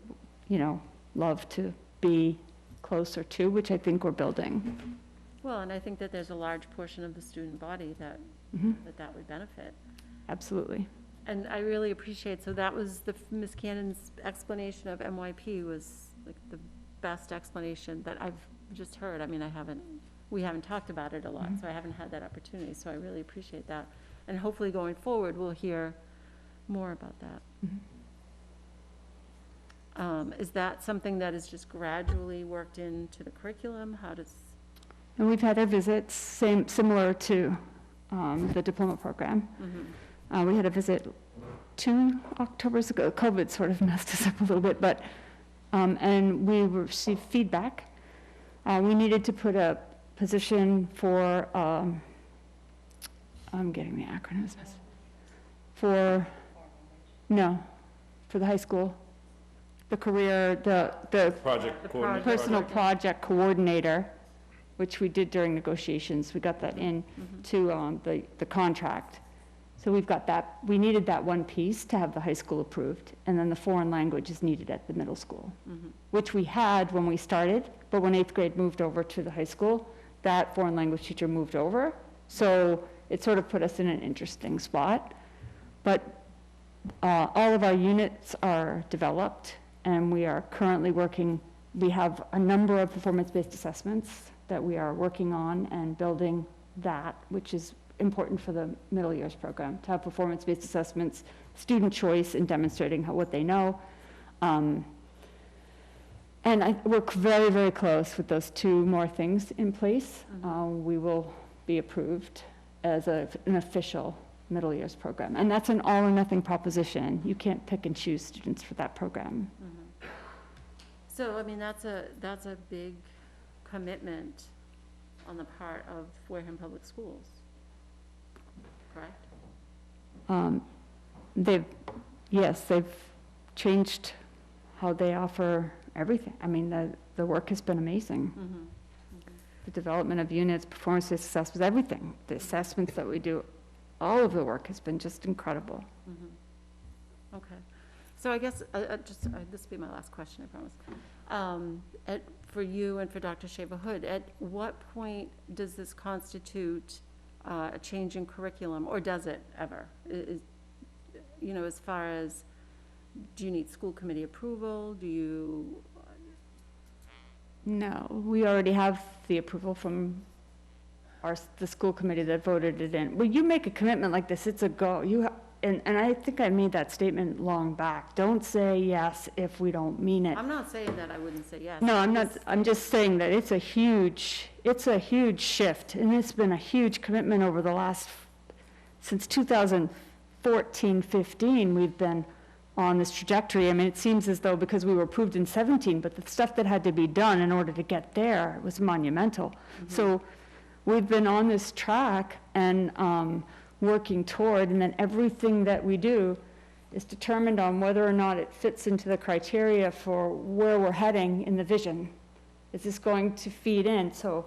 love to be closer to, which I think we're building. Well, and I think that there's a large portion of the student body that that would benefit. Absolutely. And I really appreciate, so that was Ms. Cannon's explanation of MYP was like the best explanation that I've just heard. I mean, we haven't talked about it a lot, so I haven't had that opportunity, so I really appreciate that. And hopefully going forward, we'll hear more about that. Is that something that is just gradually worked into the curriculum? How does? And we've had our visits, similar to the diploma program. We had a visit 2 Octobers ago. COVID sort of messed us up a little bit, but, and we received feedback. We needed to put a position for, I'm getting the acronyms, for the high school, the career, the Project coordinator. personal project coordinator, which we did during negotiations. We got that in to the contract. So we've got that. We needed that one piece to have the high school approved, and then the foreign language is needed at the middle school, which we had when we started, but when 8th grade moved over to the high school, that foreign language teacher moved over. So it sort of put us in an interesting spot. But all of our units are developed, and we are currently working. We have a number of performance-based assessments that we are working on and building that, which is important for the middle years program, to have performance-based assessments, student choice, and demonstrating what they know. And we're very, very close with those 2 more things in place. We will be approved as an official middle years program. And that's an all or nothing proposition. You can't pick and choose students for that program. So, I mean, that's a big commitment on the part of Wareham Public Schools, correct? They've changed how they offer everything. I mean, the work has been amazing. The development of units, performance-based assessments, everything. The assessments that we do, all of the work has been just incredible. Okay. So I guess, this will be my last question, I promise. For you and for Dr. Shaver-Hood, at what point does this constitute a change in curriculum, or does it ever? As far as, do you need school committee approval? Do you? No, we already have the approval from the school committee that voted it in. When you make a commitment like this, it's a go. And I think I made that statement long back. Don't say yes if we don't mean it. I'm not saying that I wouldn't say yes. No, I'm not. I'm just saying that it's a huge shift, and it's been a huge commitment over the since 2014, 15, we've been on this trajectory. I mean, it seems as though because we were approved in 17, but the stuff that had to be done in order to get there was monumental. So we've been on this track and working toward, and then everything that we do is determined on whether or not it fits into the criteria for where we're heading in the vision. Is this going to feed in? So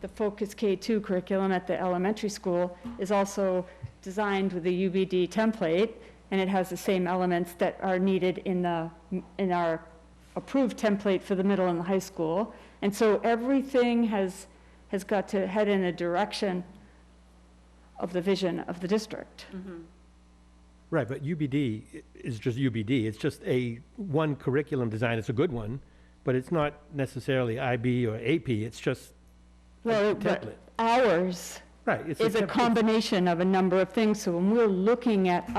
the Focus K2 curriculum at the elementary school is also designed with the UBD template, and it has the same elements that are needed in our approved template for the middle and the high school. And so everything has got to head in a direction of the vision of the district. Right, but UBD is just UBD. It's just one curriculum design. It's a good one, but it's not necessarily IB or AP. It's just a template. But ours Right. is a combination of a number of things. So when we're looking at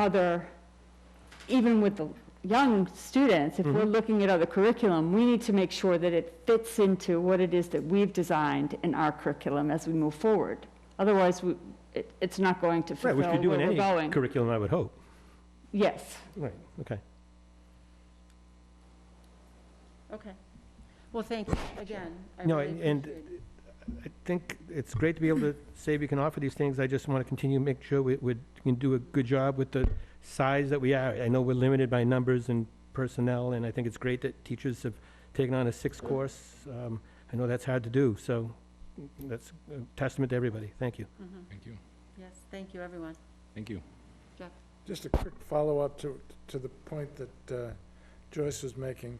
even with the young students, if we're Mm-hmm. looking at other curriculum, we need to make sure that it fits into what it is that we've designed in our curriculum as we move forward. Otherwise, it's not going to Right, which fulfill we do where in we're any going. curriculum, I would hope. Yes. Right, okay. Okay. Well, thank you again. I No, really and appreciate it. I think it's great to be able to say we can offer these things. I just want to continue to make sure we can do a good job with the size that we are. I know we're limited by numbers and personnel, and I think it's great that teachers have taken on a sixth course. I know that's hard to do, so that's a testament to everybody. Thank you. Thank you. Yes, thank you, everyone. Thank you. Jeff? Just a quick follow-up to the point that Joyce was making.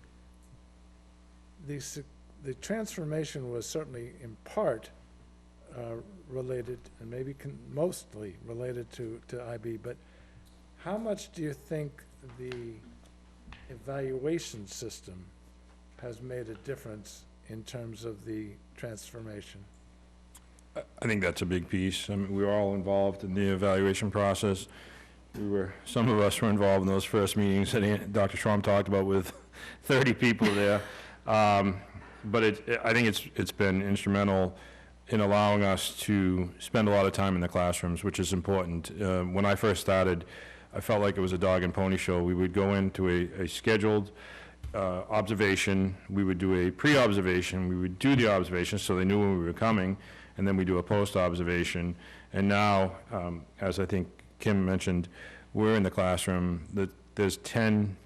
The transformation was certainly in part related, and maybe mostly related to IB, but how much do you think the evaluation system has made a difference in terms of the transformation? I think that's a big piece. I mean, we were all involved in the evaluation process. Some of us were involved in those first meetings that Dr. Schramm talked about with 30 people there. But I think it's been instrumental in allowing us to spend a lot of time in the classrooms, which is important. When I first started, I felt like it was a dog and pony show. We would go into a scheduled observation. We would do a pre-observation. We would do the observation so they knew when we were coming, and then we do a post-observation. And now, as I think Kim mentioned, we're in the classroom. There's 10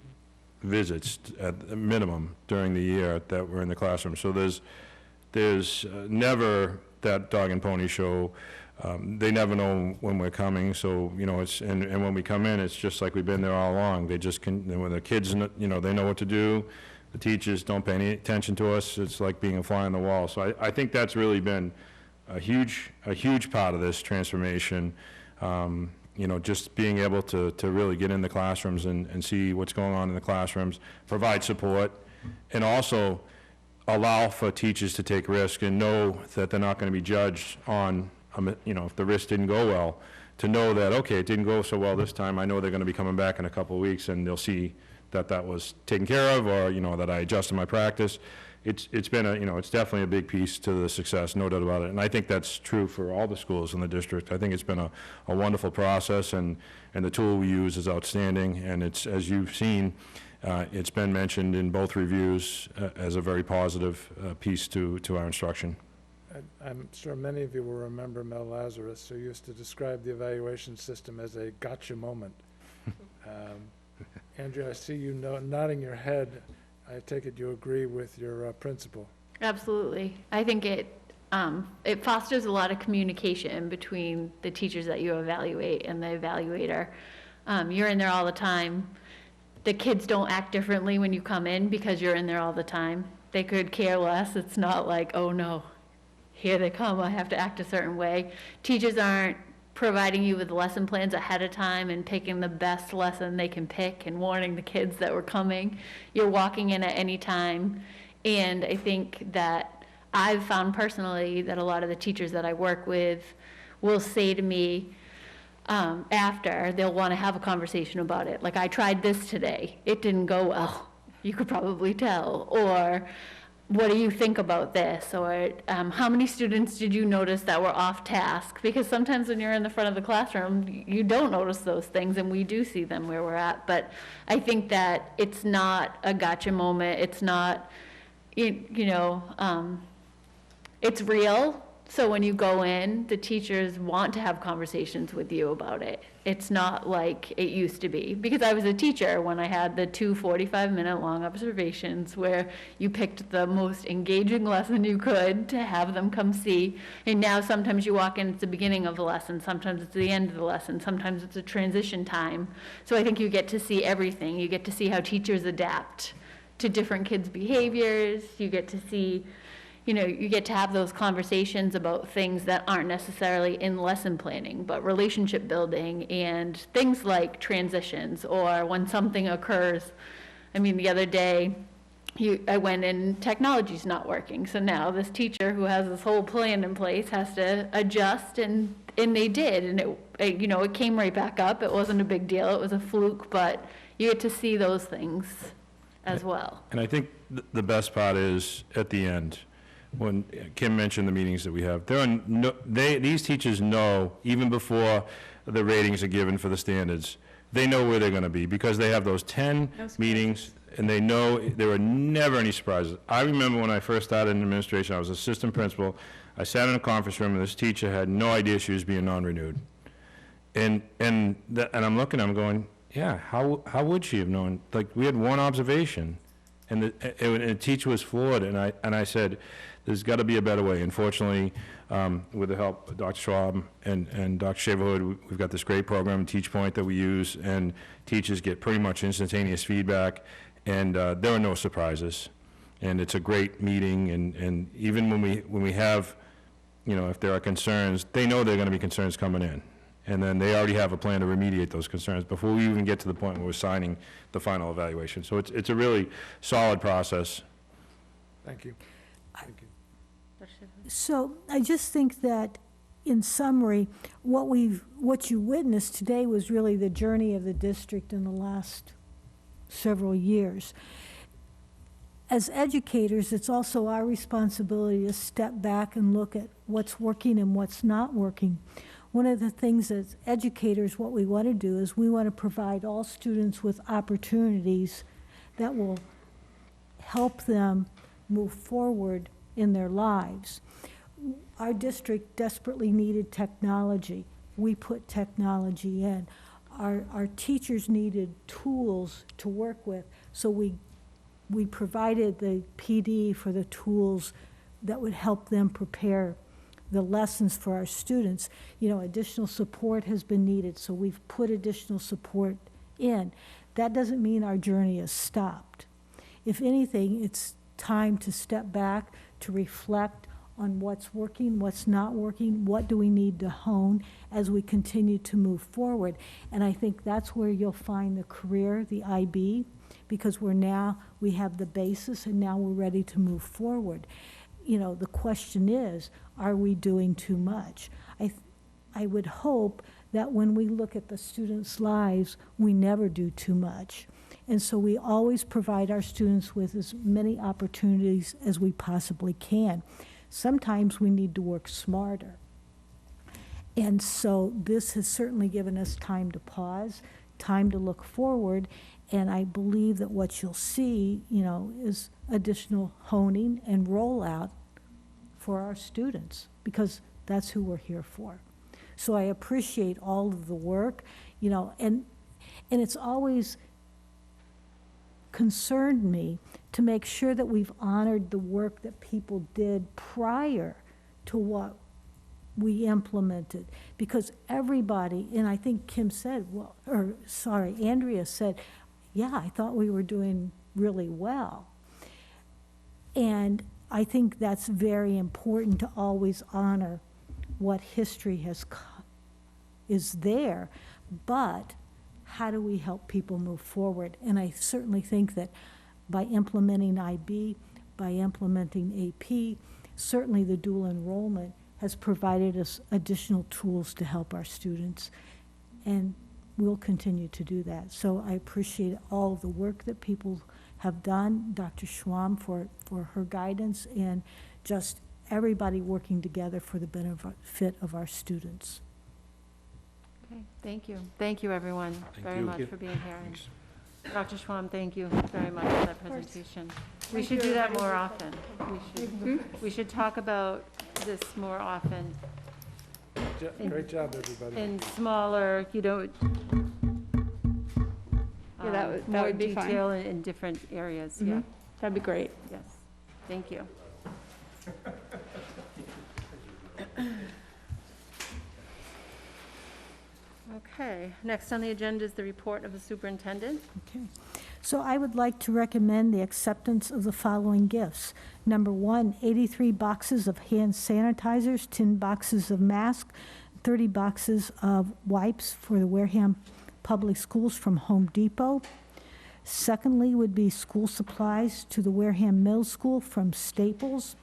visits at a minimum during the year that we're in the classroom. So there's never that dog and pony show. They never know when we're coming, so, you know, and when we come in, it's just like we've been there all along. They just when the kids, you know, they know what to do. The teachers don't pay any attention to us. It's like being a fly on the wall. So I think that's really been a huge part of this transformation. You know, just being able to really get in the classrooms and see what's going on in the classrooms, provide support, and also allow for teachers to take risk and know that they're not going to be judged on, you know, if the risk didn't go well, to know that, okay, it didn't go so well this time, I know they're going to be coming back in a couple of weeks and they'll see that was taken care of, or, you know, that I adjusted my practice. It's been you know, it's definitely a big piece to the success, no doubt about it. And I think that's true for all the schools in the district. I think it's been a wonderful process, and the tool we use is outstanding. And it's, as you've seen, it's been mentioned in both reviews as a very positive piece to our instruction. I'm sure many of you will remember Mel Lazarus, who used to describe the evaluation system as a gotcha moment. Andrea, I see you nodding your head. I take it you agree with your principal. Absolutely. I think it fosters a lot of communication between the teachers that you evaluate and the evaluator. You're in there all the time. The kids don't act differently when you come in because you're in there all the time. They could care less. It's not like, oh no, here they come, I have to act a certain way. Teachers aren't providing you with lesson plans ahead of time and picking the best lesson they can pick and warning the kids that we're coming. You're walking in at any time. And I think that I've found personally that a lot of the teachers that I work with will say to me after, they'll want to have a conversation about it. Like, I tried this today, it didn't go well, you could probably tell. Or, what do you think about this? Or how many students did you notice that were off task? Because sometimes when you're in the front of the classroom, you don't notice those things, and we do see them where we're at. But I think that it's not a gotcha moment. It's not, you know, it's real. So when you go in, the teachers want to have conversations with you about it. It's not like it used to be. Because I was a teacher when I had the 2 45-minute long observations where you picked the most engaging lesson you could to have them come see. And now sometimes you walk in, it's the beginning of the lesson, sometimes it's the end of the lesson, sometimes it's a transition time. So I think you get to see everything. You get to see how teachers adapt to different kids' behaviors. You get to see, you know, you get to have those conversations about things that aren't necessarily in lesson planning, but relationship building and things like transitions, or when something occurs. I mean, the other day, I went and technology's not working. So now this teacher who has this whole plan in place has to adjust, and they did. And it, you know, it came right back up. It wasn't a big deal. It was a fluke, but you get to see those things as well. And I think the best part is at the end, when Kim mentioned the meetings that we have, these teachers know, even before the ratings are given for the standards, they know where they're going to be, because they have those 10 meetings, and they know there are never any surprises. I remember when I first started in administration, I was assistant principal, I sat in a conference room, and this teacher had no idea she was being non-renewed. And I'm looking, I'm going, yeah, how would she have known? Like, we had one observation, and the teacher was floored, and I said, there's got to be a better way. Unfortunately, with the help of Dr. Schwab and Dr. Shaverhood, we've got this great program, Teach Point, that we use, and teachers get pretty much instantaneous feedback, and there are no surprises. And it's a great meeting, and even when we have, if there are concerns, they know there are going to be concerns coming in. And then they already have a plan to remediate those concerns before we even get to the point where we're signing the final evaluation. So it's a really solid process. Thank you. Thank you. So I just think that, in summary, what you witnessed today was really the journey of the district in the last several years. As educators, it's also our responsibility to step back and look at what's working and what's not working. One of the things as educators, what we want to do is we want to provide all students with opportunities that will help them move forward in their lives. Our district desperately needed technology. We put technology in. Our teachers needed tools to work with, so we provided the PD for the tools that would help them prepare the lessons for our students. Additional support has been needed, so we've put additional support in. That doesn't mean our journey is stopped. If anything, it's time to step back, to reflect on what's working, what's not working, what do we need to hone as we continue to move forward. And I think that's where you'll find the career, the IB, because we have the basis, and now we're ready to move forward. The question is, are we doing too much? I would hope that when we look at the students' lives, we never do too much. And so we always provide our students with as many opportunities as we possibly can. Sometimes we need to work smarter. And so this has certainly given us time to pause, time to look forward, and I believe that what you'll see, is additional honing and rollout for our students, because that's who we're here for. So I appreciate all of the work, and it's always concerned me to make sure that we've honored the work that people did prior to what we implemented, because everybody, and I think Kim said, Andrea said, yeah, I thought we were doing really well. And I think that's very important, to always honor what history is there, but how do we help people move forward? And I certainly think that by implementing IB, by implementing AP, certainly the dual enrollment has provided us additional tools to help our students, and we'll continue to do that. So I appreciate all of the work that people have done, Dr. Schwam for her guidance, and just everybody working together for the benefit of our students. Okay, thank you. Thank you, everyone, very much for being here. And Dr. Schwam, thank you very much for that presentation. We should do that more often. We should talk about this more often. Great job, everybody. In smaller, that more would be fine. detail in different areas, yeah. That'd be great. Yes, thank you. Okay, next on the agenda is the report of the superintendent. Okay. So I would like to recommend the acceptance of the following gifts. Number one, 83 boxes of hand sanitizers, 10 boxes of masks, 30 boxes of wipes for the Wareham Public Schools from Home Depot. Secondly would be school supplies to the Wareham Middle School from Staples.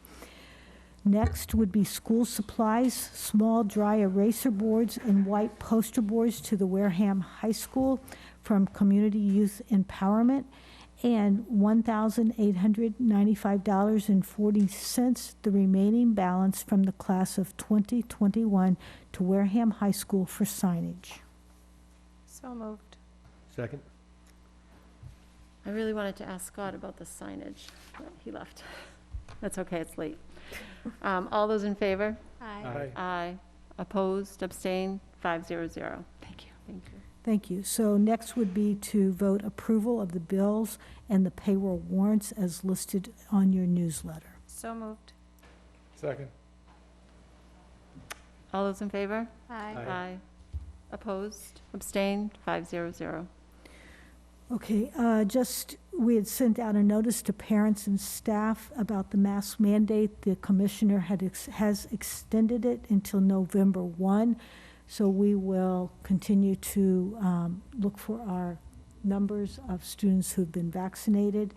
Next would be school supplies, small dry eraser boards and white poster boards to the Wareham High School from Community Youth Empowerment, and $1,895.40, the remaining balance from the class of 2021 to Wareham High School for signage. So moved. Second? I really wanted to ask Scott about the signage, but he left. That's okay, it's late. All those in favor? Aye. Aye. Opposed, abstained, 500. Thank you. Thank you. Thank you. So next would be to vote approval of the bills and the payroll warrants as listed on your newsletter. So moved. Second. All those in favor? Aye. Aye. Opposed, abstained, 500. Okay, we had sent out a notice to parents and staff about the mask mandate. The commissioner has extended it until November 1, so we will continue to look for our numbers of students who've been vaccinated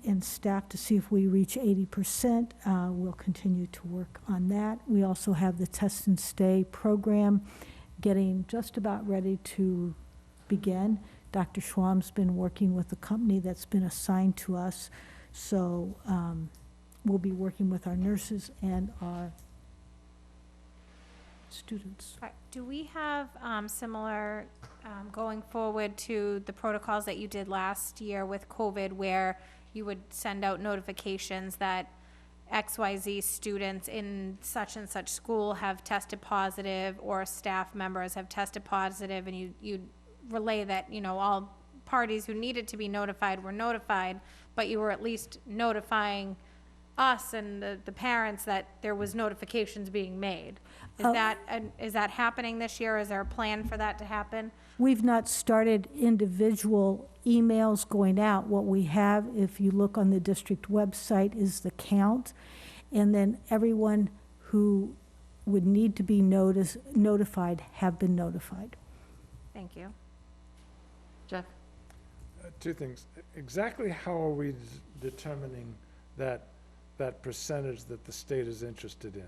and staff to see if we reach 80%. We'll continue to work on that. We also have the Test and Stay program getting just about ready to begin. Dr. Schwam's been working with the company that's been assigned to us, so we'll be working with our nurses and our students. All right. Do we have similar, going forward to the protocols that you did last year with COVID, where you would send out notifications that XYZ students in such and such school have tested positive, or staff members have tested positive, and you relay that, you know, all parties who needed to be notified were notified, but you were at least notifying us and the parents that there was notifications being made. Is that happening this year? Is there a plan for that to happen? We've not started individual emails going out. What we have, if you look on the district website, is the count, and then everyone who would need to be notified have been notified. Thank you. Jeff? Two things. Exactly how are we determining that percentage that the state is interested in?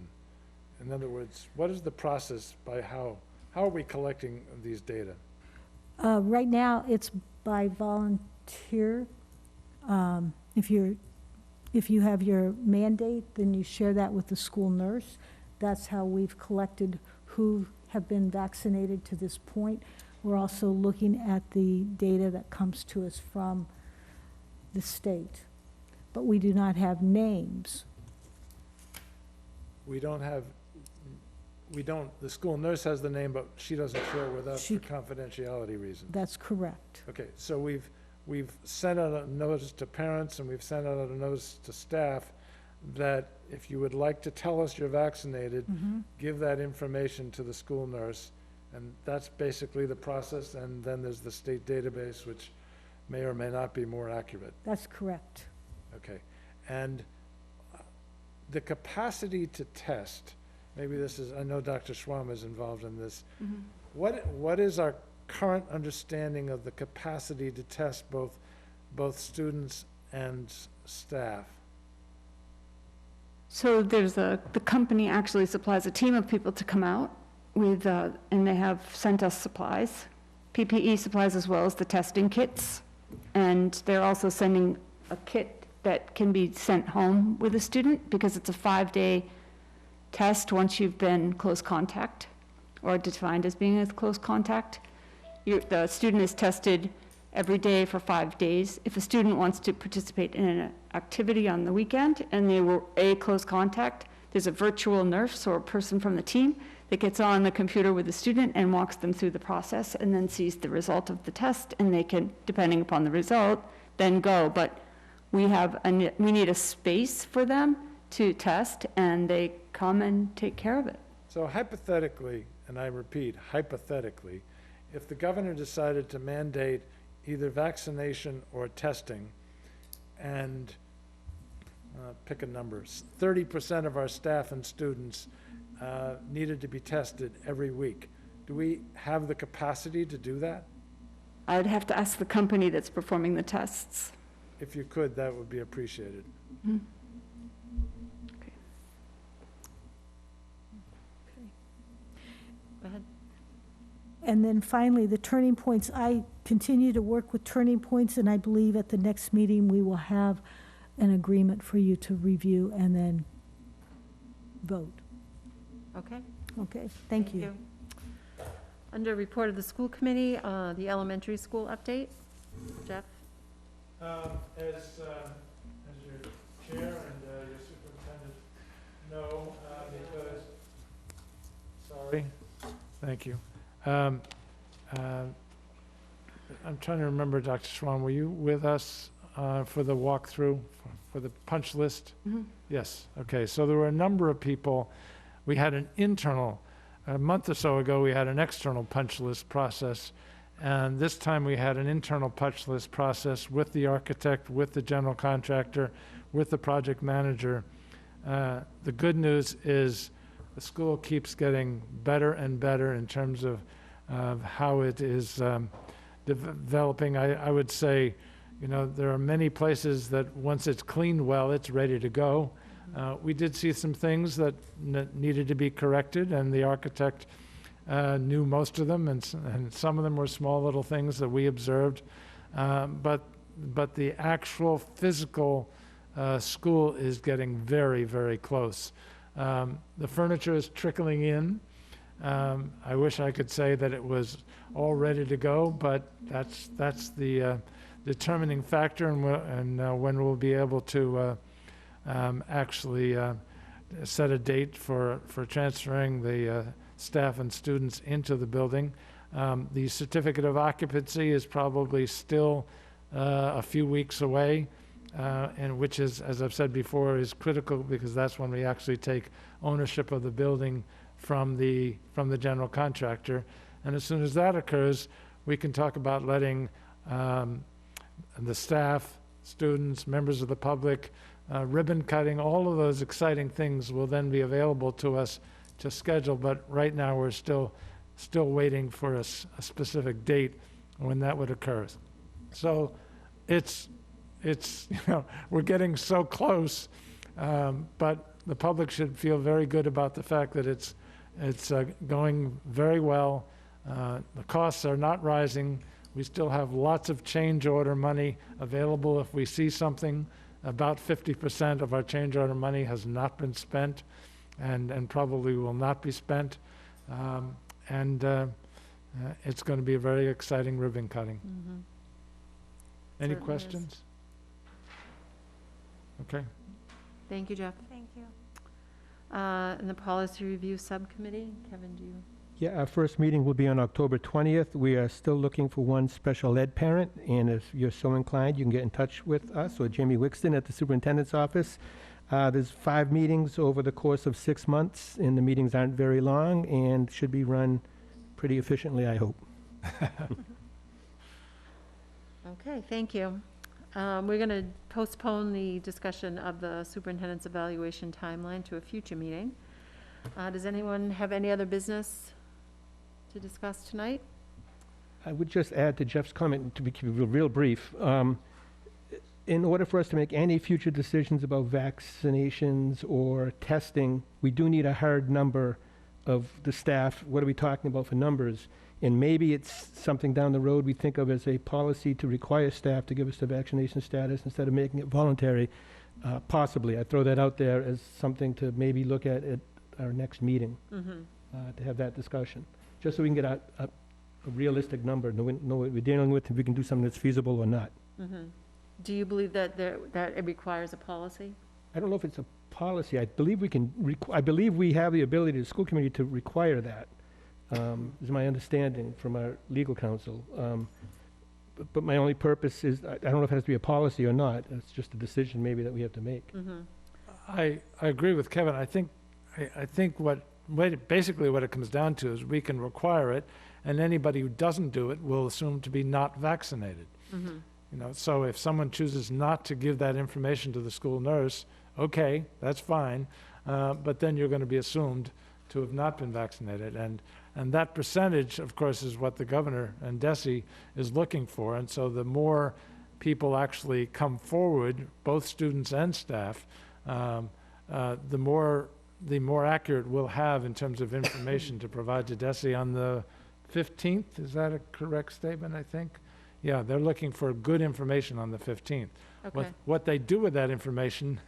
In other words, what is the process by how are we collecting these data? Right now, it's by volunteer. If you have your mandate, then you share that with the school nurse. That's how we've collected who have been vaccinated to this point. We're also looking at the data that comes to us from the state, but we do not have names. The school nurse has the name, but she doesn't share with us for confidentiality reasons. That's correct. Okay, so we've sent out a notice to parents and we've sent out a notice to staff that if you would like to tell us you're vaccinated, give that information to the school nurse. And that's basically the process, and then there's the state database, which may or may not be more accurate. That's correct. Okay, and the capacity to test, maybe this is, I know Dr. Schwam is involved in this. What is our current understanding of the capacity to test both students and staff? So the company actually supplies a team of people to come out with, and they have sent us supplies, PPE supplies, as well as the testing kits. And they're also sending a kit that can be sent home with a student, because it's a 5-day test once you've been close contact, or defined as being a close contact. The student is tested every day for 5 days. If a student wants to participate in an activity on the weekend and they were a close contact, there's a virtual nurse or a person from the team that gets on the computer with the student and walks them through the process and then sees the result of the test, and they can, depending upon the result, then go. But we need a space for them to test, and they come and take care of it. So hypothetically, and I repeat, hypothetically, if the governor decided to mandate either vaccination or testing, and pick a number, 30% of our staff and students needed to be tested every week, do we have the capacity to do that? I'd have to ask the company that's performing the tests. If you could, that would be appreciated. Okay. And then finally, the turning points, I continue to work with turning points, and I believe at the next meeting, we will have an agreement for you to review and then vote. Okay. Okay, thank you. Under report of the school committee, the elementary school update. Jeff? As your chair and your superintendent know, because, sorry, thank you. I'm trying to remember, Dr. Swan, were you with us for the walkthrough, for the punch list? Mm-hmm. Yes, okay, so there were a number of people. We had an internal, a month or so ago, we had an external punch list process, and this time we had an internal punch list process with the architect, with the general contractor, with the project manager. The good news is the school keeps getting better and better in terms of how it is developing. I would say, you know, there are many places that once it's cleaned well, it's ready to go. We did see some things that needed to be corrected, and the architect knew most of them, and some of them were small little things that we observed. But the actual physical school is getting very, very close. The furniture is trickling in. I wish I could say that it was all ready to go, but that's the determining factor, and when we'll be able to actually set a date for transferring the staff and students into the building. The certificate of occupancy is probably still a few weeks away, and which is, as I've said before, is critical because that's when we actually take ownership of the building from the general contractor. And as soon as that occurs, we can talk about letting the staff, students, members of the public, ribbon cutting, all of those exciting things will then be available to us to schedule. But right now, we're still waiting for a specific date when that would occur. So it's you know, we're getting so close, but the public should feel very good about the fact that it's going very well. The costs are not rising. We still have lots of change order money available if we see something. About 50% of our change order money has not been spent and probably will not be spent. It's going to be a very exciting ribbon cutting. Mm-hmm. Any Certainly is. questions? Okay. Thank you, Jeff. Thank you. And the policy review subcommittee, Kevin, do you? Yeah, our first meeting will be on October 20th. We are still looking for one special ed parent, and if you're so inclined, you can get in touch with us or Jamie Wixton at the superintendent's office. There's 5 meetings over the course of 6 months, and the meetings aren't very long and should be run pretty efficiently, I hope. Okay, thank you. We're going to postpone the discussion of the superintendent's evaluation timeline to a future meeting. Does anyone have any other business to discuss tonight? I would just add to Jeff's comment, to be real brief. In order for us to make any future decisions about vaccinations or testing, we do need a hard number of the staff. What are we talking about for numbers? And maybe it's something down the road we think of as a policy to require staff to give us the vaccination status instead of making it voluntary. Possibly. I throw that out there as something to maybe look at our next meeting, to have that discussion, just so we can get a realistic number, know what we're dealing with, if we can do something that's feasible or not. Do you believe that that it requires a policy? I don't know if it's a policy. I believe we can. I believe we have the ability, the school committee, to require that. Is my understanding from our legal counsel. But my only purpose is I don't know if it has to be a policy or not. It's just a decision maybe that we have to make. I agree with Kevin. I think basically what it comes down to is we can require it, and anybody who doesn't do it will assume to be not vaccinated. You know, so if someone chooses not to give that information to the school nurse, okay, that's fine, but then you're going to be assumed to have not been vaccinated, and that percentage, of course, is what the governor and DESE is looking for, and so the more people actually come forward, both students and staff, the more accurate we'll have in terms of information to provide to DESE on the 15th, is that a correct statement, I think? Yeah, they're looking for good information on the 15th. Okay. What they do with that information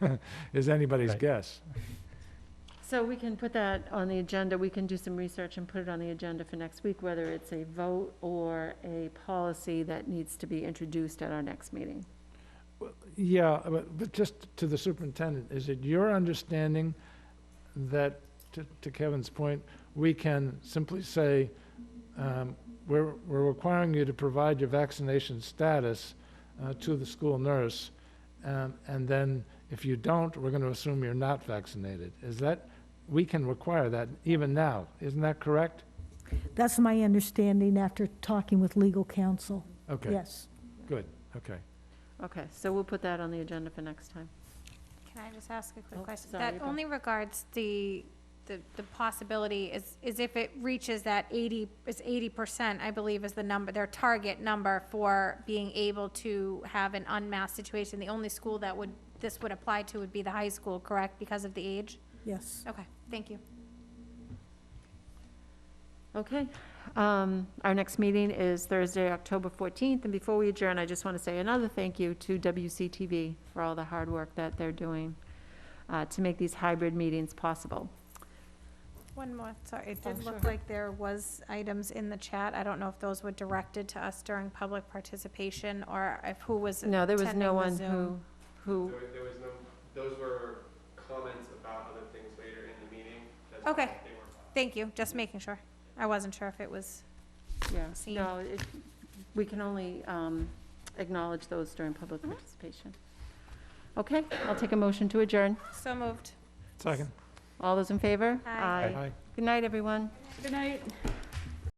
is anybody's Right. guess. So we can put that on the agenda, we can do some research and put it on the agenda for next week, whether it's a vote or a policy that needs to be introduced at our next meeting. Yeah, but just to the superintendent, is it your understanding that, to Kevin's point, we can simply say, we're requiring you to provide your vaccination status to the school nurse, and then if you don't, we're going to assume you're not vaccinated? Is that, we can require that even now, isn't that correct? That's my understanding after talking with legal counsel. Okay. Yes. Good, okay. Okay, so we'll put that on the agenda for next time. Can I just ask a quick Oh, question? sorry, That go. only regards the possibility is if it reaches that 80%, I believe is the number, their target number for being able to have an unmasked situation. The only school that this would apply to would be the high school, correct, because of the age? Yes. Okay, thank you. Okay, our next meeting is Thursday, October 14th, and before we adjourn, I just want to say another thank you to WCTV for all the hard work that they're doing to make these hybrid meetings possible. One more, sorry, it Oh, did look sure. like there was items in the chat. I don't know if those were directed to us during public participation or if who was No, there was attending no the one Zoom. who, There was no, those were comments about other things later in the meeting. That's Okay. why they weren't. Thank you, just making sure. I wasn't sure if it was, yeah, Seen. no, we can only acknowledge those during public participation. Okay, I'll take a motion to adjourn. so moved. Second. All those in favor? Aye. Aye. Good night, everyone. Good night.